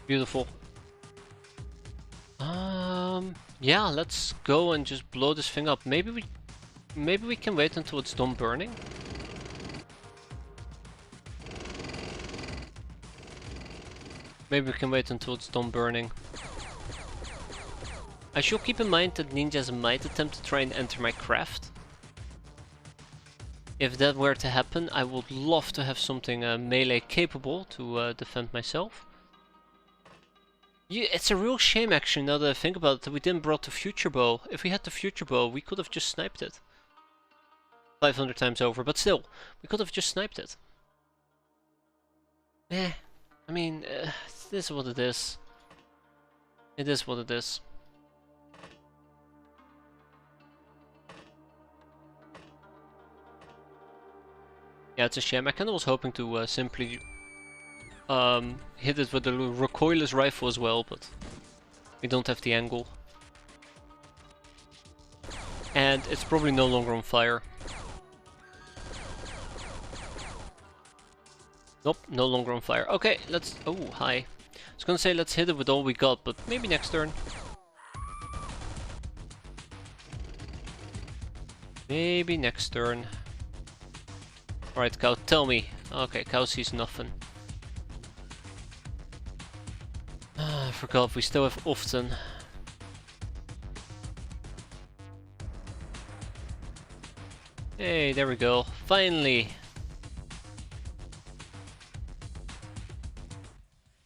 Beautiful. Yeah, let's go and just blow this thing up. Maybe we can wait until it's done burning. Maybe we can wait until it's done burning. I should keep in mind that ninjas might attempt to try and enter my craft. If that were to happen, I would love to have something melee capable to defend myself. Yeah, it's a real shame actually, now that I think about it, that we didn't brought the future bow. If we had the future bow, we could have just sniped it. 500 times over, but still, we could have just sniped it. Eh, I mean, it is what it is. It is what it is. Yeah, it's a shame. I kinda was hoping to simply hit it with a recoilless rifle as well, but we don't have the angle. And it's probably no longer on fire. Nope, no longer on fire. Okay, let's... Oh, hi. I was gonna say let's hit it with all we got, but maybe next turn. Maybe next turn. Alright, cow, tell me. Okay, cow sees nothing. I forgot, we still have often. Hey, there we go. Finally!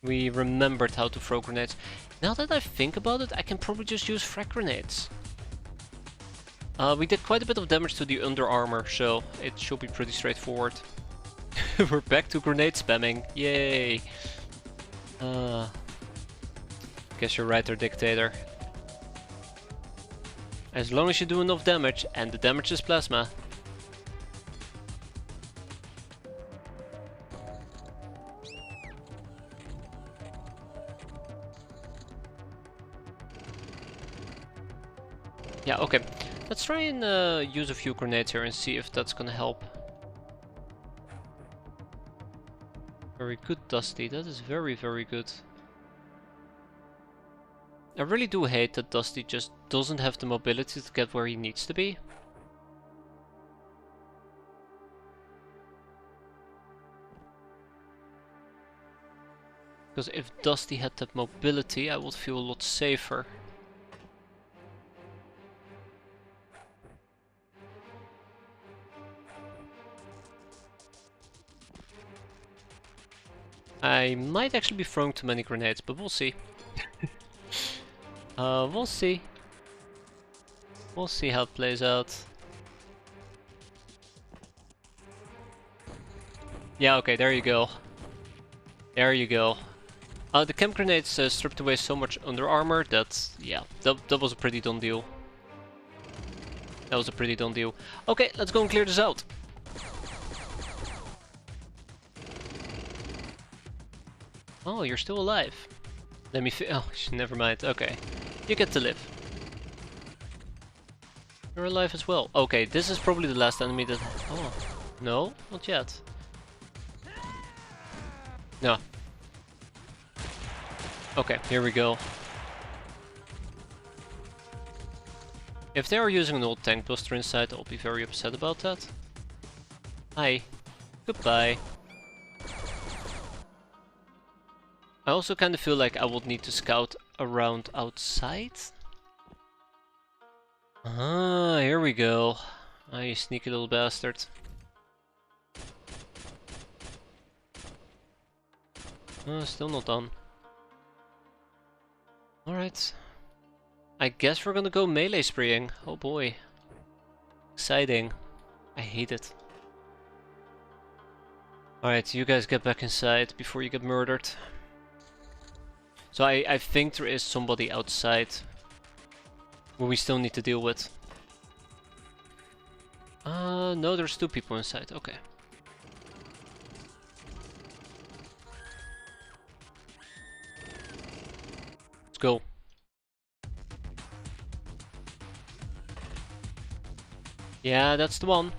We remembered how to throw grenades. Now that I think about it, I can probably just use frag grenades. We did quite a bit of damage to the under armor, so it should be pretty straightforward. We're back to grenade spamming. Yay! Guess you're right there, Dictator. As long as you do enough damage, and the damage is plasma. Yeah, okay. Let's try and use a few grenades here and see if that's gonna help. Very good, Dusty. That is very, very good. I really do hate that Dusty just doesn't have the mobility to get where he needs to be. Because if Dusty had that mobility, I would feel a lot safer. I might actually be throwing too many grenades, but we'll see. We'll see. We'll see how it plays out. Yeah, okay, there you go. There you go. The chem grenades stripped away so much under armor that, yeah, that was a pretty done deal. That was a pretty done deal. Okay, let's go and clear this out. Oh, you're still alive. Let me oh, never mind. Okay. You get to live. You're alive as well. Okay, this is probably the last enemy that... Oh. No, not yet. No. Okay, here we go. If they are using an old tank buster inside, I'll be very upset about that. Hi. Goodbye. I also kind of feel like I would need to scout around outside. Ah, here we go. Ah, you sneaky little bastard. Still not done. Alright. I guess we're gonna go melee spraying. Oh boy. Exciting. I hate it. Alright, you guys get back inside before you get murdered. So I think there is somebody outside who we still need to deal with. No, there's 2 people inside. Okay. Let's go. Yeah, that's the one.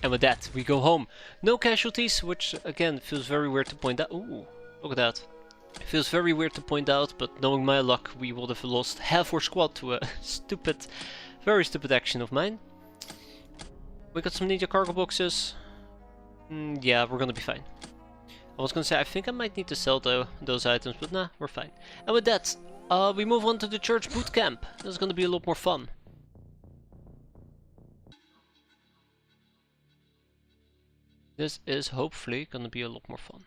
And with that, we go home. No casualties, which again feels very weird to point out. Ooh, look at that. It feels very weird to point out, but knowing my luck, we would have lost half our squad to a stupid, very stupid action of mine. We got some ninja cargo boxes. Yeah, we're gonna be fine. I was gonna say, I think I might need to sell those items, but nah, we're fine. And with that, we move on to the church boot camp. This is gonna be a lot more fun. This is hopefully gonna be a lot more fun.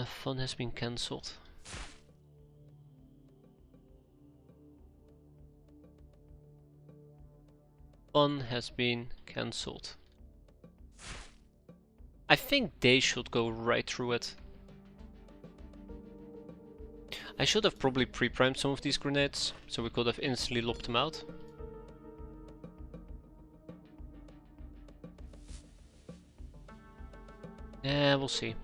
Fun has been cancelled. Fun has been cancelled. I think they should go right through it. I should have probably pre-primed some of these grenades, so we could have instantly lopped them out. Yeah, we'll see.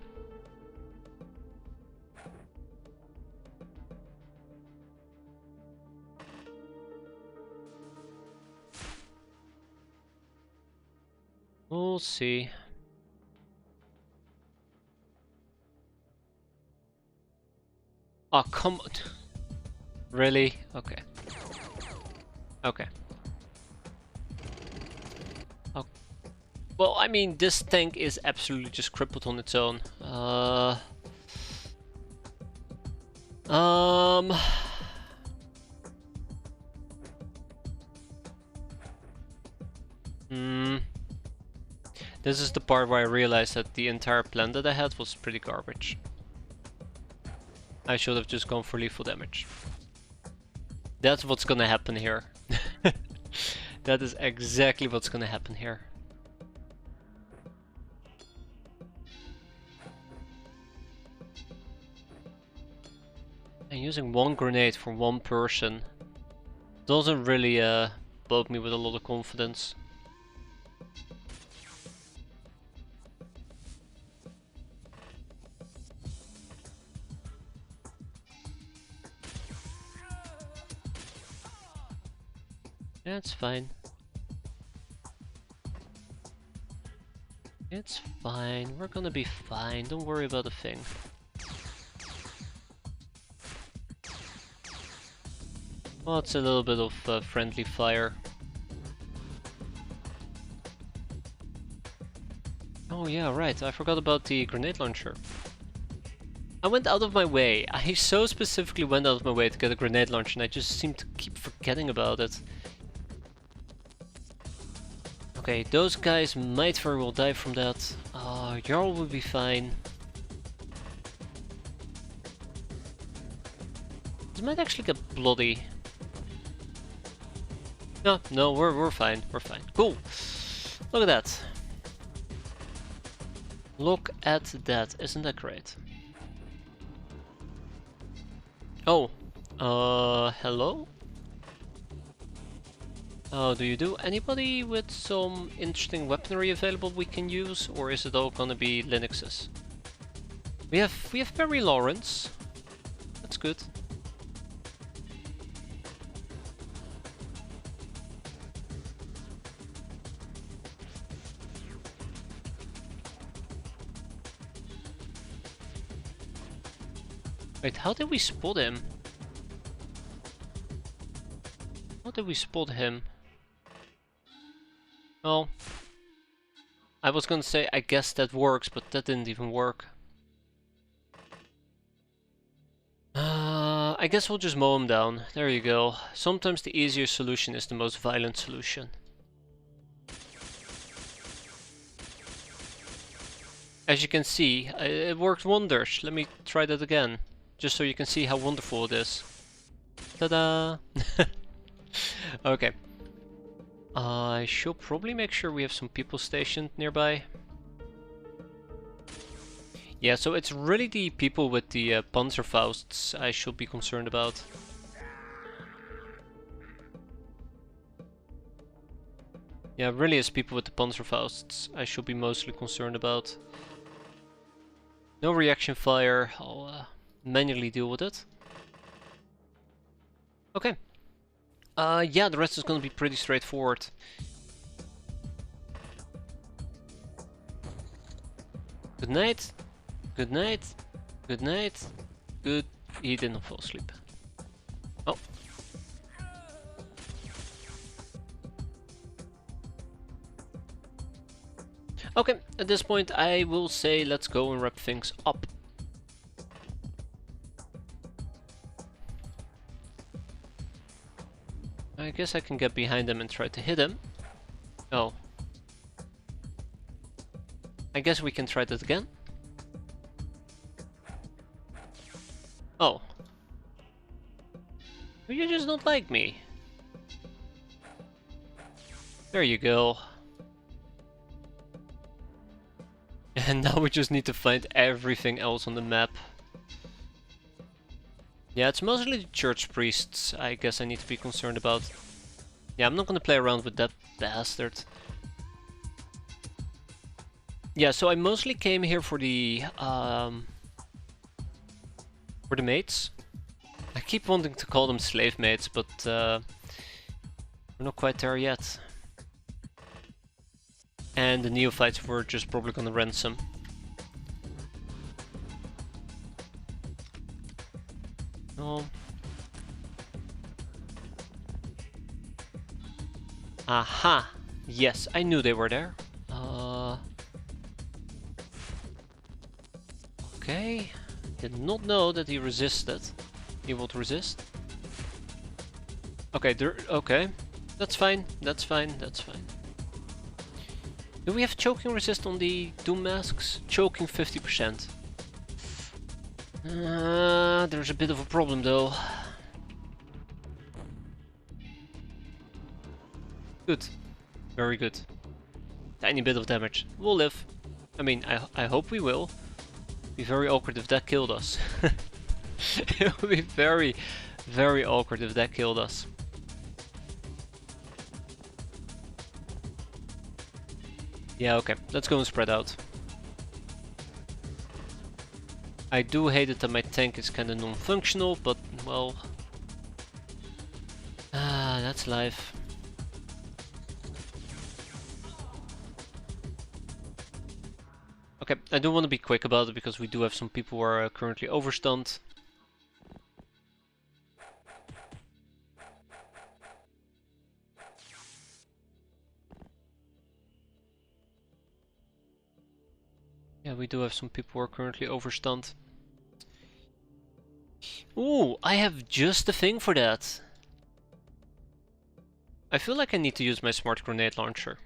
We'll see. Oh, come on. Really? Okay. Okay. Oh. Well, I mean, this tank is absolutely just crippled on its own. This is the part where I realized that the entire plan that I had was pretty garbage. I should have just gone for lethal damage. That's what's gonna happen here. That is exactly what's gonna happen here. And using one grenade for one person doesn't really bode me with a lot of confidence. That's fine. It's fine. We're gonna be fine. Don't worry about a thing. Well, it's a little bit of friendly fire. Oh yeah, right. I forgot about the grenade launcher. I went out of my way. I so specifically went out of my way to get a grenade launcher, and I just seem to keep forgetting about it. Okay, those guys might very well die from that. Jarl will be fine. This might actually get bloody. No, we're fine. We're fine. Cool. Look at that. Look at that. Isn't that great? Oh. Hello? Do you do anybody with some interesting weaponry available we can use, or is it all gonna be Linuxes? We have Barry Lawrence. That's good. Wait, how did we spot him? How did we spot him? Well, I was gonna say I guess that works, but that didn't even work. I guess we'll just mow him down. There you go. Sometimes the easier solution is the most violent solution. As you can see, it worked wonders. Let me try that again, just so you can see how wonderful it is. Ta-da! Okay. I should probably make sure we have some people stationed nearby. Yeah, so it's really the people with the Panzerfausts I should be concerned about. Yeah, really it's people with the Panzerfausts I should be mostly concerned about. No reaction fire, I'll manually deal with it. Okay. Yeah, the rest is gonna be pretty straightforward. Good night. Good night. Good night. Good. He didn't fall asleep. Oh. Okay, at this point I will say let's go and wrap things up. I guess I can get behind him and try to hit him. Oh. I guess we can try that again. Oh. You just don't like me. There you go. And now we just need to find everything else on the map. Yeah, it's mostly the church priests I guess I need to be concerned about. Yeah, I'm not gonna play around with that bastard. Yeah, so I mostly came here for the mates. I keep wanting to call them slave mates, but we're not quite there yet. And the neophytes were just probably gonna ransom. Oh. Aha! Yes, I knew they were there. Okay. Did not know that he resisted. He would resist. Okay, okay. That's fine. That's fine. That's fine. Do we have choking resist on the Doom masks? Choking 50%. There's a bit of a problem though. Good. Very good. Tiny bit of damage. We'll live. I mean, I hope we will. Be very awkward if that killed us. It would be very, very awkward if that killed us. Yeah, okay. Let's go and spread out. I do hate it that my tank is kinda non-functional, but, well... that's life. Okay, I do want to be quick about it because we do have some people who are currently overstunned. Yeah, we do have some people who are currently overstunned. Ooh, I have just the thing for that. I feel like I need to use my smart grenade launcher.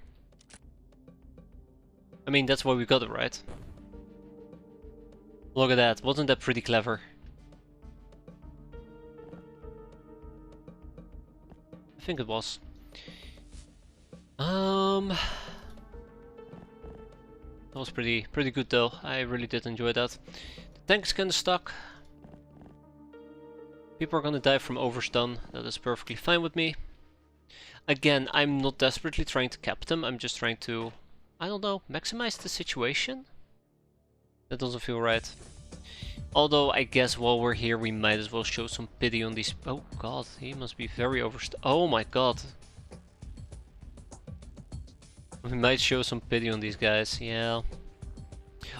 I mean, that's why we got it, right? Look at that, wasn't that pretty clever? I think it was. That was pretty good though. I really did enjoy that. The tank's kinda stuck. People are gonna die from overstun. That is perfectly fine with me. Again, I'm not desperately trying to cap them. I'm just trying to, I don't know, maximize the situation? That doesn't feel right. Although, I guess while we're here, we might as well show some pity on these... Oh god, he must be very Oh my god. We might show some pity on these guys, yeah.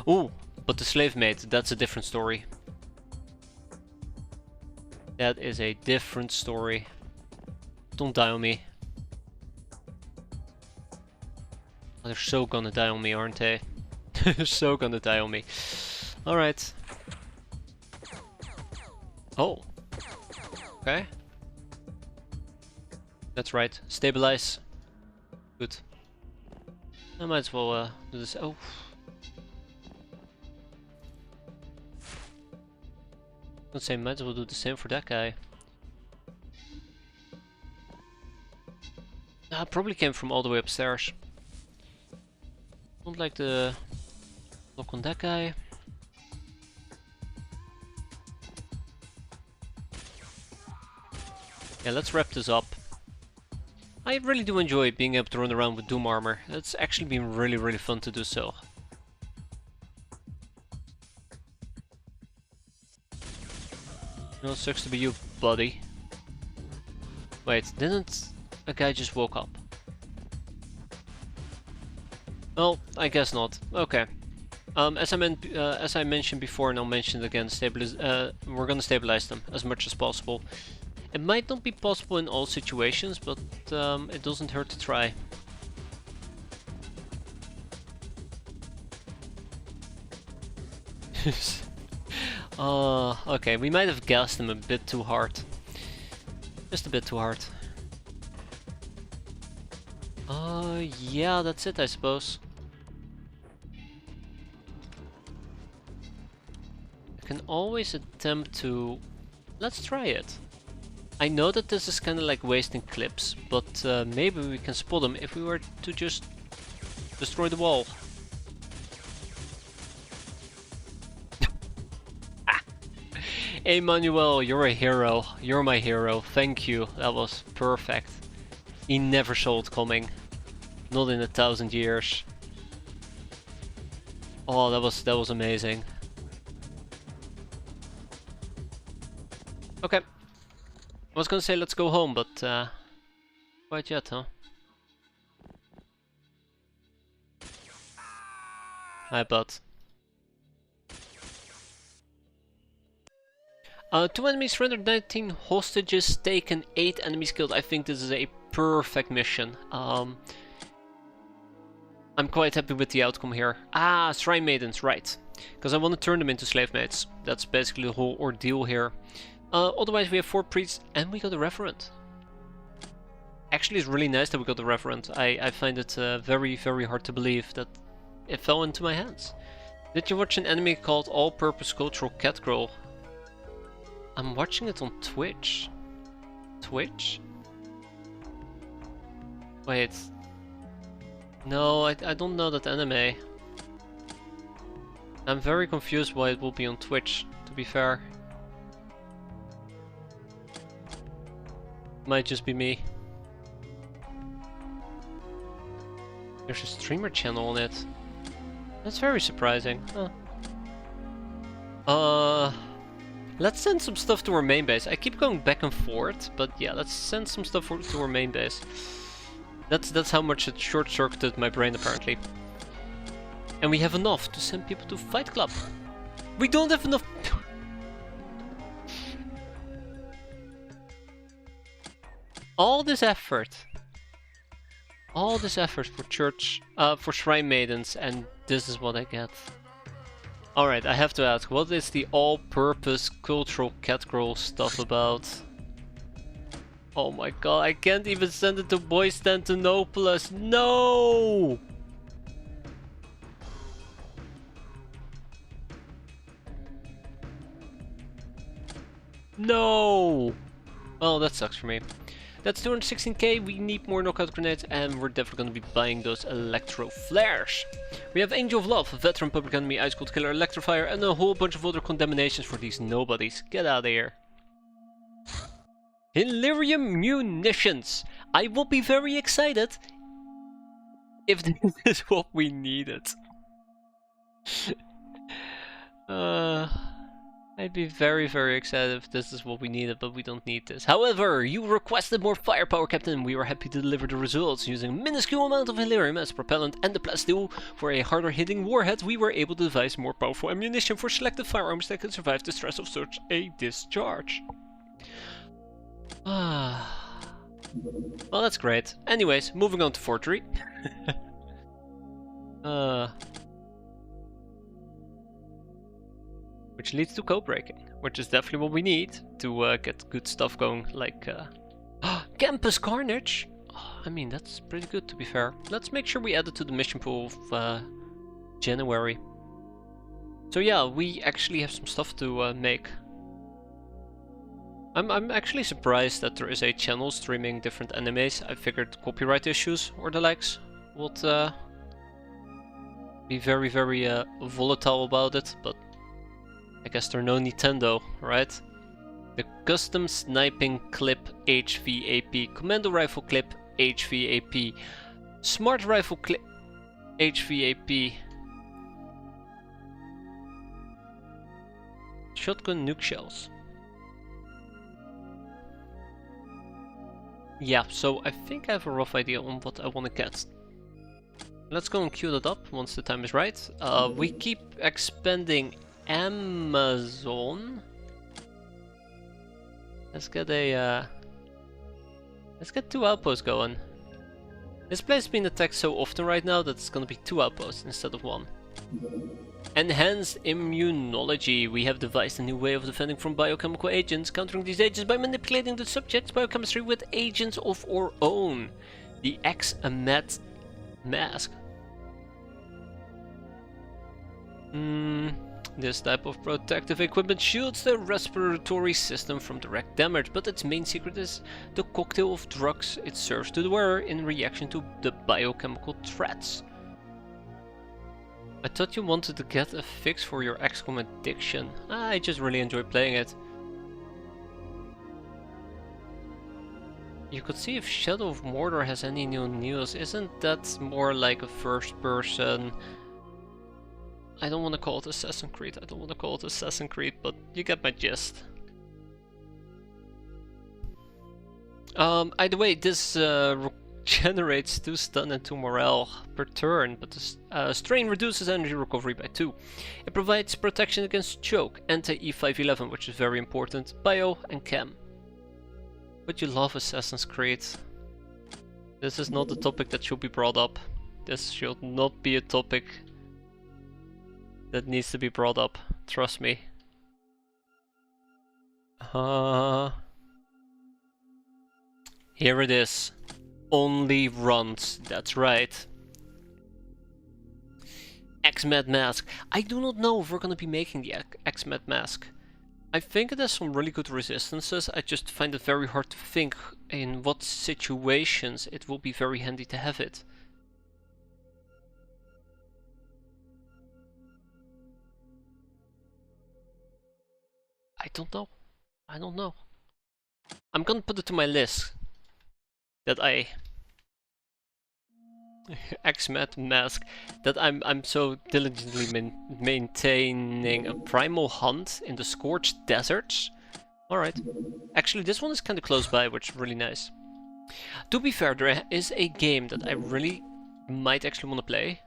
Ooh, but the slave mate, that's a different story. That is a different story. Don't die on me. They're so gonna die on me, aren't they? They're so gonna die on me. Alright. Oh. Okay. That's right. Stabilize. Good. I might as well do this. Oh. I'd say might as well do the same for that guy. Probably came from all the way upstairs. Don't like the lock on that guy. Yeah, let's wrap this up. I really do enjoy being able to run around with Doom armor. It's actually been really fun to do so. No, sucks to be you, buddy. Wait, didn't a guy just woke up? Well, I guess not. Okay. As I mentioned before, and I'll mention it again, we're gonna stabilize them as much as possible. It might not be possible in all situations, but it doesn't hurt to try. Okay, we might have gassed him a bit too hard. Just a bit too hard. Yeah, that's it, I suppose. I can always attempt to... Let's try it. I know that this is kind of like wasting clips, but maybe we can spot them if we were to just destroy the wall. Emmanuel, you're a hero. You're my hero. Thank you. That was perfect. He never saw it coming. Not in 1,000 years. Oh, that was amazing. Okay. I was gonna say let's go home, but quite yet, huh? Hi, bud. 2 enemies surrendered, 19 hostages taken, 8 enemies killed. I think this is a perfect mission. I'm quite happy with the outcome here. Ah, Shrine Maidens, right. Because I want to turn them into slave maids. That's basically the whole ordeal here. Otherwise we have 4 priests and we got a referent. Actually, it's really nice that we got the referent. I find it very hard to believe that it fell into my hands. Did you watch an anime called All Purpose Cultural Catgirl? I'm watching it on Twitch. Twitch? Wait. No, I don't know that anime. I'm very confused why it will be on Twitch, to be fair. Might just be me. There's a streamer channel on it. That's very surprising. Huh. Let's send some stuff to our main base. I keep going back and forth, but yeah, let's send some stuff to our main base. That's how much it short-circuited my brain, apparently. And we have enough to send people to Fight Club. We don't have enough... All this effort for church, for Shrine Maidens, and this is what I get. Alright, I have to ask, what is the all-purpose cultural catgirl stuff about? Oh my god, I can't even send it to Boyz Tantanopolis. No! No! Well, that sucks for me. That's 216k, we need more knockout grenades, and we're definitely going to be buying those electro flares. We have Angel of Love, Veteran Public Enemy, Ice Cold Killer, Electrifier, and a whole bunch of other condemnations for these nobodies. Get out of here. Illyrium Munitions. I will be very excited if this is what we needed. I'd be very excited if this is what we needed, but we don't need this. However, you requested more firepower, Captain, and we were happy to deliver the results. Using a minuscule amount of Illyrium as propellant and the plasteel for a harder hitting warhead, we were able to devise more powerful ammunition for selected firearms that can survive the stress of such a discharge. Ah, well, that's great. Anyways, moving on to forgery. Which leads to code breaking, which is definitely what we need to get good stuff going, like Campus Carnage! Oh, I mean, that's pretty good to be fair. Let's make sure we add it to the mission pool of January. So yeah, we actually have some stuff to make. I'm actually surprised that there is a channel streaming different animes. I figured copyright issues or the likes would be very volatile about it, but I guess they're no Nintendo, right? The custom sniping clip HVAP, commando rifle clip HVAP, smart rifle clip HVAP, shotgun nuke shells. Yeah, so I think I have a rough idea on what I want to get. Let's go and queue that up once the time is right. We keep expanding Amazon. Let's get two outposts going. This place has been attacked so often right now that it's gonna be 2 outposts instead of 1. Enhanced immunology. We have devised a new way of defending from biochemical agents, countering these agents by manipulating the subject's biochemistry with agents of our own. The X-piratez mask. This type of protective equipment shields the respiratory system from direct damage, but its main secret is the cocktail of drugs it serves to the wearer in reaction to the biochemical threats. I thought you wanted to get a fix for your XCOM addiction. I just really enjoy playing it. You could see if Shadow of Mordor has any new news. Isn't that more like a first person? I don't want to call it Assassin's Creed, but you get my gist. Either way, this generates 2 stun and 2 morale per turn, but the strain reduces energy recovery by 2. It provides protection against choke, anti-E511, which is very important, bio and chem. But you love Assassin's Creed. This is not a topic that should be brought up. This should not be a topic that needs to be brought up, trust me. Here it is. Only runs, that's right. X-Med mask. I do not know if we're gonna be making the X-Med mask. I think it has some really good resistances. I just find it very hard to think in what situations it will be very handy to have it. I don't know. I'm gonna put it to my list that X-Med mask, that I'm so diligently maintaining a primal hunt in the scorched deserts. Alright. Actually, this one is kind of close by, which is really nice. To be fair, there is a game that I really might actually want to play.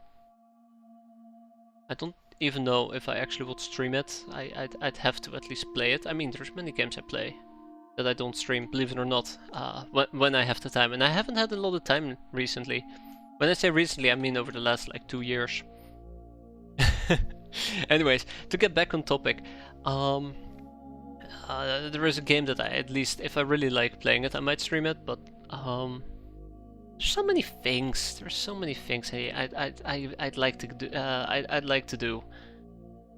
I don't even know if I actually would stream it. I'd have to at least play it. I mean, there's many games I play that I don't stream, believe it or not, when I have the time. And I haven't had a lot of time recently. When I say recently, I mean over the last like 2 years. Anyways, to get back on topic, there is a game that I, at least if I really like playing it, I might stream it. But there's so many things. There's so many things. Hey, I'd like to do. I'd like to do.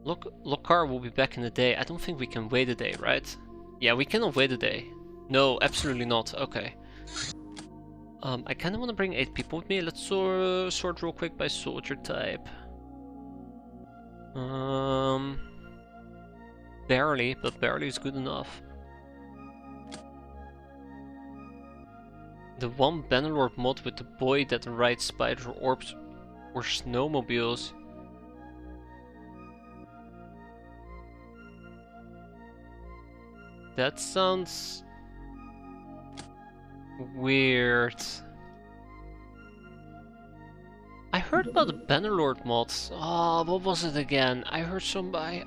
Lokar will be back in a day. I don't think we can wait a day, right? Yeah, we cannot wait a day. No, absolutely not. Okay. I kind of want to bring 8 people with me. Let's sort real quick by soldier type. Barely, but barely is good enough. The one Bannerlord mod with the boy that rides spider orbs or snowmobiles. That sounds weird. I heard about the Bannerlord mods. Oh, what was it again? I heard somebody.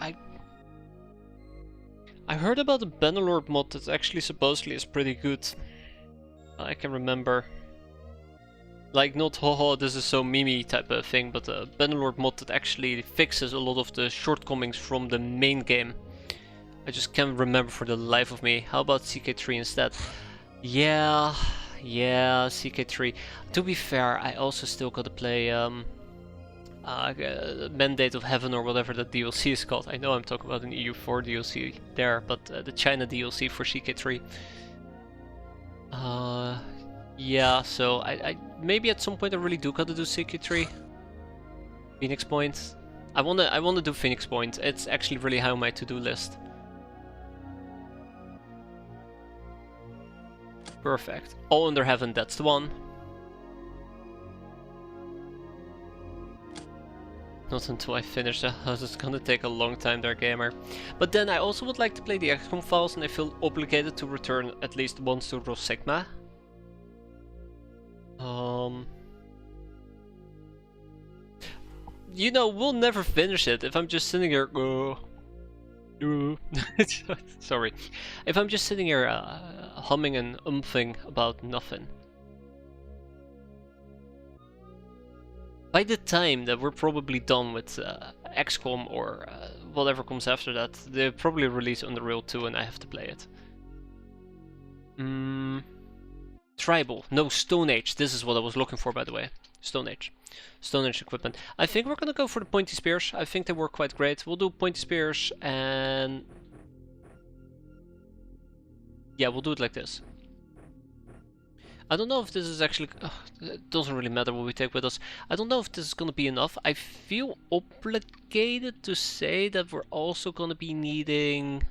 I heard about the Bannerlord mod that actually supposedly is pretty good. I can remember. Like, not haha, this is so meme type of thing, but a Bannerlord mod that actually fixes a lot of the shortcomings from the main game. I just can't remember for the life of me. How about CK3 instead? Yeah, CK3. To be fair, I also still gotta play Mandate of Heaven or whatever that DLC is called. I know I'm talking about an EU4 DLC there, but the China DLC for CK3. Yeah, so I maybe at some point I really do gotta do CK3. Phoenix Point. I wanna do Phoenix Point. It's actually really high on my to-do list. Perfect. All Under Heaven, that's the one. Not until I finish that. It's gonna take a long time there, gamer. But then I also would like to play the XCOM files, and I feel obligated to return at least once to Ros Sigma. You know, we'll never finish it if I'm just sitting here. Sorry. If I'm just sitting here humming and umphing about nothing. By the time that we're probably done with XCOM or whatever comes after that, they'll probably release Unreal 2 and I have to play it. Tribal. No, Stone Age. This is what I was looking for, by the way. Stone Age. Stone Age equipment. I think we're gonna go for the pointy spears. I think they work quite great. We'll do pointy spears and... yeah, we'll do it like this. I don't know if this is actually... it doesn't really matter what we take with us. I don't know if this is gonna be enough. I feel obligated to say that we're also gonna be needing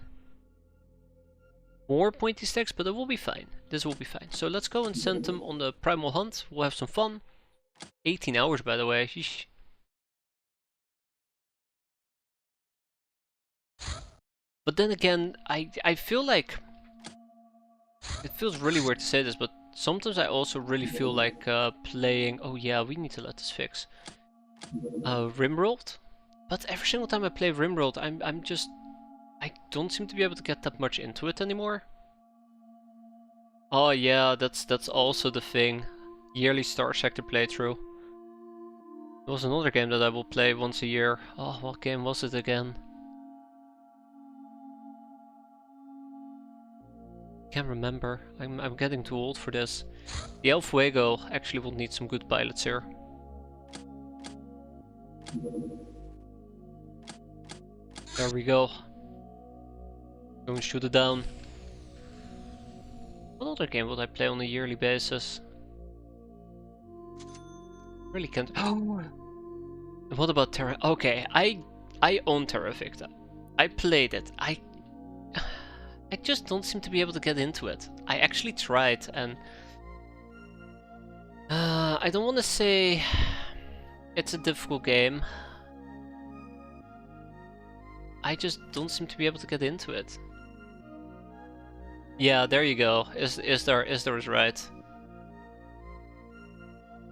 more pointy sticks, but it will be fine. This will be fine. So let's go and send them on the primal hunt. We'll have some fun. 18 hours, by the way. Sheesh. But then again, I feel like... it feels really weird to say this, but sometimes I also really feel like playing... oh yeah, we need to let this fix. Rimworld? But every single time I play Rimworld, I'm just... I don't seem to be able to get that much into it anymore. Oh yeah, that's also the thing. Yearly Star Sector playthrough. There was another game that I will play once a year. Oh, what game was it again? Can't remember. I'm getting too old for this. The El Fuego actually will need some good pilots here. There we go. Go and shoot it down. What other game would I play on a yearly basis? Really can't. Oh. What about Terra? Okay, I own Terra Victa. I played it. I just don't seem to be able to get into it. I actually tried, and I don't want to say it's a difficult game. I just don't seem to be able to get into it. Yeah, there you go. Isdar is right.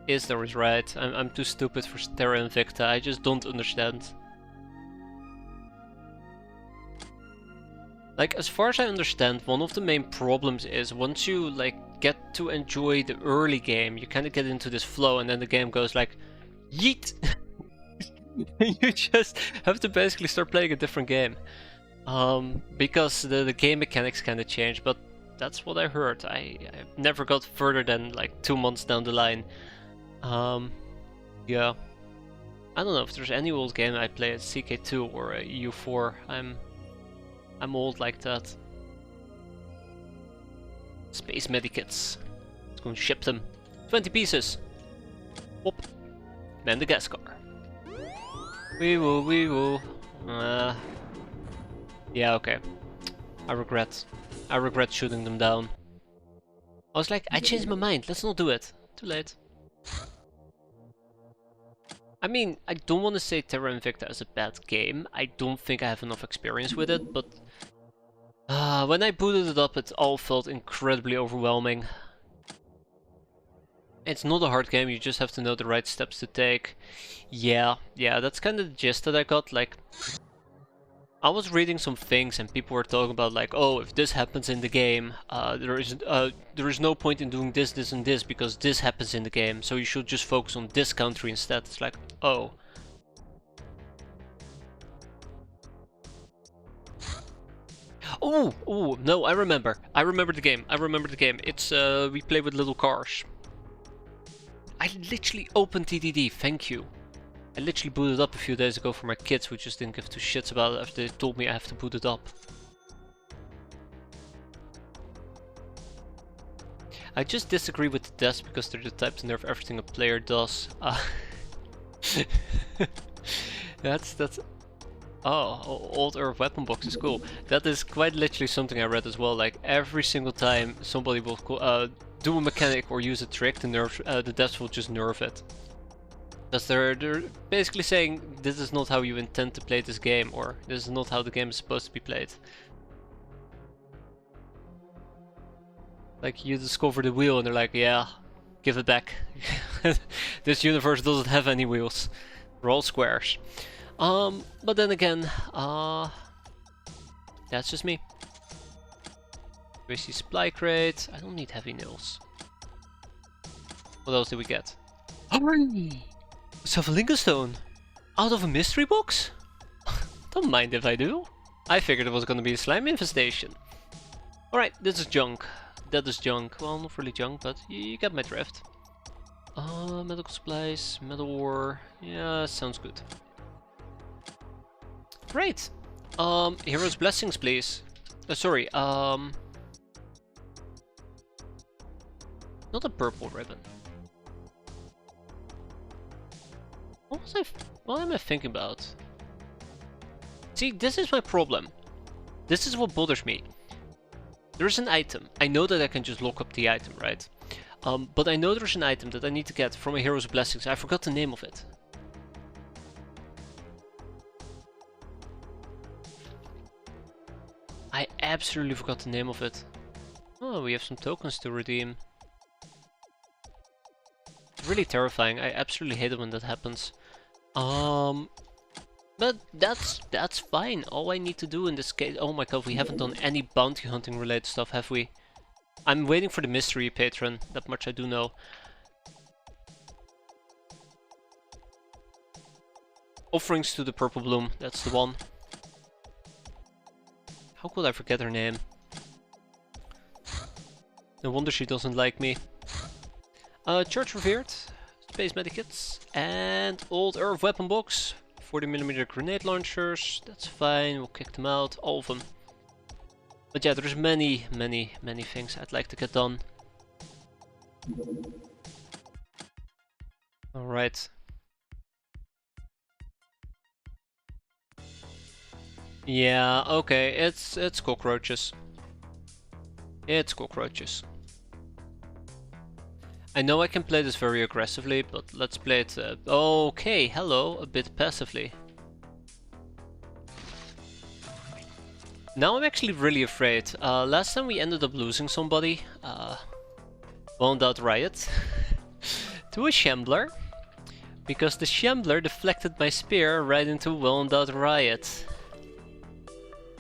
Isdar is right. I'm too stupid for Terra Invicta. I just don't understand. Like, as far as I understand, one of the main problems is once you like get to enjoy the early game, you kind of get into this flow, and then the game goes like, yeet. You just have to basically start playing a different game. Because the game mechanics kind of change, but that's what I heard. I never got further than like 2 months down the line. Yeah. I don't know if there's any old game I play at CK2 or EU4. I'm old like that. Space medikits. Let's go and ship them. 20 pieces. Whoop. Madagascar. Wee woo, wee woo. Yeah, okay. I regret shooting them down. I was like, I changed my mind. Let's not do it. Too late. I mean, I don't want to say Terra Invicta is a bad game. I don't think I have enough experience with it, but when I booted it up, it all felt incredibly overwhelming. It's not a hard game, you just have to know the right steps to take. Yeah, that's kind of the gist that I got. Like, I was reading some things and people were talking about like, oh, if this happens in the game, there is no point in doing this, this, and this because this happens in the game. So you should just focus on this country instead. It's like, oh. Oh, no, I remember the game. It's, we play with little cars. I literally opened TDD, thank you. I literally booted up a few days ago for my kids who just didn't give two shits about it after they told me I have to boot it up. I just disagree with the devs because they're the type to nerf everything a player does. That's... Oh, old Earth weapon box is cool. That is quite literally something I read as well. Like every single time somebody will do a mechanic or use a trick, the devs will just nerf it. Because they're basically saying this is not how you intend to play this game, or this is not how the game is supposed to be played. Like you discover the wheel and they're like, yeah, give it back. This universe doesn't have any wheels. They're all squares. But then again, that's just me. We see supply crate. I don't need heavy nails. What else did we get? Safalinga stone! Out of a mystery box? Don't mind if I do. I figured it was gonna be a slime infestation. Alright, this is junk. That is junk. Well, not really junk, but you get my drift. Medical supplies, metal ore. Yeah, sounds good. Great! Hero's blessings, please. Sorry, not a purple ribbon. What am I thinking about? See, this is my problem. This is what bothers me. There's an item. I know that I can just lock up the item, right? But I know there's an item that I need to get from a Hero's Blessings. I forgot the name of it. I absolutely forgot the name of it. Oh, we have some tokens to redeem. It's really terrifying. I absolutely hate it when that happens. But that's fine. All I need to do in this case... Oh my god, we haven't done any bounty hunting related stuff, have we? I'm waiting for the mystery patron, that much I do know. Offerings to the Purple Bloom, that's the one. How could I forget her name? No wonder she doesn't like me. Church Revered, Space Medikits, and Old Earth Weapon Box. 40mm grenade launchers, that's fine, we'll kick them out, all of them. But yeah, there's many things I'd like to get done. Alright. Yeah, okay, it's cockroaches. It's cockroaches. I know I can play this very aggressively, but let's play it... okay, hello, a bit passively. Now I'm actually really afraid. Last time we ended up losing somebody. Wound out Riot. To a Shambler. Because the Shambler deflected my spear right into Wound out Riot.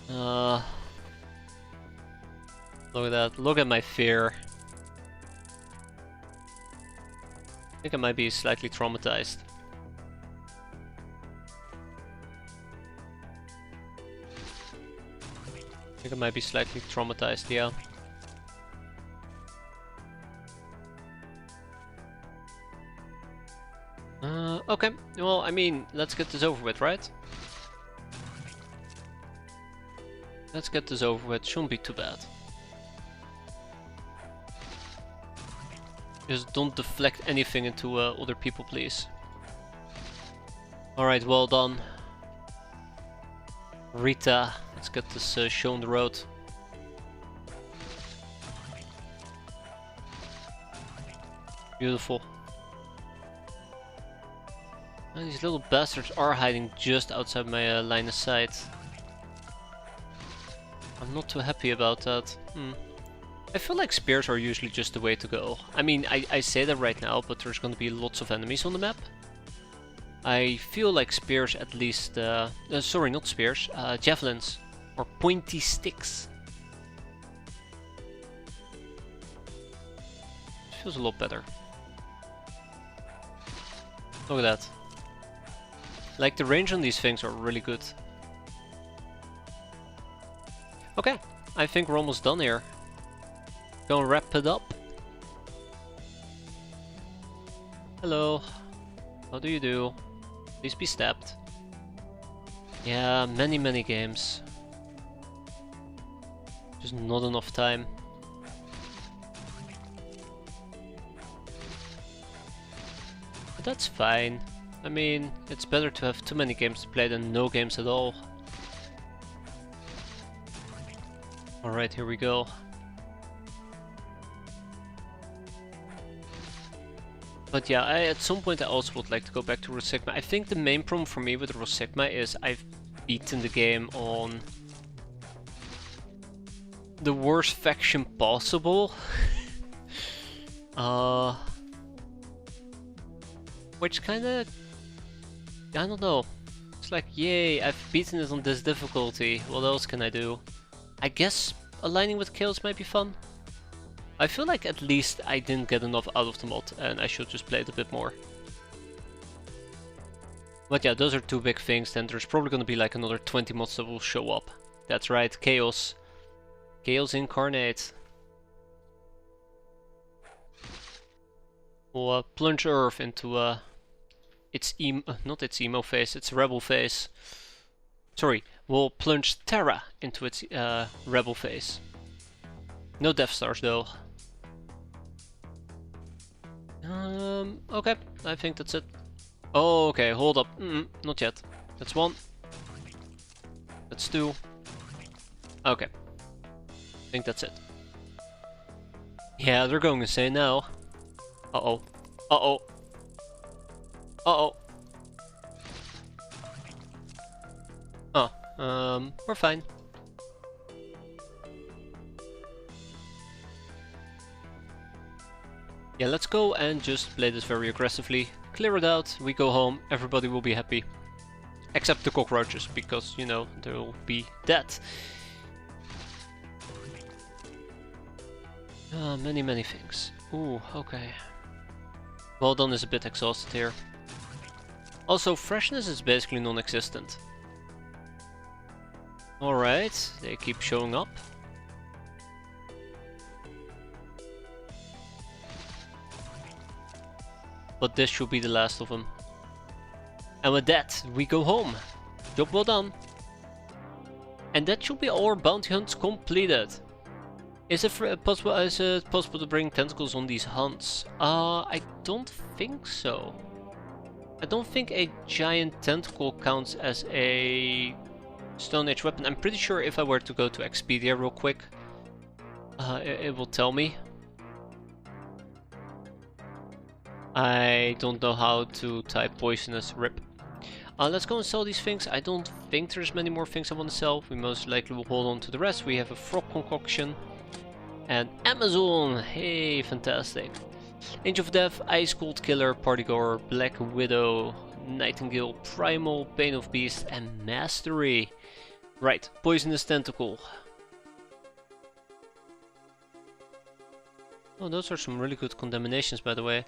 Look at that, look at my fear. I think I might be slightly traumatized. Yeah. Okay, well, I mean, let's get this over with, right? Let's get this over with, shouldn't be too bad. Just don't deflect anything into other people, please. Alright, well done. Rita, let's get this show on the road. Beautiful. And these little bastards are hiding just outside my line of sight. I'm not too happy about that. I feel like spears are usually just the way to go. I mean, I say that right now, but there's gonna be lots of enemies on the map. I feel like spears at least, sorry, not spears, javelins or pointy sticks. Feels a lot better. Look at that. Like the range on these things are really good. Okay, I think we're almost done here. Gonna wrap it up. Hello. How do you do? Please be stabbed. Yeah, many games. Just not enough time. But that's fine. I mean, it's better to have too many games to play than no games at all. Alright, here we go. But yeah, at some point I also would like to go back to Root Sigma. I think the main problem for me with Root Sigma is I've beaten the game on the worst faction possible. Which kinda, I don't know. It's like, yay, I've beaten it on this difficulty. What else can I do? I guess aligning with kills might be fun. I feel like at least I didn't get enough out of the mod and I should just play it a bit more. But yeah, those are two big things. Then there's probably gonna be like another 20 mods that will show up. That's right, Chaos. Chaos incarnate. We'll plunge Earth into not its emo phase, its rebel phase. Sorry, we'll plunge Terra into its rebel phase. No Death Stars though. Okay, I think that's it. Oh, okay, hold up. Not yet. That's one. That's two. Okay. I think that's it. Yeah, they're going insane now. Uh-oh. Uh-oh. Uh-oh. Oh, we're fine. Yeah, let's go and just play this very aggressively. Clear it out, we go home, everybody will be happy. Except the cockroaches, because, you know, they'll be dead. Many things. Ooh, okay. Well done is a bit exhausted here. Also, freshness is basically non-existent. Alright, they keep showing up. But this should be the last of them. And with that, we go home. Job well done. And that should be all our bounty hunts completed. Is it possible to bring tentacles on these hunts? I don't think so. I don't think a giant tentacle counts as a Stone Age weapon. I'm pretty sure if I were to go to Expedia real quick, it will tell me. I don't know how to type poisonous rip. Let's go and sell these things. I don't think there's many more things I want to sell. We most likely will hold on to the rest. We have a frog concoction and Amazon. Hey, fantastic. Angel of Death, Ice Cold Killer, Partygoer, Black Widow, Nightingale, Primal, Bane of Beast, and Mastery. Right, Poisonous Tentacle. Oh, those are some really good condemnations, by the way.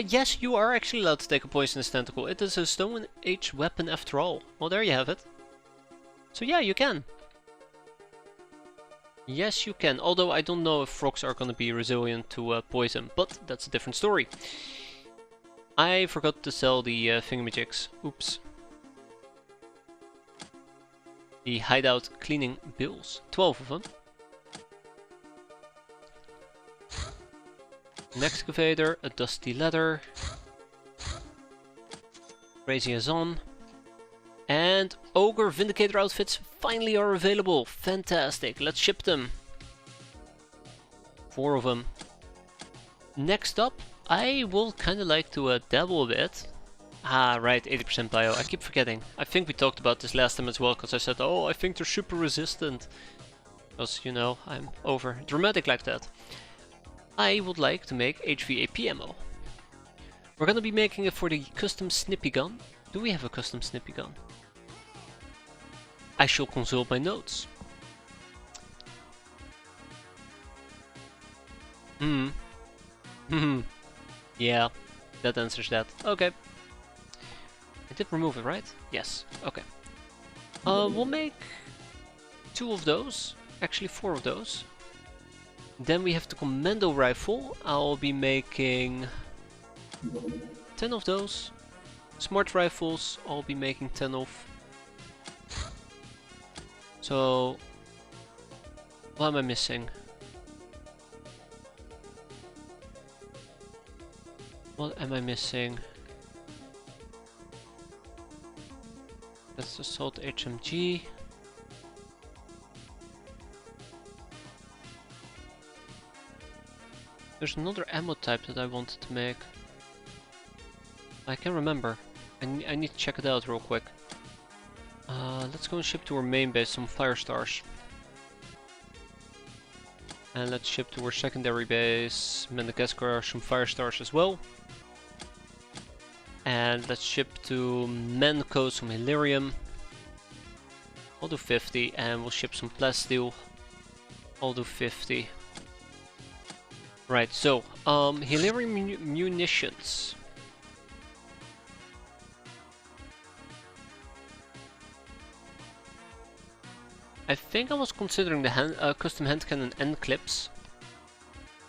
Yes, you are actually allowed to take a Poisonous Tentacle. It is a Stone Age weapon after all. Well, there you have it. So yeah, you can. Yes, you can. Although I don't know if frogs are gonna be resilient to poison, but that's a different story. I forgot to sell the thingamajigs. Oops. The hideout cleaning bills. 12 of them. An excavator, a dusty leather. Crazy as on. And Ogre Vindicator outfits finally are available. Fantastic. Let's ship them. 4 of them. Next up, I will kind of like to dabble a bit. Ah, right, 80% bio. I keep forgetting. I think we talked about this last time as well, because I said, oh, I think they're super resistant. Because, you know, I'm over dramatic like that. I would like to make HVAP ammo. We're gonna be making it for the custom snippy gun. Do we have a custom snippy gun? I shall consult my notes. Yeah, that answers that. Okay. I did remove it, right? Yes. Okay. We'll make 2 of those. Actually, 4 of those. Then we have the commando rifle. I'll be making 10 of those. Smart rifles, I'll be making 10 of. So, what am I missing? What am I missing? That's assault HMG. There's another ammo type that I wanted to make. I can't remember. I need to check it out real quick. Let's go and ship to our main base some fire stars. And let's ship to our secondary base, Madagascar, some fire stars as well. And let's ship to Menko some Hilarium. I'll do 50, and we'll ship some plasteel. I'll do 50. Right, so, Hilarium munitions. I think I was considering the custom hand cannon end clips.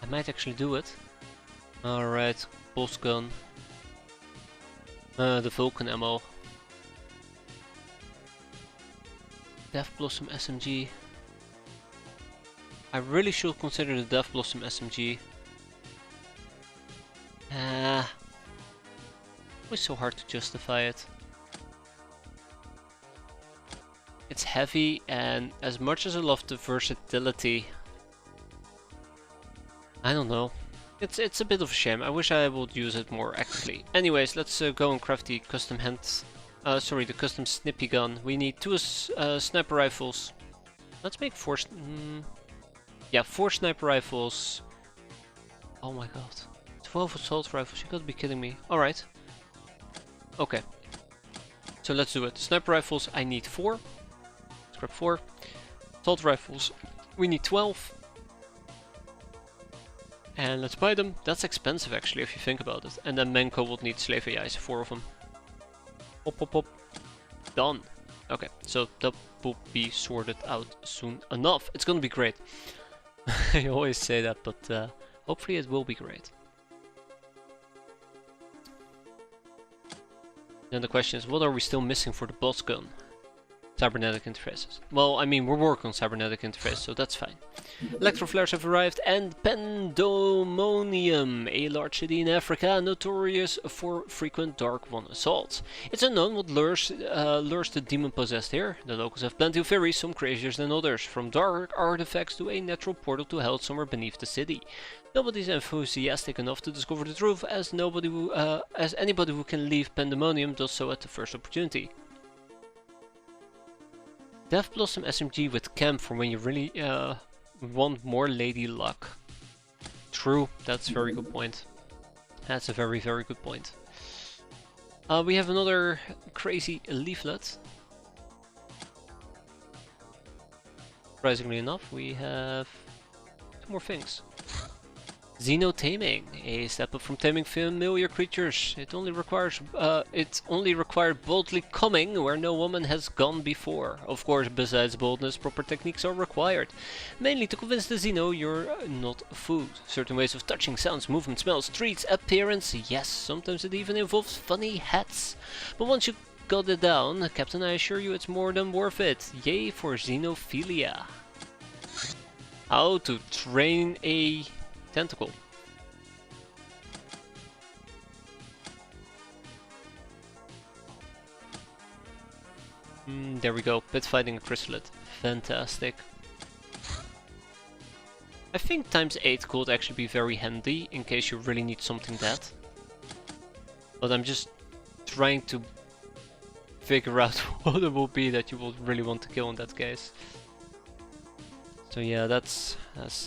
I might actually do it. Alright, pulse gun. The Vulcan ammo. Death Blossom SMG. I really should consider the Death Blossom SMG. It was so hard to justify it. It's heavy, and as much as I love the versatility, I don't know. It's a bit of a shame. I wish I would use it more actively. Anyways, let's go and craft the custom the custom snippy gun. We need 2 sniper rifles. Let's make 4. Yeah, 4 sniper rifles. Oh my god, 12 assault rifles. You gotta be kidding me. All right. Okay. So let's do it. Sniper rifles. I need 4. Grab 4. Assault rifles, we need 12. And let's buy them. That's expensive actually if you think about it. And then Menko will need slave AIs, 4 of them. Pop, pop, pop. Done. Okay, so that will be sorted out soon enough. It's gonna be great. I always say that, but hopefully it will be great. Then the question is, what are we still missing for the boss gun? Cybernetic interfaces. Well, I mean, we're working on cybernetic interface, so that's fine. Electroflares have arrived, and Pandemonium, a large city in Africa, notorious for frequent Dark One assaults. It's unknown what lures the demon possessed here. The locals have plenty of theories, some crazier than others, from dark artifacts to a natural portal to hell somewhere beneath the city. Nobody's enthusiastic enough to discover the truth, as anybody who can leave Pandemonium does so at the first opportunity. Death Blossom SMG with Cam for when you really want more lady luck. True, that's a very good point. That's a very, very good point. We have another crazy leaflet. Surprisingly enough, we have 2 more things. Xeno taming, a step up from taming familiar creatures. It only required boldly coming where no woman has gone before. Of course, besides boldness, proper techniques are required. Mainly to convince the Xeno you're not food. Certain ways of touching, sounds, movement, smells, treats, appearance. Yes, sometimes it even involves funny hats. But once you got it down, Captain, I assure you it's more than worth it. Yay for xenophilia. How to train a tentacle. There we go, pit fighting a chrysalid. Fantastic. I think ×8 could actually be very handy in case you really need something that. But I'm just trying to figure out what it will be that you will really want to kill in that case. So yeah, that's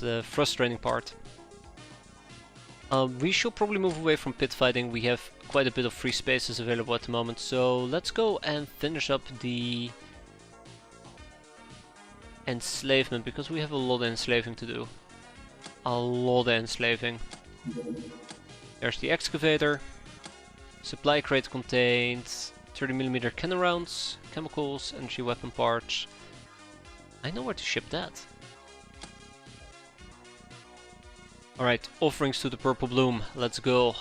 the frustrating part. We should probably move away from pit fighting. We have quite a bit of free spaces available at the moment, so let's go and finish up the enslavement, because we have a lot of enslaving to do. A lot of enslaving. There's the excavator. Supply crate contained 30mm cannon rounds, chemicals, energy weapon parts. I know where to ship that. Alright, offerings to the purple bloom. Let's go.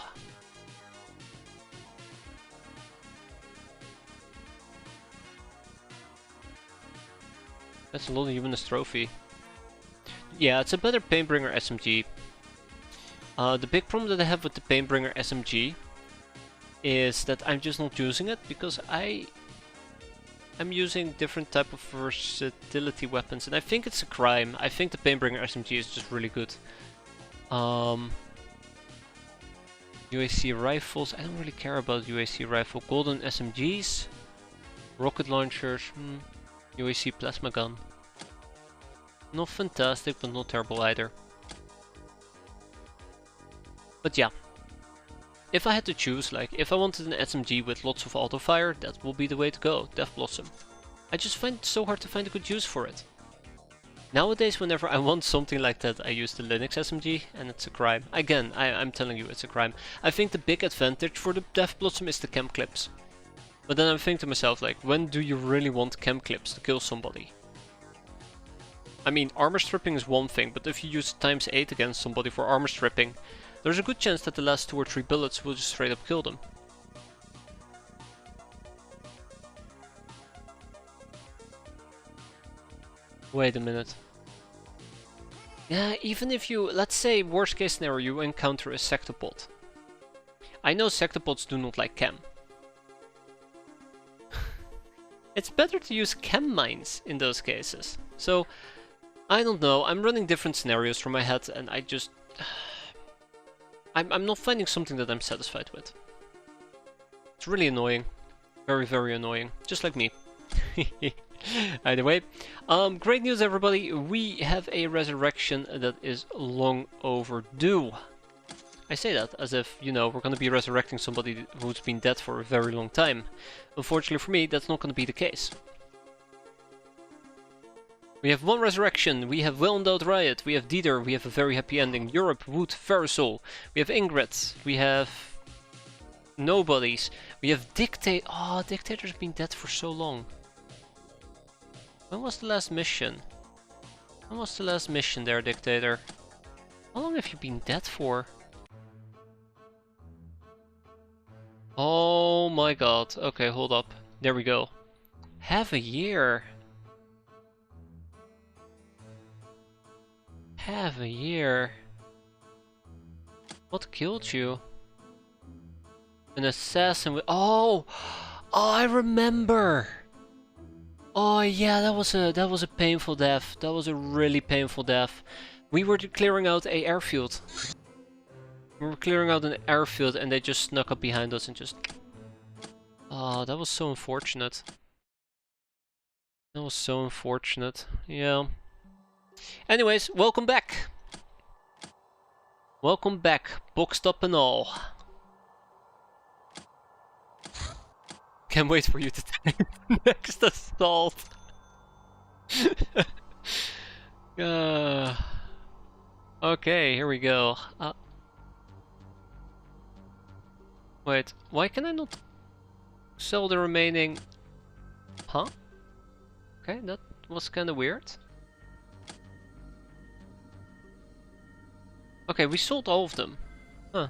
That's a lot of humanist trophy. Yeah, it's a better Painbringer SMG. The big problem that I have with the Painbringer SMG is that I'm just not using it because I'm using different type of versatility weapons, and I think it's a crime. I think the Painbringer SMG is just really good. UAC rifles, I don't really care about UAC rifle. Golden SMGs, rocket launchers, UAC plasma gun. Not fantastic, but not terrible either. But yeah, if I had to choose, like, if I wanted an SMG with lots of auto fire, that will be the way to go, Death Blossom. I just find it so hard to find a good use for it. Nowadays, whenever I want something like that, I use the Linux SMG, and it's a crime. Again, I'm telling you, it's a crime. I think the big advantage for the Death Blossom is the chem clips. But then I'm thinking to myself, like, when do you really want chem clips to kill somebody? I mean, armor stripping is one thing, but if you use ×8 against somebody for armor stripping, there's a good chance that the last 2 or 3 bullets will just straight up kill them. Wait a minute. Yeah, even if you, let's say worst case scenario, you encounter a sectopod. I know sectopods do not like chem. It's better to use chem mines in those cases. So, I don't know, I'm running different scenarios from my head and I just... I'm not finding something that I'm satisfied with. It's really annoying. Very, very annoying. Just like me. Either way, great news everybody, we have a resurrection that is long overdue. I say that as if, you know, we're gonna be resurrecting somebody who's been dead for a very long time. Unfortunately for me, that's not gonna be the case. We have 1 resurrection, we have Well Endowed Riot, we have Dieter, we have a very happy ending, Europe, Wood, Verisol, we have Ingrid, we have nobodies, we have Dictate. Oh, Dictator's been dead for so long. When was the last mission? When was the last mission there, Dictator? How long have you been dead for? Oh my god. Okay, hold up. There we go. Half a year. Half a year. What killed you? An assassin with... Oh! Oh, I remember! Oh yeah, that was a painful death. That was a really painful death. We were clearing out a airfield. We were clearing out an airfield and they just snuck up behind us and just... Oh, that was so unfortunate. That was so unfortunate. Yeah. Anyways, welcome back. Welcome back, boxed up and all. Can't wait for you to take the next assault. Okay, here we go. Wait, why can I not sell the remaining... Huh? Okay, that was kinda weird. Okay, we sold all of them. Huh.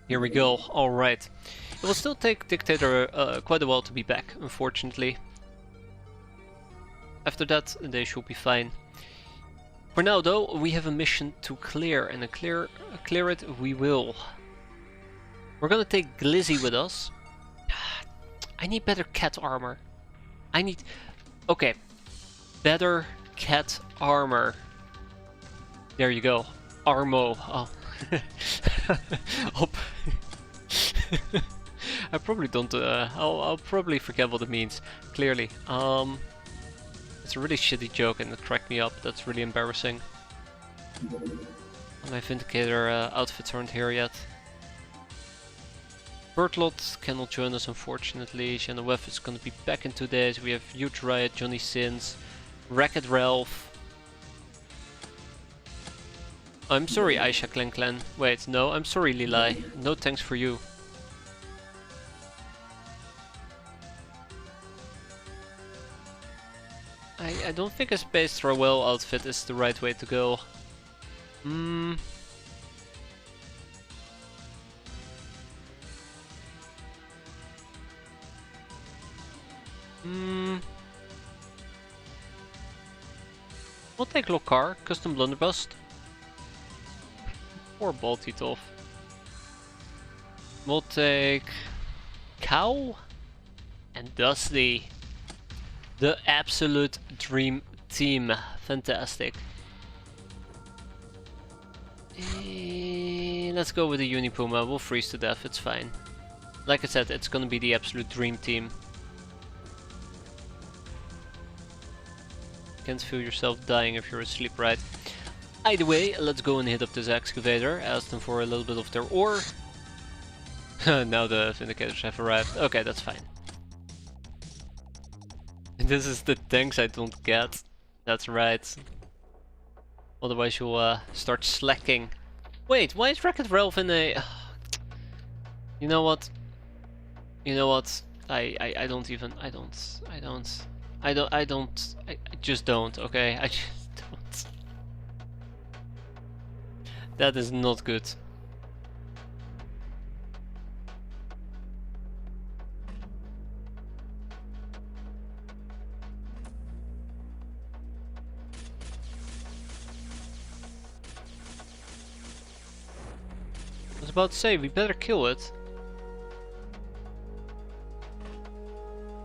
Here we go, alright. It will still take Dictator quite a while to be back, unfortunately. After that, they should be fine. For now though, we have a mission to clear, and clear it we will. We're gonna take Glizzy with us. I need better cat armor. I need... Okay. Better cat armor. There you go. Armo. Oh. I probably don't... I'll probably forget what it means. Clearly. It's a really shitty joke and it cracked me up. That's really embarrassing. My Vindicator outfits aren't here yet. Bertlot cannot join us unfortunately. Shanawef is gonna be back in 2 days. We have Huge Riot, Johnny Sins, Racket Ralph. I'm sorry, Aisha Clan Clan. Wait, no, I'm sorry, Lilai. No thanks for you. I don't think a Space Throwell outfit is the right way to go. We'll take Lokar, Custom Blunderbuss. Or Baltitov. We'll take Cow and Dusty. The absolute dream team. Fantastic. Let's go with the Unipuma. We'll freeze to death, it's fine. Like I said, it's gonna be the absolute dream team. Can't feel yourself dying if you're asleep, right? Either way, let's go and hit up this excavator. Ask them for a little bit of their ore. Now the Vindicators have arrived. Okay, that's fine. This is the tanks I don't get. That's right. Otherwise you'll start slacking. Wait, why is Racket Ralph in a... You know what? You know what? I don't even... I just don't, okay? I just don't. That is not good. I was about to say, we better kill it.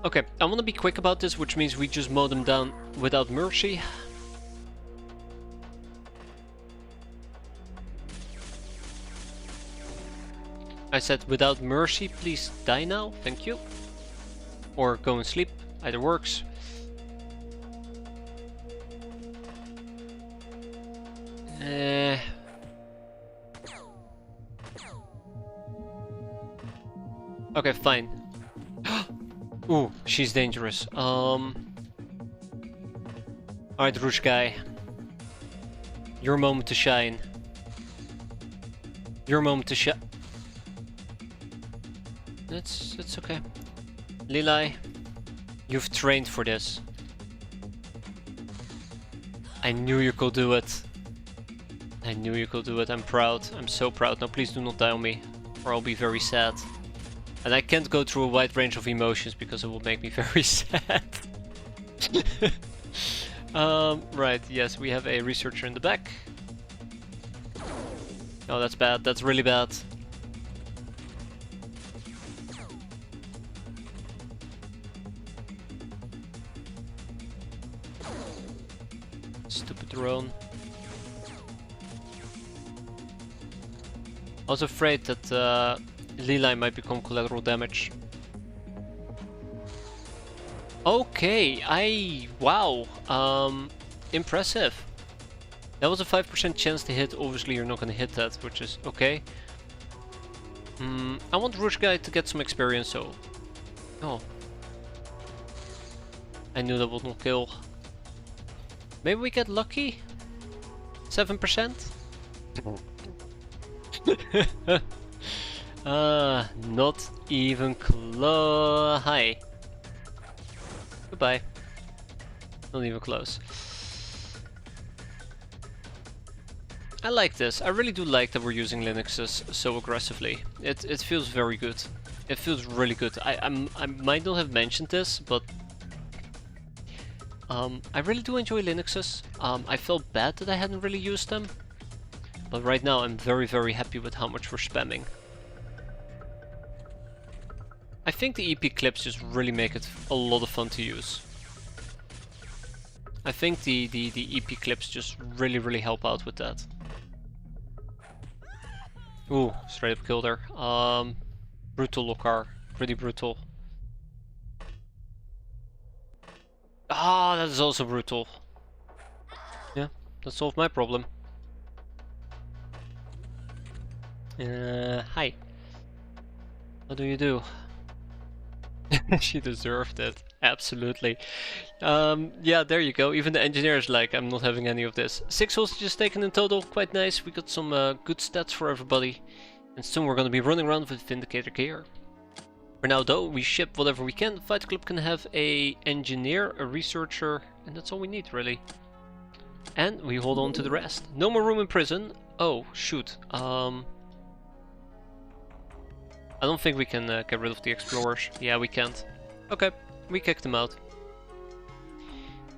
Okay, I want to be quick about this, which means we just mow them down without mercy. I said without mercy, please die now, thank you. Or go and sleep, either works. Okay, fine. Ooh, she's dangerous. Alright, Rouge guy. Your moment to shine. Your moment to shine. It's okay. Lilai, you've trained for this. I knew you could do it. I knew you could do it. I'm proud. I'm so proud. Now please do not die on me, or I'll be very sad. And I can't go through a wide range of emotions because it will make me very sad. Right, yes, we have a researcher in the back. Oh, that's bad. That's really bad. Stupid drone. I was afraid that Lilai might become collateral damage. Okay, wow, impressive. That was a 5% chance to hit. Obviously you're not gonna hit that, which is okay. I want Rouge guy to get some experience, so... Oh. I knew that would not kill. Maybe we get lucky? 7%? Not even close. Hi. Goodbye. Not even close. I like this. I really do like that we're using Linuxes so aggressively. It feels very good. It feels really good. I might not have mentioned this, but I really do enjoy Linuxes. I felt bad that I hadn't really used them, but right now I'm very happy with how much we're spamming. I think the EP clips just really make it a lot of fun to use. I think the EP clips just really help out with that. Ooh, straight up killed her. Brutal Lokar, pretty brutal. Ah, that is also brutal. Yeah, that solved my problem. Hi. What do you do? She deserved it. Absolutely. Yeah, there you go. Even the engineer is like, I'm not having any of this. 6 hostages taken in total. Quite nice. We got some good stats for everybody. And soon we're going to be running around with Vindicator gear. For now though, we ship whatever we can. Fight Club can have a engineer, a researcher, and that's all we need really. And we hold on to the rest. No more room in prison. Oh, shoot. I don't think we can get rid of the explorers. Yeah, we can't. Okay, we kicked them out.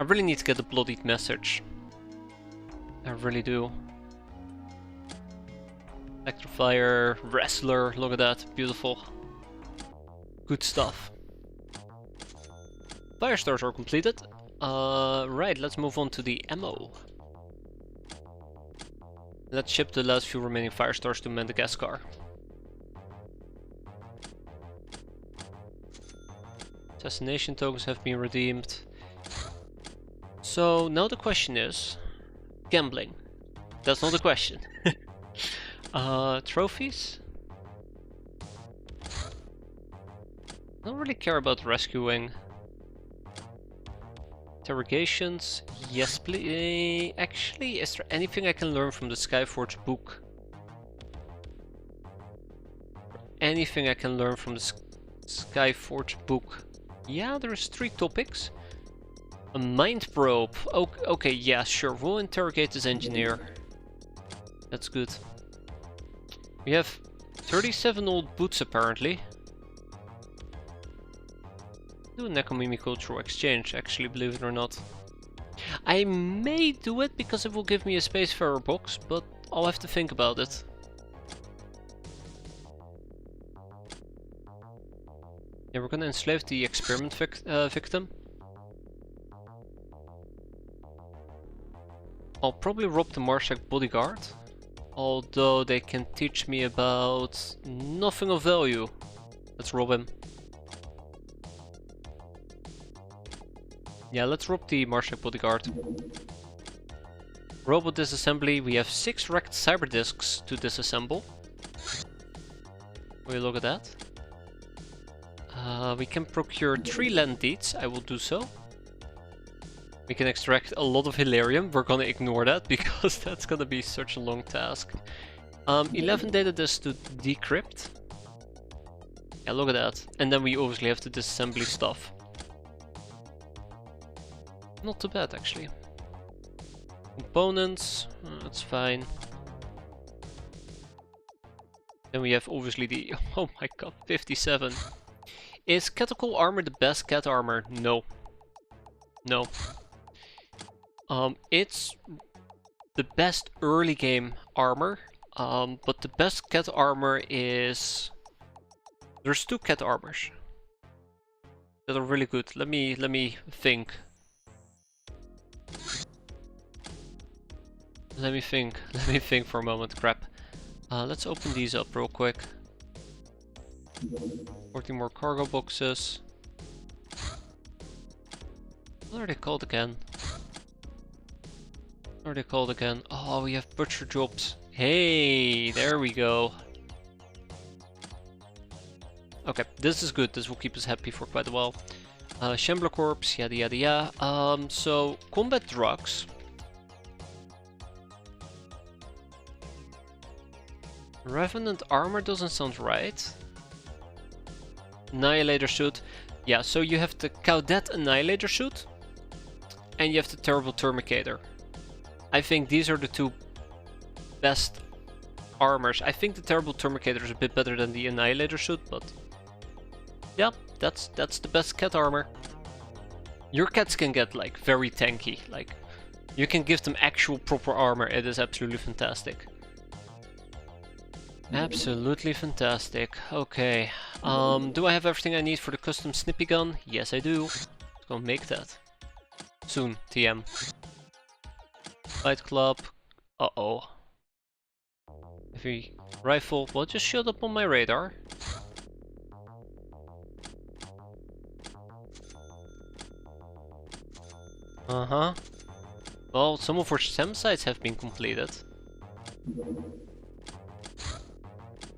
I really need to get the bloodied message. I really do. Electrifier, wrestler, look at that, beautiful. Good stuff. Fire stars are completed. Right, let's move on to the ammo. Let's ship the last few remaining fire stars to Madagascar. Assassination tokens have been redeemed. So now the question is gambling. That's not the question. Trophies? I don't really care about rescuing. Interrogations? Yes, please. Actually, is there anything I can learn from the Skyforge book? Anything I can learn from the Skyforge book? Yeah, there's 3 topics. A mind probe. Okay, yeah, sure. We'll interrogate this engineer. That's good. We have 37 old boots apparently. Do a Nekomimi cultural exchange, actually, believe it or not. I may do it because it will give me a Spacefarer box, but I'll have to think about it. Yeah, we're gonna enslave the experiment victim. I'll probably rob the Marshak bodyguard, although they can teach me about nothing of value. Let's rob him. Yeah, let's rob the Marshak bodyguard. Robot disassembly, we have 6 wrecked cyber disks to disassemble. Will you look at that? We can procure 3 land deeds, I will do so. We can extract a lot of Hilarium, we're gonna ignore that because that's gonna be such a long task. 11 data disks to decrypt. Yeah, look at that. And then we obviously have the disassembly stuff. Not too bad actually. Components, that's fine. Then we have obviously the, oh my god, 57. Is Catacol armor the best cat armor? No. No. It's the best early game armor, but the best cat armor is... There's 2 cat armors that are really good. Let me think. Let me think for a moment. Crap. Let's open these up real quick. 14 more cargo boxes. What are they called again? What are they called again? Oh, we have butcher jobs. Hey, there we go. Okay, this is good. This will keep us happy for quite a while. Shambler corpse, yada yada yada. So combat drugs. Revenant armor doesn't sound right. Annihilator suit. Yeah, so you have the Caudet Annihilator suit. And you have the Terrible Termicator. I think these are the 2 best armors. I think the Terrible Termicator is a bit better than the Annihilator suit, but... Yeah, that's the best cat armor. Your cats can get like very tanky. Like, you can give them actual proper armor. It is absolutely fantastic. Absolutely fantastic. Okay. Do I have everything I need for the custom snippy gun? Yes, I do. Let's go make that. Soon, TM. Fight Club. Uh-oh. Heavy rifle. Well, just showed up on my radar. Uh-huh. Well, some of our SEM sites have been completed.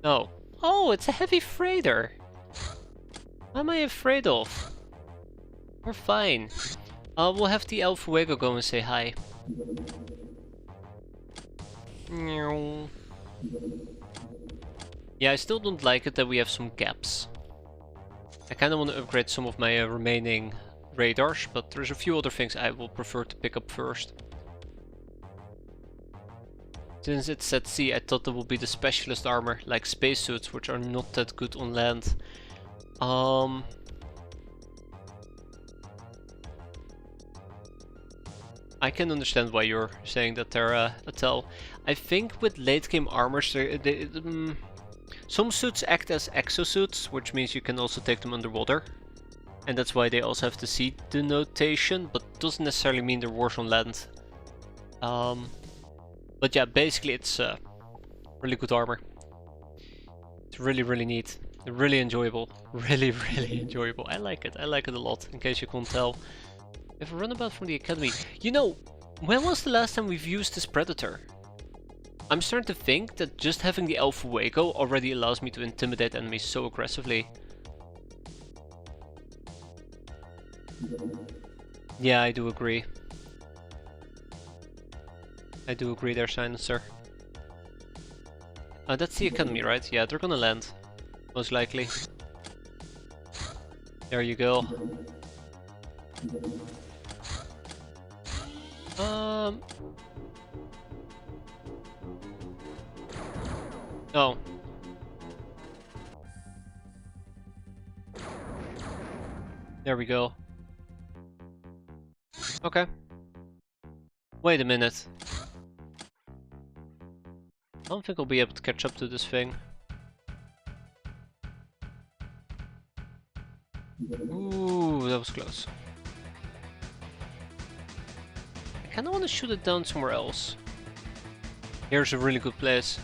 No. Oh, it's a heavy freighter. What am I afraid of? We're fine. We'll have the El Fuego go and say hi. Meow. Yeah, I still don't like it that we have some gaps. I kind of want to upgrade some of my remaining radars, but there's a few other things I will prefer to pick up first. Since it's at sea, I thought there would be the specialist armor, like spacesuits, which are not that good on land. I can understand why you're saying that they're a tell. I think with late game armors, some suits act as exosuits, which means you can also take them underwater. And that's why they also have the sea denotation, but doesn't necessarily mean they're worse on land. But yeah, basically it's really good armor. It's really, really neat. Really enjoyable. Really, really enjoyable. I like it. I like it a lot, in case you can't tell. We have a runabout from the academy. You know, when was the last time we've used this predator? I'm starting to think that just having the El Fuego already allows me to intimidate enemies so aggressively. Yeah, I do agree. I do agree there, Silencer. That's the academy, right? Yeah, they're gonna land. Most likely. There you go. Oh. There we go. Okay. Wait a minute. I don't think I'll be able to catch up to this thing. Ooh, that was close. I kinda wanna shoot it down somewhere else. Here's a really good place.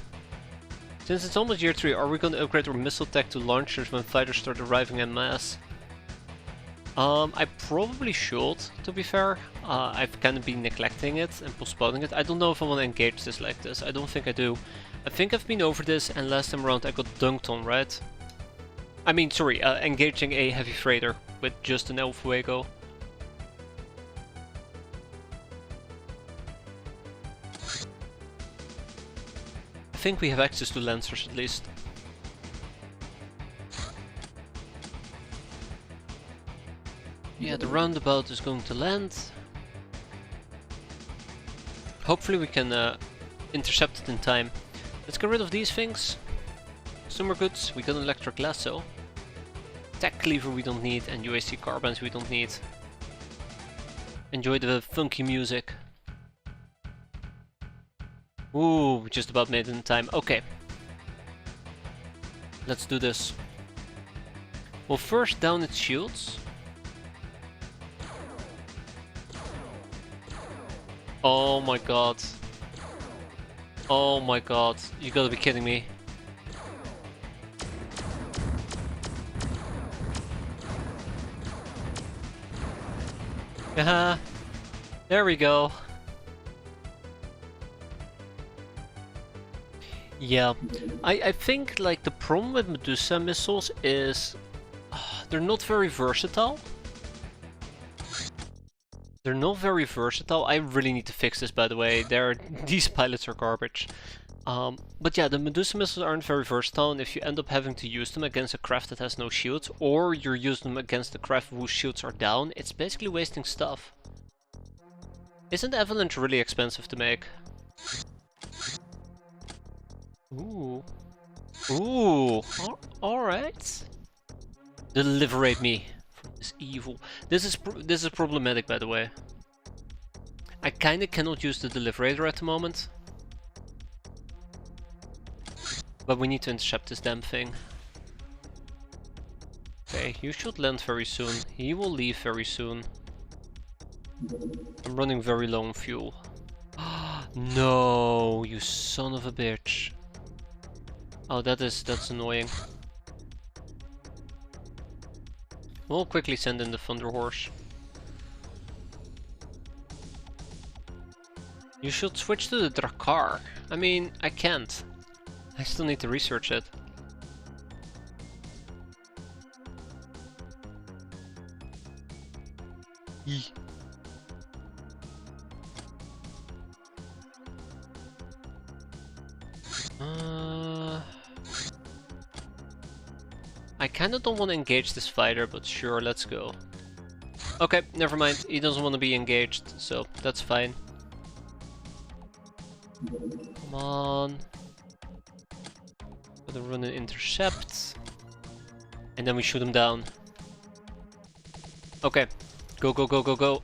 Since it's almost year 3, are we gonna upgrade our missile tech to launchers when fighters start arriving en masse? I probably should, to be fair. I've kind of been neglecting it and postponing it. I don't know if I want to engage this like this. I don't think I do. I think I've been over this, and last time around I got dunked on, right? I mean, sorry, engaging a heavy freighter with just an El Fuego. I think we have access to lancers at least. Yeah, the roundabout is going to land. Hopefully we can intercept it in time. Let's get rid of these things. Consumer goods, we got an electric lasso. Tech cleaver we don't need, and UAC carbines we don't need. Enjoy the funky music. Ooh, we just about made it in time. Okay. Let's do this. We'll first down its shields. Oh my god. Oh my god. You gotta be kidding me. Haha. There we go. Yeah, I think like the problem with Medusa missiles is they're not very versatile. They're not very versatile. I really need to fix this, by the way. These pilots are garbage. But yeah, the Medusa missiles aren't very versatile, and if you end up having to use them against a craft that has no shields, or you're using them against a craft whose shields are down, it's basically wasting stuff. Isn't Avalanche really expensive to make? Ooh. Ooh. Alright. Deliberate me from this evil. This is problematic, by the way. I kinda cannot use the Deliberator at the moment. But we need to intercept this damn thing. Okay, you should land very soon. He will leave very soon. I'm running very low on fuel. No, you son of a bitch. Oh, that's annoying. We'll quickly send in the Thunder Horse. You should switch to the Drakkar. I mean, I can't. I still need to research it. I kinda don't want to engage this fighter, but sure, let's go. Okay, never mind. He doesn't want to be engaged, so that's fine. Come on. Gonna run an intercept. And then we shoot him down. Okay. Go, go, go, go, go.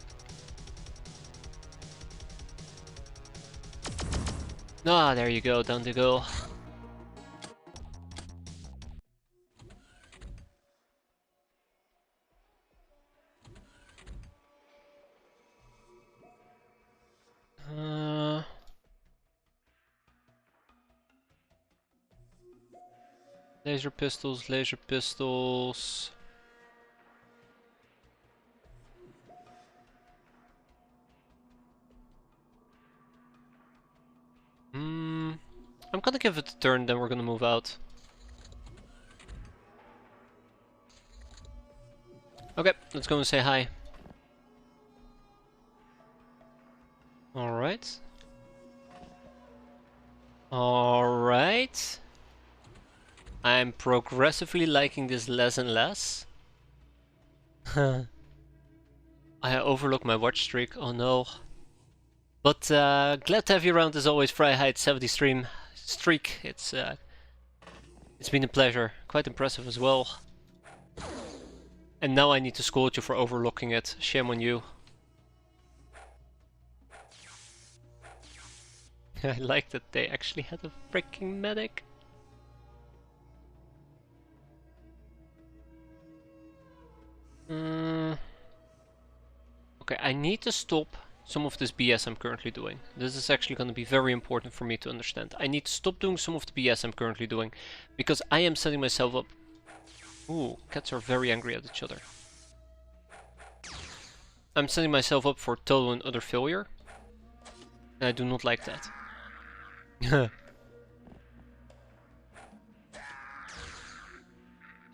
Ah, there you go. Down to go. Laser pistols, laser pistols. I'm gonna give it a turn, then we're gonna move out. Okay, let's go and say hi. Alright. Alright. I'm progressively liking this less and less. I overlook my watch streak, oh no. But glad to have you around as always, Fryhide 70 streak. It's been a pleasure, quite impressive as well. And now I need to scold you for overlooking it. Shame on you. I like that they actually had a freaking medic. Okay, I need to stop some of this BS I'm currently doing. This is actually going to be very important for me to understand. I need to stop doing some of the BS I'm currently doing, because I am setting myself up. Ooh, cats are very angry at each other. I'm setting myself up for total and utter failure. And I do not like that.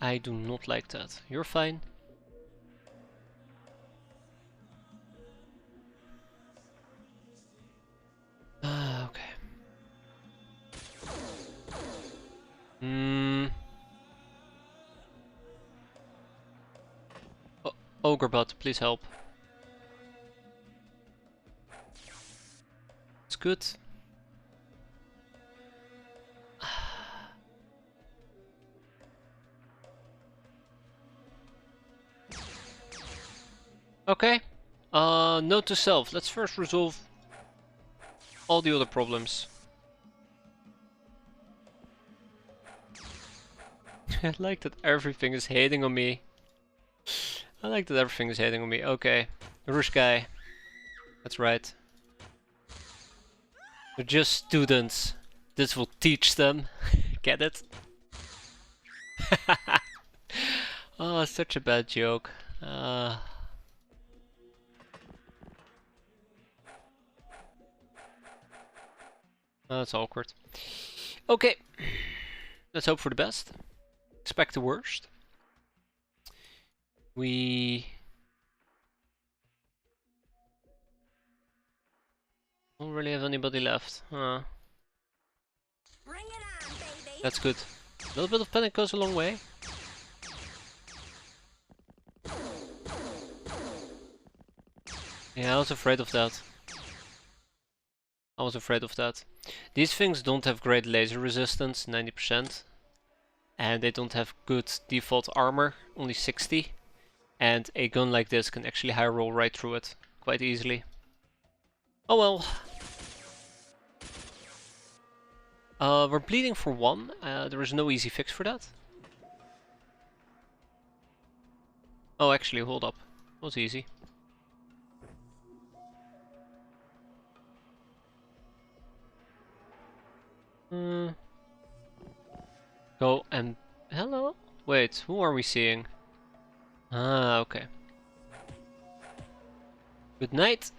I do not like that. You're fine. Okay. Oh, Ogrebot, please help. It's good. Okay. Note to self. Let's first resolve all the other problems. I like that everything is hating on me. I like that everything is hating on me. Okay. Rush guy. That's right. They're just students. This will teach them. Get it? Oh, such a bad joke. Oh, that's awkward. Okay. Let's hope for the best. Expect the worst. We don't really have anybody left. Huh. Bring it on, baby. That's good. A little bit of panic goes a long way. Yeah, I was afraid of that. I was afraid of that. These things don't have great laser resistance, 90%. And they don't have good default armor, only 60. And a gun like this can actually high roll right through it, quite easily. Oh well. We're bleeding for 1. There is no easy fix for that. Oh, actually, hold up. That was easy. Go and... Hello? Wait, who are we seeing? Ah, okay. Good night.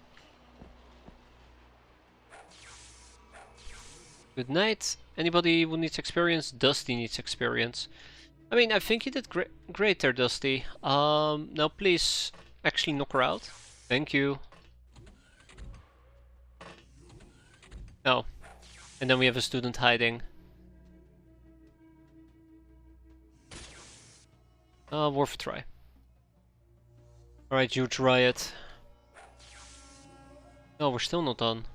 Good night. Anybody who needs experience? Dusty needs experience. I mean, I think you did great there, Dusty. Now please actually knock her out. Thank you. Oh. And then we have a student hiding. Worth a try. Alright, you try it. No, we're still not done.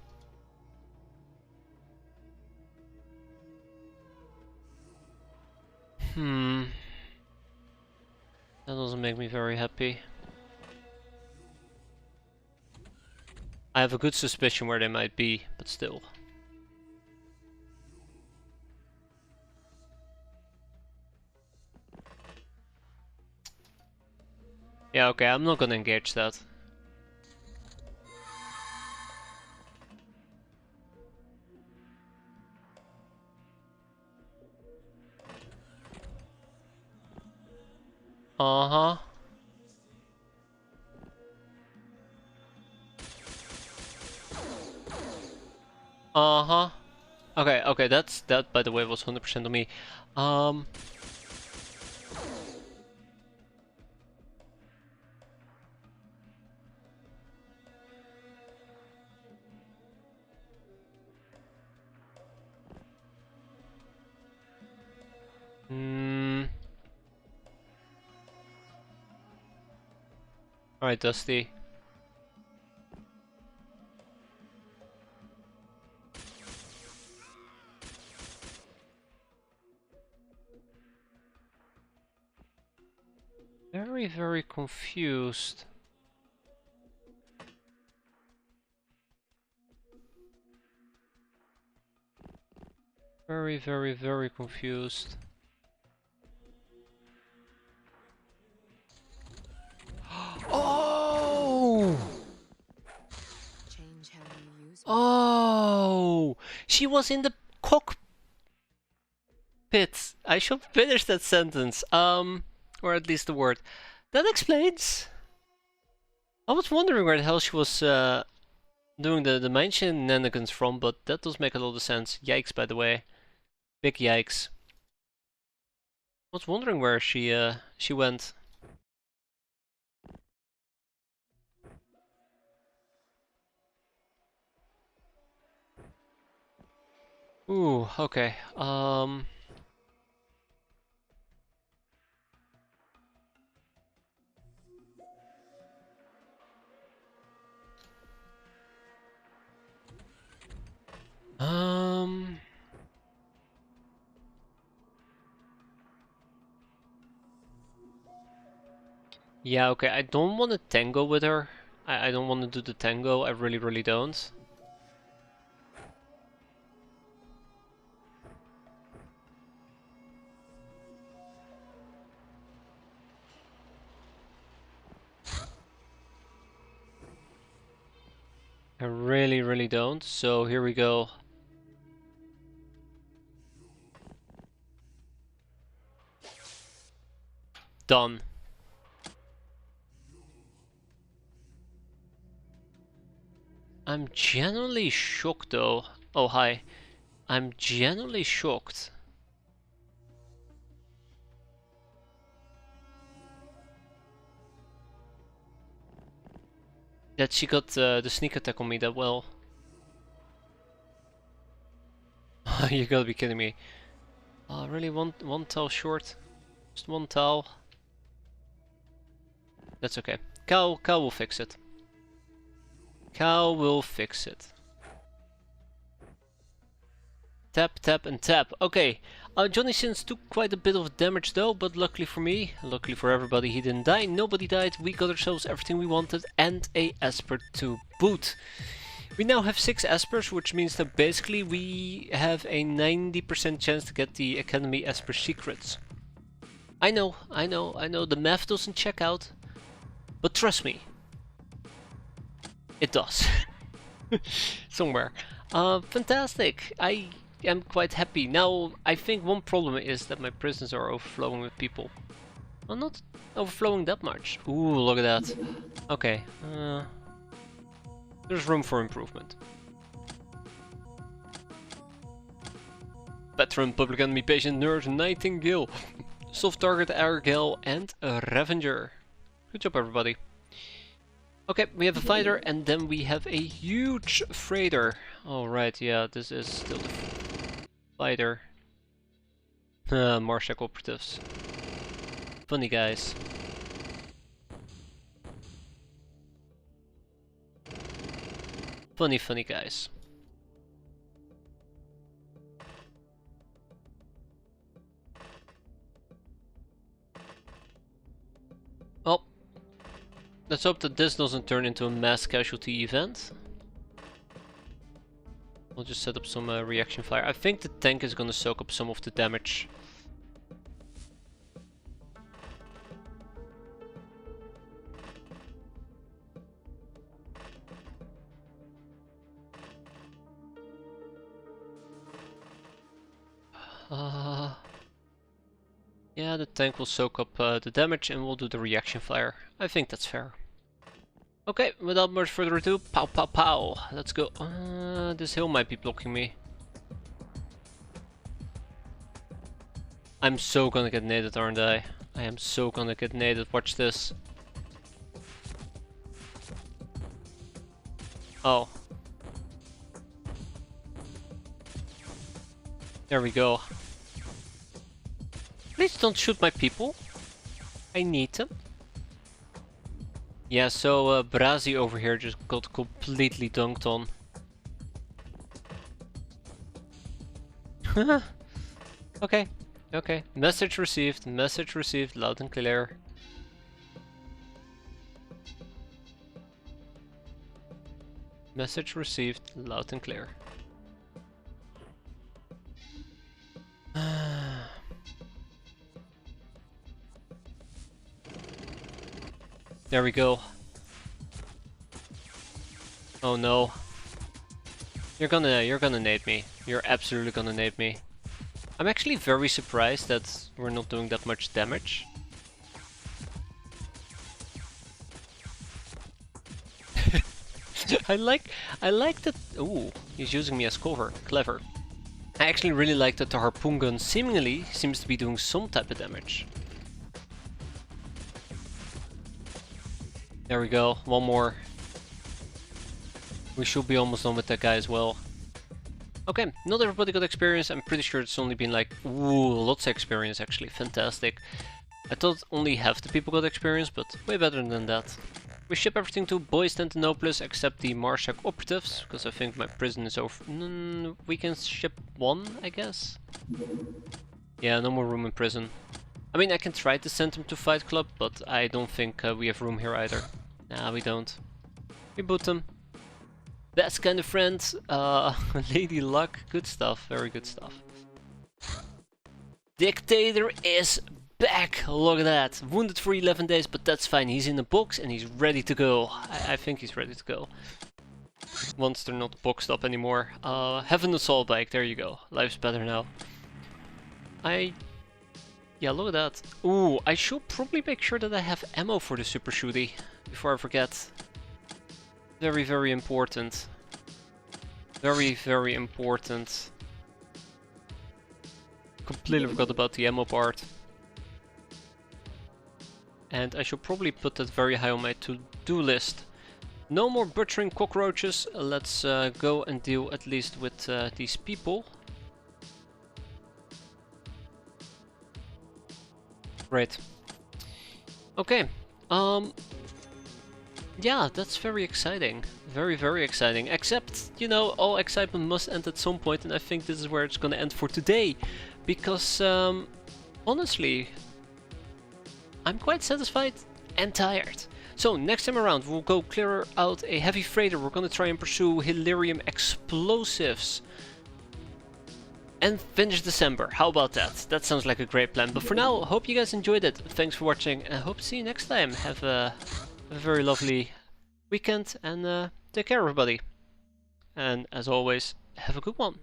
That doesn't make me very happy. I have a good suspicion where they might be, but still. Yeah, okay, I'm not gonna engage that. Uh-huh. Uh-huh. Okay, okay, that by the way was 100% on me. Alright, Dusty. Very, very confused. Very, very, very confused. Oh! Change how you use Oh! She was in the cockpit. I should finish that sentence. Or at least the word. That explains. I was wondering where the hell she was doing the mine shenanigans from, but that does make a lot of sense. Yikes, by the way. Big yikes. I was wondering where she went. Ooh, okay. Yeah, okay, I don't want to tango with her. I don't want to do the tango, I really, really don't. I really, really don't, so here we go. Done. I'm genuinely shocked though. Oh, hi. I'm genuinely shocked. That she got the sneak attack on me that well. You gotta be kidding me. Really one tile short? Just one tile? That's okay. Cow will fix it. Cow will fix it. Tap, tap, and tap. Okay. Johnny Sins took quite a bit of damage though, but luckily for me, luckily for everybody, he didn't die. Nobody died. We got ourselves everything we wanted and a Esper to boot. We now have 6 Espers, which means that basically we have a 90% chance to get the Academy Esper secrets. I know, the math doesn't check out, but trust me, it does. Somewhere. Fantastic. I am quite happy. Now, I think one problem is that my prisons are overflowing with people. Well, not overflowing that much. Ooh, look at that. Okay. There's room for improvement. Veteran, Public Enemy, Patient, Nurse, Nightingale, Soft Target, Argyle, and a Revenger. Good job, everybody. Okay, we have a fighter and then we have a huge freighter. Alright, yeah, this is still the fighter. More X-piratez. Funny guys. Funny guys. Well, let's hope that this doesn't turn into a mass casualty event. We'll just set up some reaction fire. I think the tank is gonna soak up some of the damage. Yeah, the tank will soak up the damage and we'll do the reaction fire. I think that's fair. Okay, without much further ado, pow pow pow. Let's go. This hill might be blocking me. I'm so gonna get naded, aren't I? I am so gonna get naded. Watch this. Oh. There we go. Please don't shoot my people. I need them. Yeah, so Brazi over here just got completely dunked on. Okay, okay. Message received, loud and clear. Message received, loud and clear. There we go. Oh no. You're gonna nade me. You're absolutely gonna nade me. I'm actually very surprised that we're not doing that much damage. I like that. Ooh, he's using me as cover. Clever. I actually really like that the harpoon gun seemingly seems to be doing some type of damage. There we go, one more. We should be almost done with that guy as well. Okay, not everybody got experience. I'm pretty sure it's only been like, ooh, lots of experience actually. Fantastic. I thought only half the people got experience, but way better than that. We ship everything to Boyz Tentanopolis except the Mars X-piratez, because I think my prison is over. We can ship one, I guess. Yeah, no more room in prison. I mean, I can try to send them to Fight Club, but I don't think we have room here either. Nah, we don't. We boot them. That's kind of friends. Lady Luck, good stuff, very good stuff. Dictator is back, look at that. Wounded for 11 days, but that's fine. He's in the box and he's ready to go. I think he's ready to go. Once they're not boxed up anymore. Have an assault bike, there you go. Life's better now. Yeah, look at that. Ooh, I should probably make sure that I have ammo for the super shooty before I forget. Very, very important. Very, very important. Completely forgot about the ammo part. And I should probably put that very high on my to-do list. No more butchering cockroaches. Let's go and deal at least with these people. Great. Okay. Yeah, that's very exciting. Very, very exciting. Except, you know, all excitement must end at some point, and I think this is where it's gonna end for today. Because, honestly, I'm quite satisfied and tired. So, next time around, we'll go clear out a heavy freighter. We're gonna try and pursue Helium explosives. And finish December. How about that? That sounds like a great plan. But for now, hope you guys enjoyed it. Thanks for watching, and I hope to see you next time. Have a very lovely weekend, and take care, everybody. And as always, have a good one.